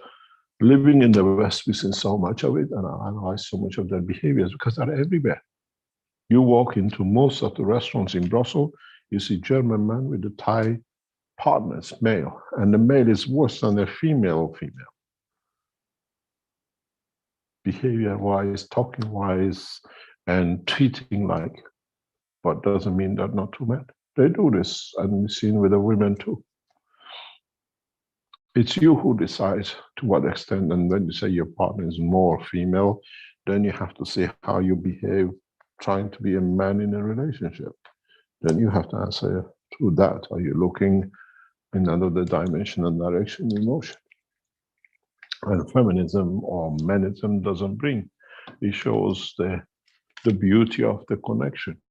[SPEAKER 4] living in the West, we've seen so much of it, and I analyze so much of their behaviors because they're everywhere. You walk into most of the restaurants in Brussels, you see German men with the Thai partners, male, and the male is worse than the female. Behavior-wise, talking-wise, and treating like, but doesn't mean they're not two men. They do this, and we've seen with the women too. It's you who decides to what extent, and when you say your partner is more female, then you have to see how you behave trying to be a man in a relationship. Then you have to answer to that. Are you looking in another dimension and direction, emotion? And feminism or manism doesn't bring. It shows the beauty of the connection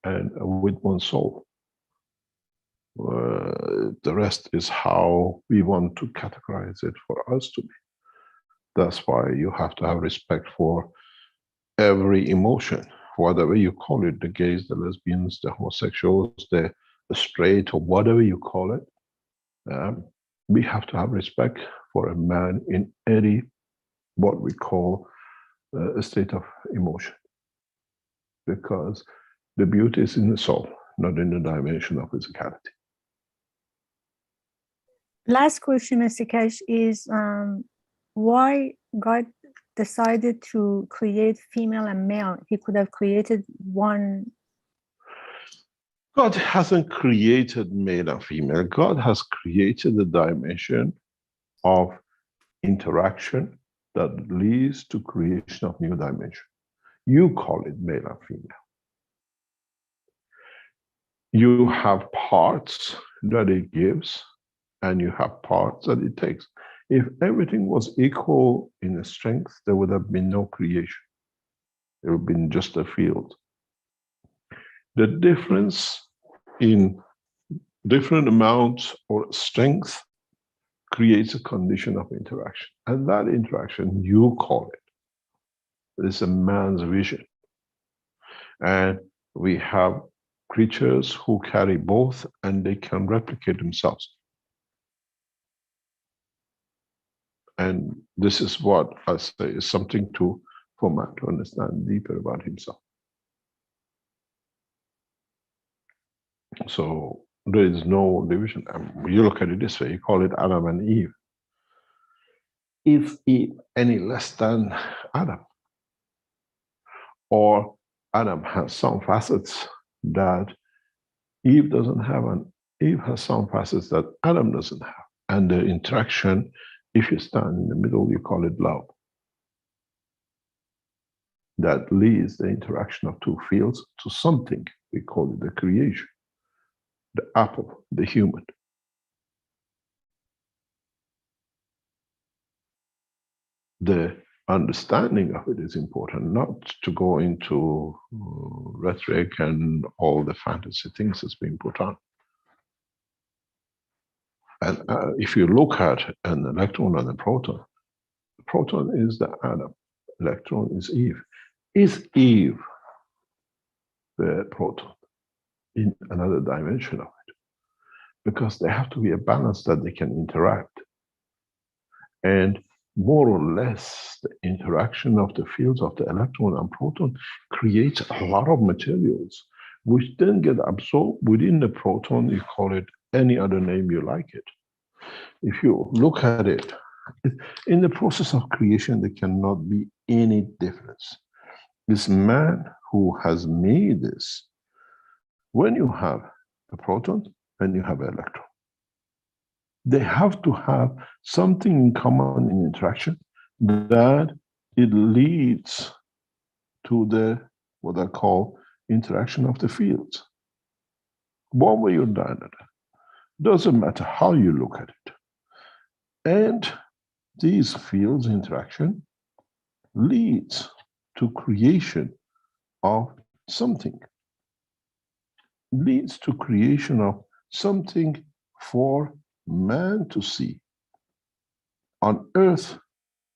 [SPEAKER 4] and with one's soul. The rest is how we want to categorize it for us to be. That's why you have to have respect for every emotion, whatever you call it, the gays, the lesbians, the homosexuals, the straight, or whatever you call it. We have to have respect for a man in any, what we call a state of emotion. Because the beauty is in the soul, not in the dimension of physicality.
[SPEAKER 9] Last question, Mr. Keshe, is why God decided to create female and male? He could have created one.
[SPEAKER 4] God hasn't created male and female. God has created the dimension of interaction that leads to creation of new dimension. You call it male and female. You have parts that it gives, and you have parts that it takes. If everything was equal in strength, there would have been no creation. There would have been just a field. The difference in different amounts or strength creates a condition of interaction. And that interaction, you call it. It is a man's vision. And we have creatures who carry both, and they can replicate themselves. And this is what I say is something for man to understand deeper about himself. So there is no division. You look at it this way, you call it Adam and Eve. Is Eve any less than Adam? Or Adam has some facets that Eve doesn't have, and Eve has some facets that Adam doesn't have. And the interaction, if you stand in the middle, you call it love. That leads the interaction of two fields to something. We call it the creation. The apple, the human. The understanding of it is important, not to go into rhetoric and all the fantasy things that's being put on. And if you look at an electron and a proton, the proton is the atom, electron is Eve. Is Eve the proton in another dimension of it? Because they have to be a balance that they can interact. And more or less, the interaction of the fields of the electron and proton creates a lot of materials, which then get absorbed within the proton. You call it any other name you like it. If you look at it, in the process of creation, there cannot be any difference. It's man who has made this. When you have a proton and you have an electron, they have to have something in common in interaction that it leads to the, what I call, interaction of the fields. One way or the other. Doesn't matter how you look at it. And these fields interaction leads to creation of something. Leads to creation of something for man to see. On Earth,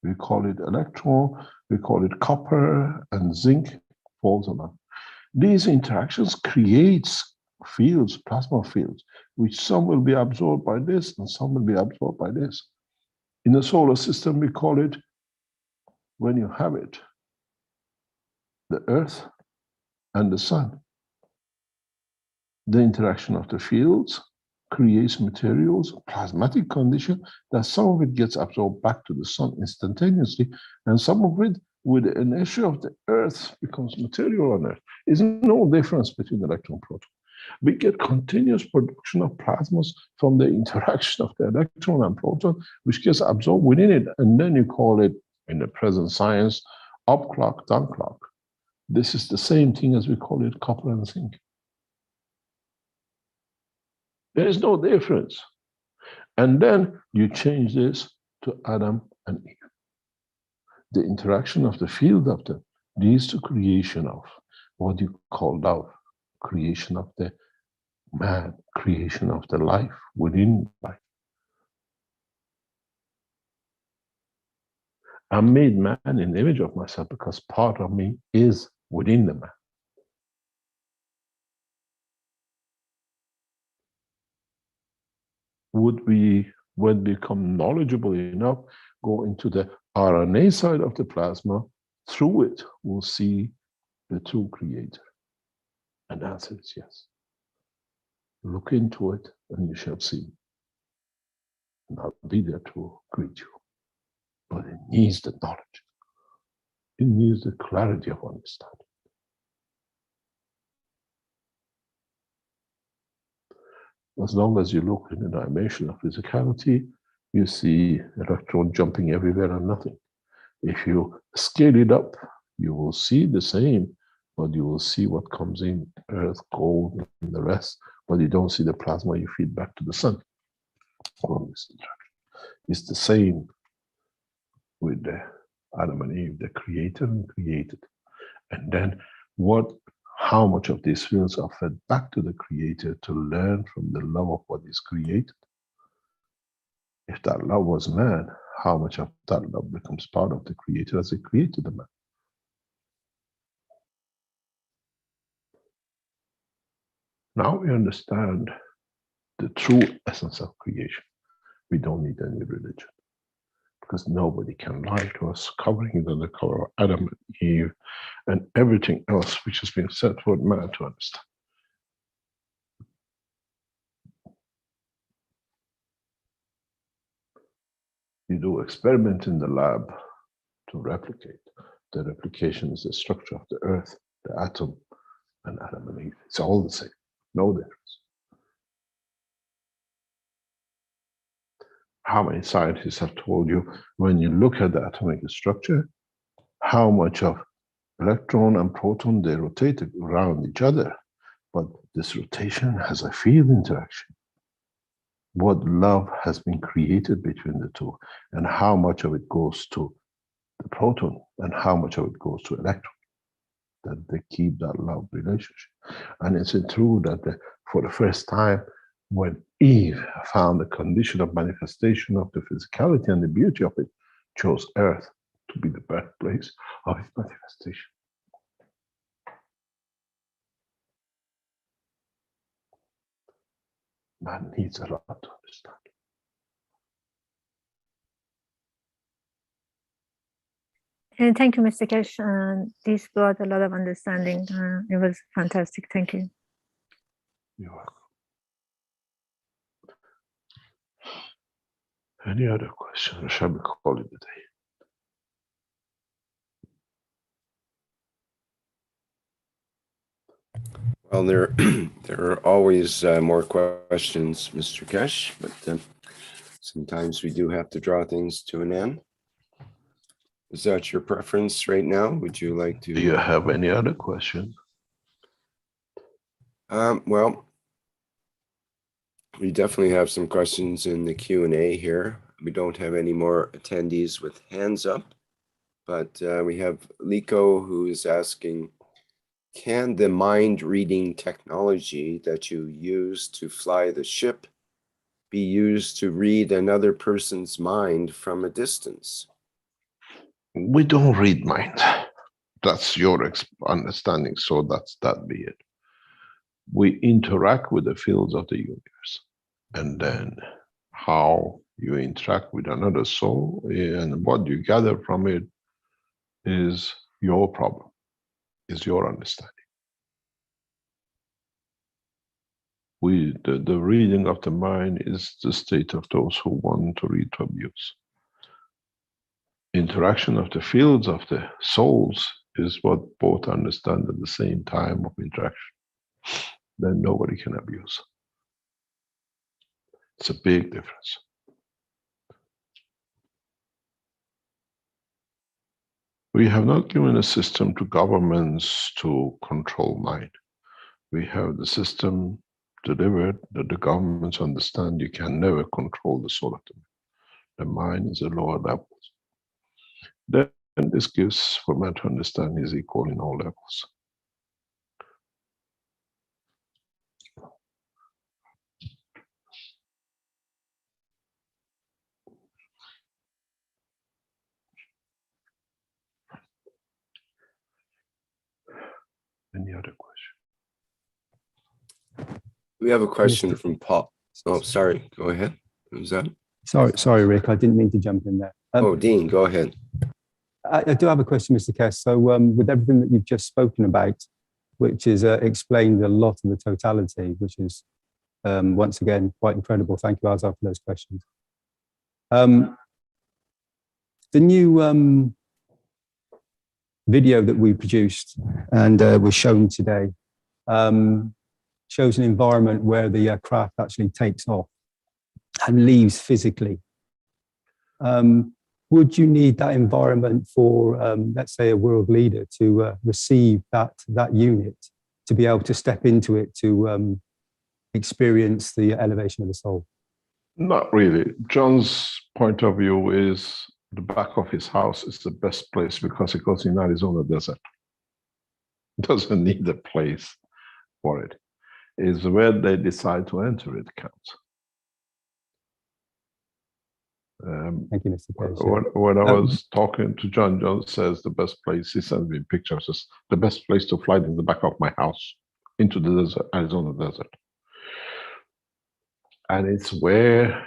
[SPEAKER 4] we call it electron, we call it copper, and zinc falls on them. These interactions creates fields, plasma fields, which some will be absorbed by this and some will be absorbed by this. In the solar system, we call it, when you have it, the Earth and the Sun. The interaction of the fields creates materials, plasmatic condition, that some of it gets absorbed back to the Sun instantaneously, and some of it, with the inertia of the Earth, becomes material on Earth. There's no difference between electron and proton. We get continuous production of plasmas from the interaction of the electron and proton, which gets absorbed within it, and then you call it, in the present science, up clock, down clock. This is the same thing as we call it copper and zinc. There is no difference. And then you change this to Adam and Eve. The interaction of the field of them leads to creation of what you call love, creation of the man, creation of the life within life. I made man in the image of myself because part of me is within the man. Would we, when we become knowledgeable enough, go into the RNA side of the plasma? Through it, we'll see the true creator. And the answer is yes. Look into it and you shall see. not be there to greet you. But it needs the knowledge. It needs the clarity of understanding. As long as you look in the dimension of physicality, you see electron jumping everywhere and nothing. If you scale it up, you will see the same, but you will see what comes in, earth, gold, and the rest, but you don't see the plasma you feed back to the sun from this interaction. It's the same with the Adam and Eve, the creator and created. And then how much of these fields are fed back to the creator to learn from the love of what is created? If that love was man, how much of that love becomes part of the creator as it created the man? Now we understand the true essence of creation. We don't need any religion, because nobody can lie to us, covering it under the cover of Adam and Eve and everything else which has been set for man to understand. You do experiment in the lab to replicate. The replication is the structure of the earth, the atom, and Adam and Eve. It's all the same, no difference. How many scientists have told you, when you look at the atomic structure, how much of electron and proton, they rotate around each other, but this rotation has a field interaction. What love has been created between the two, and how much of it goes to the proton and how much of it goes to electron, that they keep that love relationship. And it's true that for the first time, when Eve found the condition of manifestation of the physicality and the beauty of it, chose Earth to be the birthplace of its manifestation. Man needs a lot to understand.
[SPEAKER 9] And thank you, Mr. Keshe. This brought a lot of understanding. It was fantastic. Thank you.
[SPEAKER 4] You're welcome. Any other questions, or shall we call it a day?
[SPEAKER 3] Well, there are always more questions, Mr. Keshe, but sometimes we do have to draw things to an end. Is that your preference right now? Would you like to?
[SPEAKER 4] Do you have any other questions?
[SPEAKER 3] Well, we definitely have some questions in the Q&A here. We don't have any more attendees with hands up, but we have Liko who is asking, can the mind reading technology that you use to fly the ship be used to read another person's mind from a distance?
[SPEAKER 4] We don't read mind. That's your understanding, so that be it. We interact with the fields of the universe, and then how you interact with another soul and what you gather from it is your problem, is your understanding. The reading of the mind is the state of those who want to read to abuse. Interaction of the fields of the souls is what both understand at the same time of interaction. Then nobody can abuse. It's a big difference. We have not given a system to governments to control mind. We have the system delivered that the governments understand you can never control the soul of the mind. The mind is a lower level. Then this gives for man to understand is equal in all levels. Any other question?
[SPEAKER 3] We have a question from Paul. Oh, sorry. Go ahead. Who's that?
[SPEAKER 10] Sorry, Rick. I didn't mean to jump in there.
[SPEAKER 3] Dean, go ahead.
[SPEAKER 10] I do have a question, Mr. Keshe. So with everything that you've just spoken about, which is explained a lot of the totality, which is once again quite incredible. Thank you, Azar, for those questions. The new video that we produced and was shown today shows an environment where the craft actually takes off and leaves physically. Would you need that environment for, let's say, a world leader to receive that unit, to be able to step into it, to experience the elevation of the soul?
[SPEAKER 4] Not really. John's point of view is the back of his house is the best place because it goes in Arizona desert. It doesn't need a place for it. It's where they decide to enter it counts.
[SPEAKER 10] Thank you, Mr. Case.
[SPEAKER 4] When I was talking to John, John says the best place, he sent me pictures, is the best place to fly in the back of my house into the desert, Arizona desert. And it's where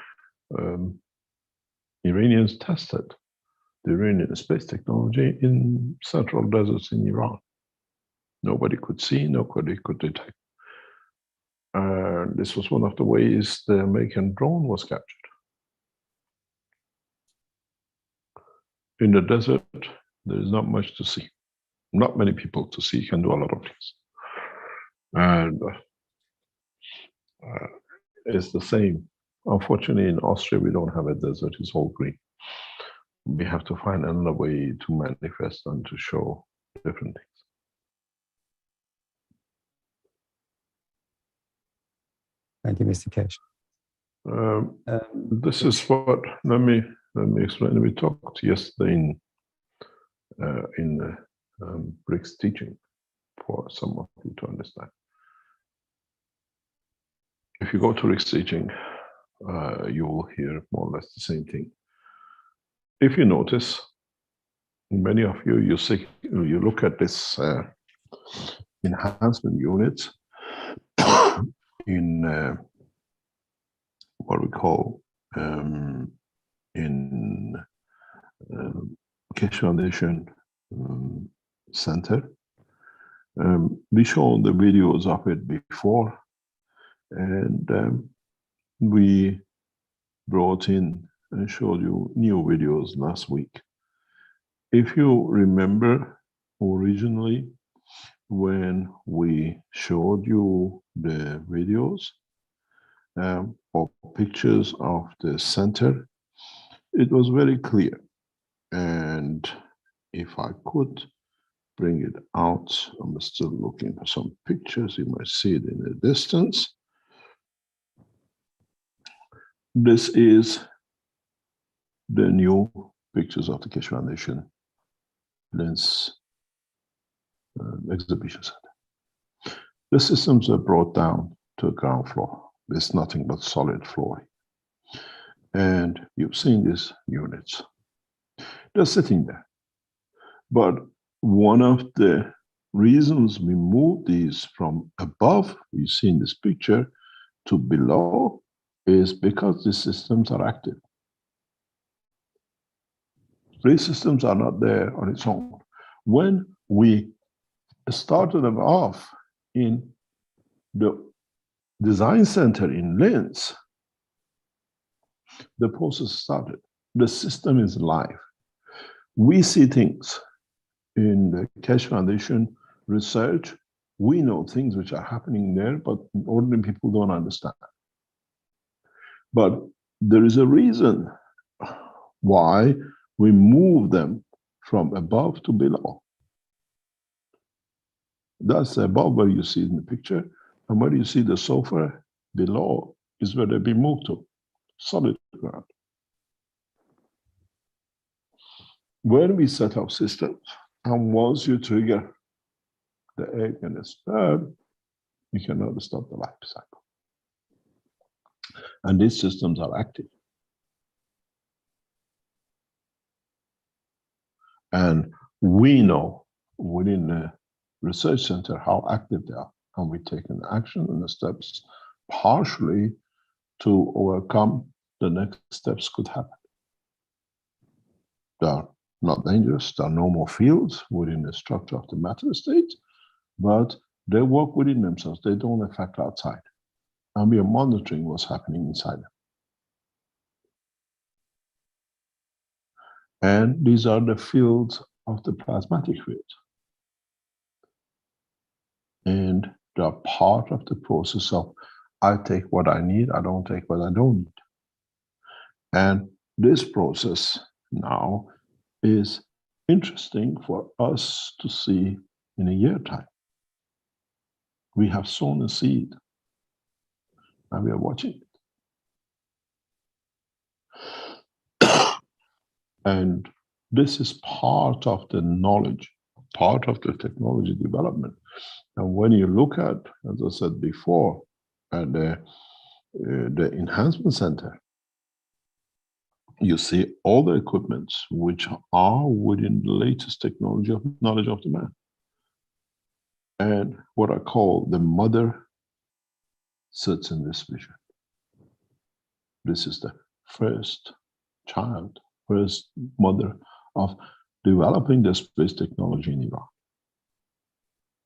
[SPEAKER 4] Iranians tested the Iranian space technology in central deserts in Iran. Nobody could see, nobody could detect. And this was one of the ways the American drone was captured. In the desert, there is not much to see. Not many people to see, can do a lot of things. And it's the same. Unfortunately, in Austria, we don't have a desert, it's all green. We have to find another way to manifest and to show different things.
[SPEAKER 10] Thank you, Mr. Kesh.
[SPEAKER 4] This is what, let me explain. We talked yesterday in Rick's teaching for some of you to understand. If you go to Rick's teaching, you will hear more or less the same thing. If you notice, many of you, you look at this enhancement unit in what we call in Keshe Foundation Center. We showed the videos of it before, and we brought in and showed you new videos last week. If you remember, originally, when we showed you the videos or pictures of the center, it was very clear. And if I could bring it out, I'm still looking for some pictures. You might see it in the distance. This is the new pictures of the Keshe Foundation Lens Exhibition Center. The systems are brought down to the ground floor. There's nothing but solid flooring. And you've seen these units. They're sitting there. But one of the reasons we moved these from above, you see in this picture, to below is because these systems are active. These systems are not there on its own. When we started them off in the design center in Linz, the process started. The system is live. We see things in the Keshe Foundation research. We know things which are happening there, but ordinary people don't understand. But there is a reason why we move them from above to below. That's above where you see it in the picture, and where you see the sofa below is where they've been moved to, solid ground. When we set up systems, and once you trigger the egg and the sperm, you cannot stop the life cycle. And these systems are active. And we know within the research center how active they are. And we've taken action and the steps partially to overcome the next steps could happen. They are not dangerous. There are no more fields within the structure of the matter state, but they work within themselves. They don't affect outside. And we are monitoring what's happening inside them. And these are the fields of the plasmatic field. And they are part of the process of I take what I need, I don't take what I don't need. And this process now is interesting for us to see in a year time. We have sown a seed and we are watching it. And this is part of the knowledge, part of the technology development. And when you look at, as I said before, at the enhancement center, you see all the equipments which are within the latest technology of knowledge of the man. And what I call the mother sits in this vision. This is the first child, first mother of developing the space technology in Iran.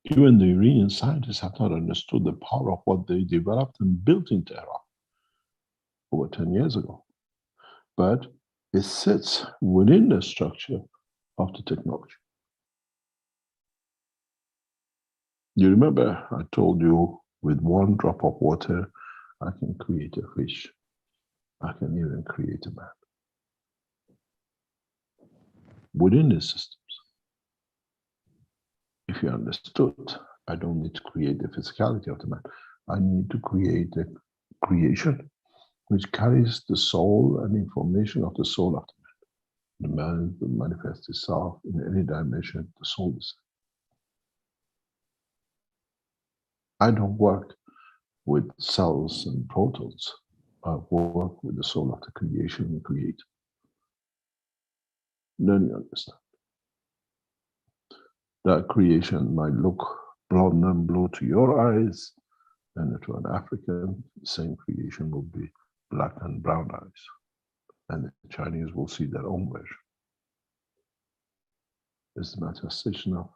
[SPEAKER 4] Even the Iranian scientists have not understood the power of what they developed and built in Tehran over 10 years ago. But it sits within the structure of the technology. You remember I told you with one drop of water, I can create a fish. I can even create a man. Within the systems. If you understood, I don't need to create the physicality of the man. I need to create a creation which carries the soul and information of the soul of the man. The man will manifest itself in any dimension the soul is. I don't work with cells and protons. I work with the soul of the creation and create. Then you understand. That creation might look blonde and blue to your eyes, and to an African, the same creation will be black and brown eyes. And the Chinese will see their own version. It's the manifestation of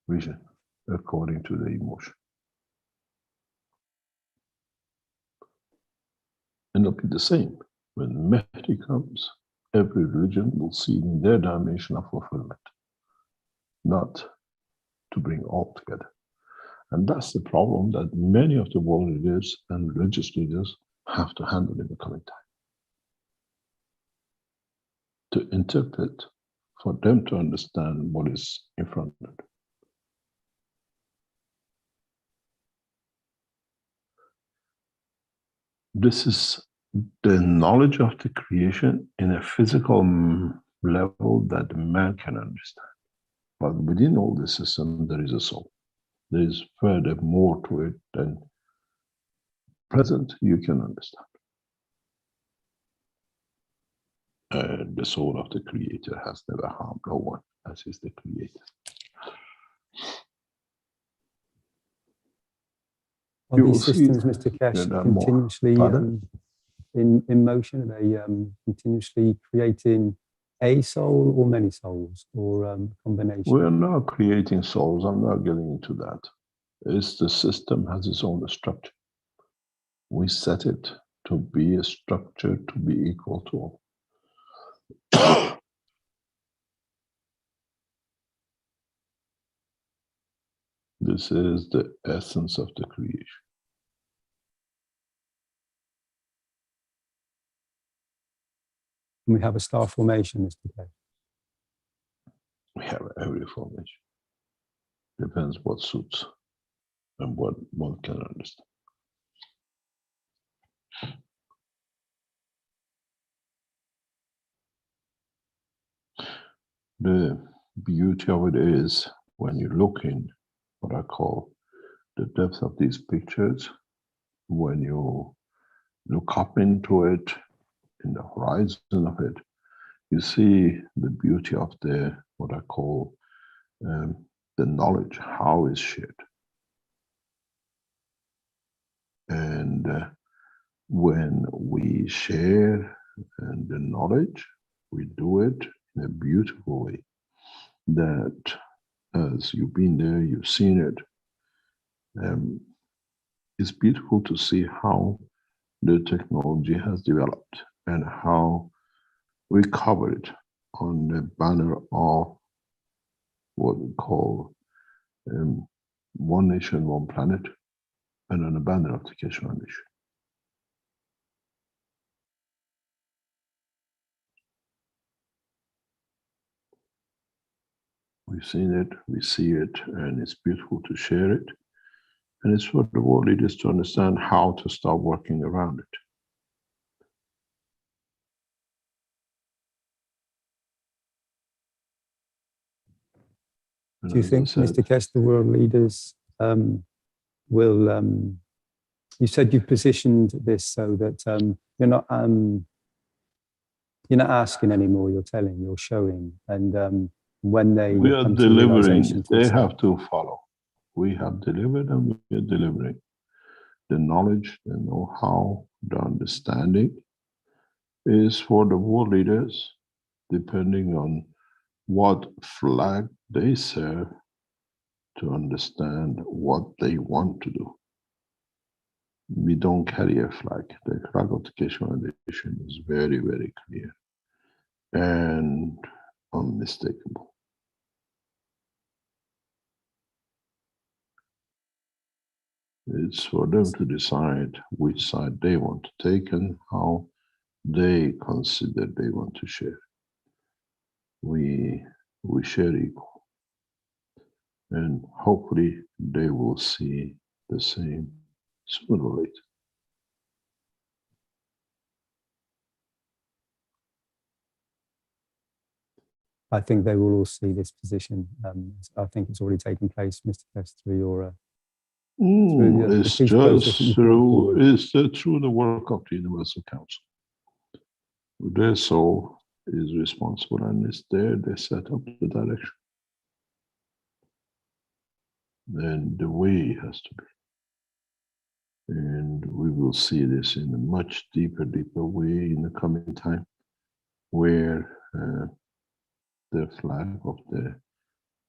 [SPEAKER 4] vision according to the emotion. And it'll be the same. When Mehdi comes, every religion will see it in their dimension of fulfillment, not to bring all together. And that's the problem that many of the world leaders and religious leaders have to handle in the coming time. To interpret, for them to understand what is in front of them. This is the knowledge of the creation in a physical level that the man can understand. But within all the system, there is a soul. There is further more to it than present you can understand. The soul of the creator has never harmed no one, as is the creator.
[SPEAKER 10] Are these systems, Mr. Keshe, continuously in motion? Are they continuously creating a soul or many souls, or combination?
[SPEAKER 4] We're not creating souls. I'm not getting into that. It's the system has its own structure. We set it to be a structure to be equal to all. This is the essence of the creation.
[SPEAKER 10] And we have a star formation, Mr. Keshe.
[SPEAKER 4] We have every formation. Depends what suits and what one can understand. The beauty of it is when you look in what I call the depth of these pictures, when you look up into it, in the horizon of it, you see the beauty of the, what I call the knowledge, how it's shared. And when we share the knowledge, we do it in a beautiful way that, as you've been there, you've seen it. It's beautiful to see how the technology has developed and how we cover it on the banner of what we call One Nation, One Planet, and on the banner of the Keshe Foundation. We've seen it, we see it, and it's beautiful to share it. And it's for the world leaders to understand how to start working around it. And
[SPEAKER 10] do you
[SPEAKER 4] as I
[SPEAKER 10] think,
[SPEAKER 4] said,
[SPEAKER 10] Mr. Keshe, the world leaders will, you said you've positioned this so that you're not asking anymore, you're telling, you're showing, and when they
[SPEAKER 4] we are
[SPEAKER 10] come to
[SPEAKER 4] delivering,
[SPEAKER 10] realization to
[SPEAKER 4] they
[SPEAKER 10] say,
[SPEAKER 4] have to follow. We have delivered and we are delivering. The knowledge, the know-how, the understanding is for the world leaders, depending on what flag they serve, to understand what they want to do. We don't carry a flag. The flag of the Keshe Foundation is very, very clear and unmistakable. It's for them to decide which side they want to take and how they consider they want to share. We share equal. And hopefully they will see the same sooner or later.
[SPEAKER 10] I think they will all see this position. I think it's already taken place, Mr. Keshe, through your
[SPEAKER 4] It's just through the work of the Universal Council. Their soul is responsible, and it's there, they set up the direction. And the way has to be. And we will see this in a much deeper way in the coming time, where the flag of the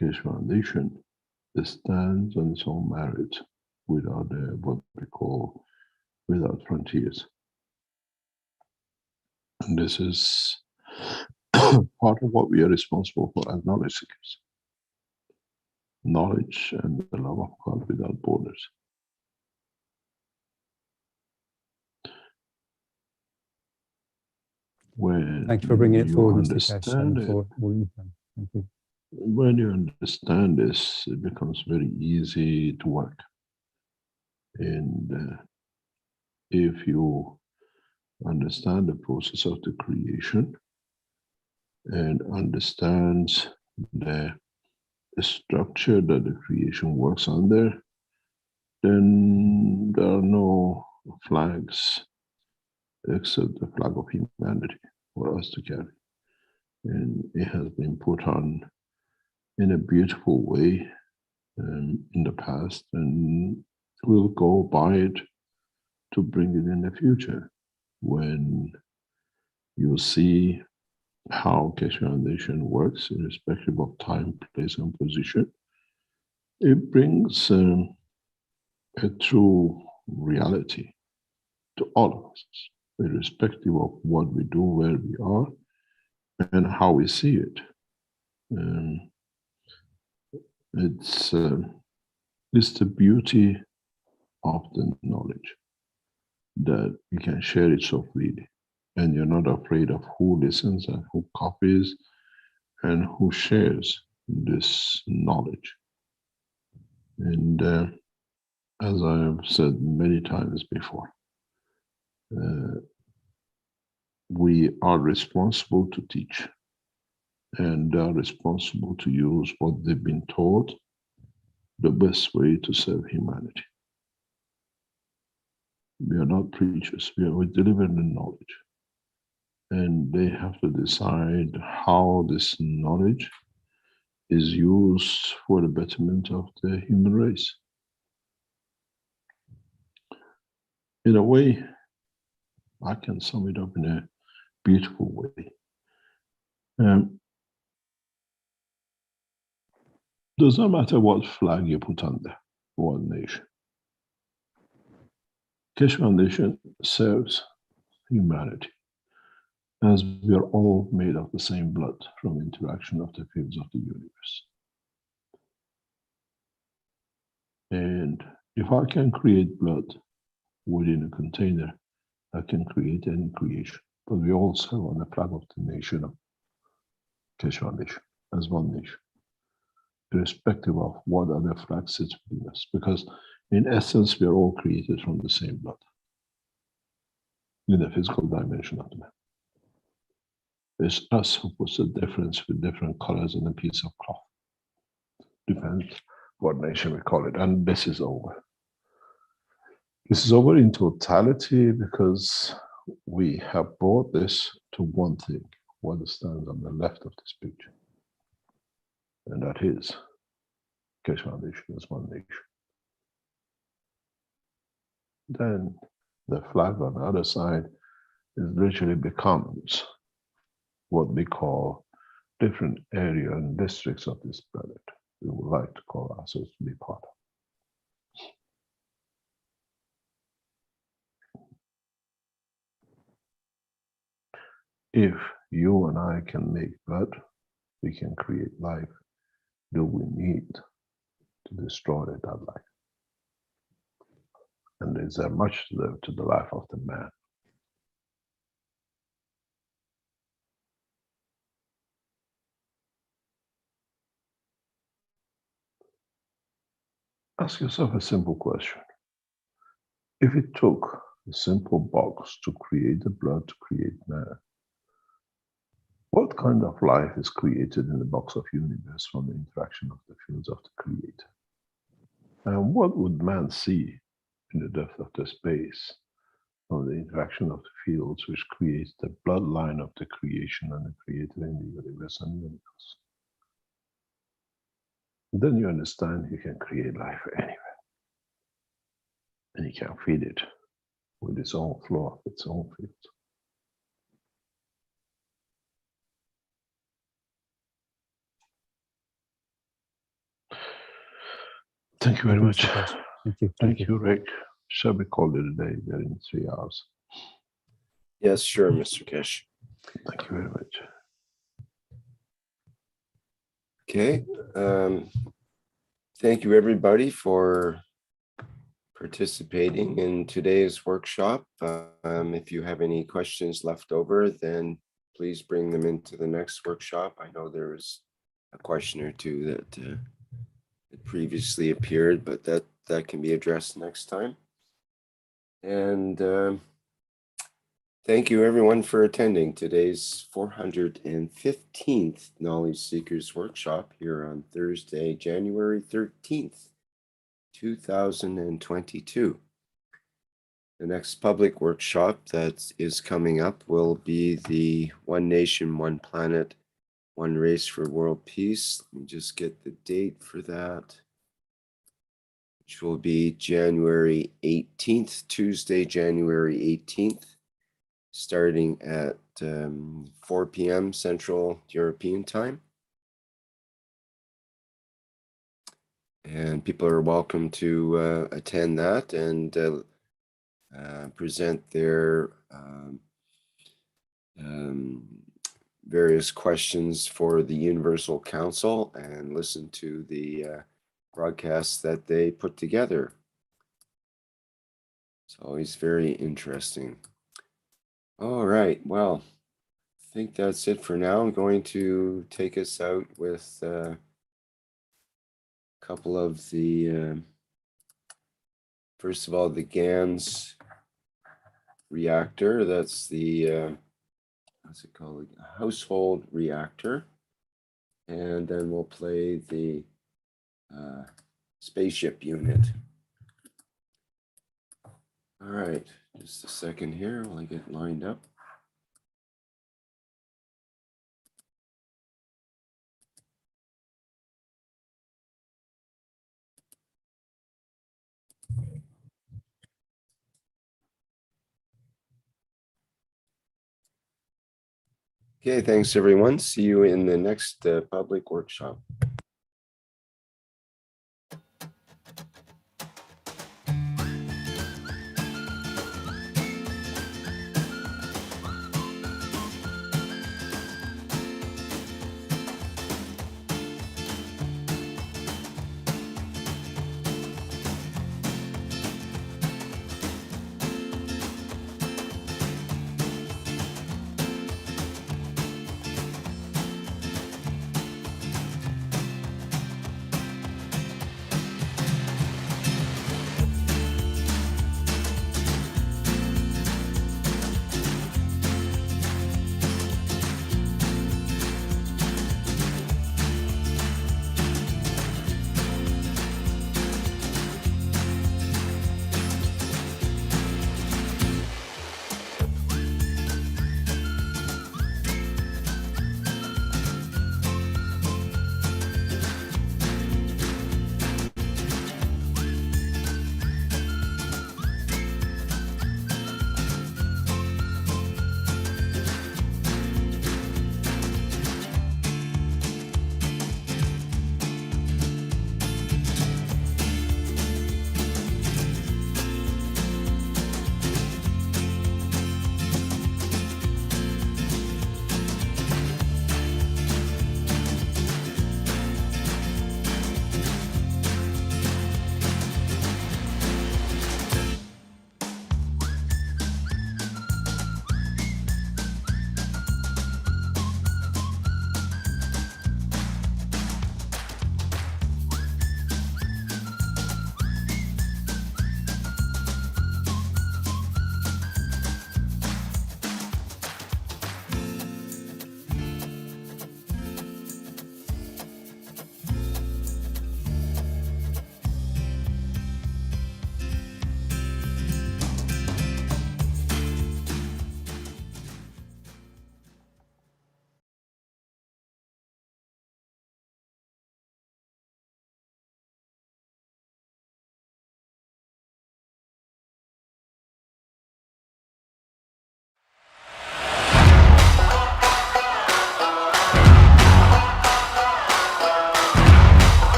[SPEAKER 4] Keshe Foundation stands on its own merit without what we call without frontiers. And this is part of what we are responsible for as knowledge seekers. Knowledge and the love of God without borders.
[SPEAKER 10] Thank you for bringing it forward, Mr. Keshe, and for all you've done. Thank you.
[SPEAKER 4] When you understand this, it becomes very easy to work. And if you understand the process of the creation and understands the structure that the creation works under, then there are no flags except the flag of humanity for us to carry. And it has been put on in a beautiful way in the past, and we'll go by it to bring it in the future when you see how Keshe Foundation works, irrespective of time, place, and position. It brings a true reality to all of us, irrespective of what we do, where we are, and how we see it. It's the beauty of the knowledge that you can share it so freely, and you're not afraid of who listens and who copies and who shares this knowledge. And as I have said many times before, we are responsible to teach, and they are responsible to use what they've been taught the best way to serve humanity. We are not preachers, we deliver the knowledge. And they have to decide how this knowledge is used for the betterment of the human race. In a way, I can sum it up in a beautiful way. Does not matter what flag you put under one nation. Keshe Foundation serves humanity. as we are all made of the same blood from the interaction of the fields of the universe. And if I can create blood within a container, I can create any creation. But we also on the flag of the nation of Keshe Foundation as one nation, irrespective of what other flag sits within us. Because in essence, we are all created from the same blood in the physical dimension of the man. It's us who puts the difference with different colors on a piece of cloth. Depends what nation we call it. And this is over. This is over in totality because we have brought this to one thing, what stands on the left of this picture. And that is Keshe Foundation as one nation. Then the flag on the other side is literally becomes what we call different area and districts of this planet we would like to call ourselves to be part of. If you and I can make blood, we can create life. Do we need to destroy that life? And is there much to the life of the man? Ask yourself a simple question. If it took a simple box to create the blood to create man, what kind of life is created in the box of universe from the interaction of the fields of the creator? And what would man see in the depth of the space of the interaction of the fields which creates the bloodline of the creation and the creator in the universe and universe? Then you understand you can create life anywhere. And you can feed it with its own flow of its own fields. Thank you very much.
[SPEAKER 10] Thank you.
[SPEAKER 4] Thank you, Rick. Shall we call it a day? We're in 3 hours.
[SPEAKER 3] Yes, sure, Mr. Keshe.
[SPEAKER 4] Thank you very much.
[SPEAKER 3] Okay. Thank you, everybody, for participating in today's workshop. If you have any questions left over, then please bring them into the next workshop. I know there was a question or two that previously appeared, but that can be addressed next time. And thank you everyone for attending today's 415th Knowledge Seekers Workshop here on Thursday, January 13th, 2022. The next public workshop that is coming up will be the One Nation, One Planet, One Race for World Peace. Let me just get the date for that, which will be January 18th, Tuesday, January 18th, starting at 4 p.m. Central European Time. And people are welcome to attend that and present their various questions for the Universal Council and listen to the broadcasts that they put together. It's always very interesting. All right, well, I think that's it for now. I'm going to take us out with a couple of the, first of all, the GANS reactor. That's the, what's it called? A household reactor. And then we'll play the spaceship unit. All right, just a second here while I get lined up. Okay, thanks everyone. See you in the next public workshop.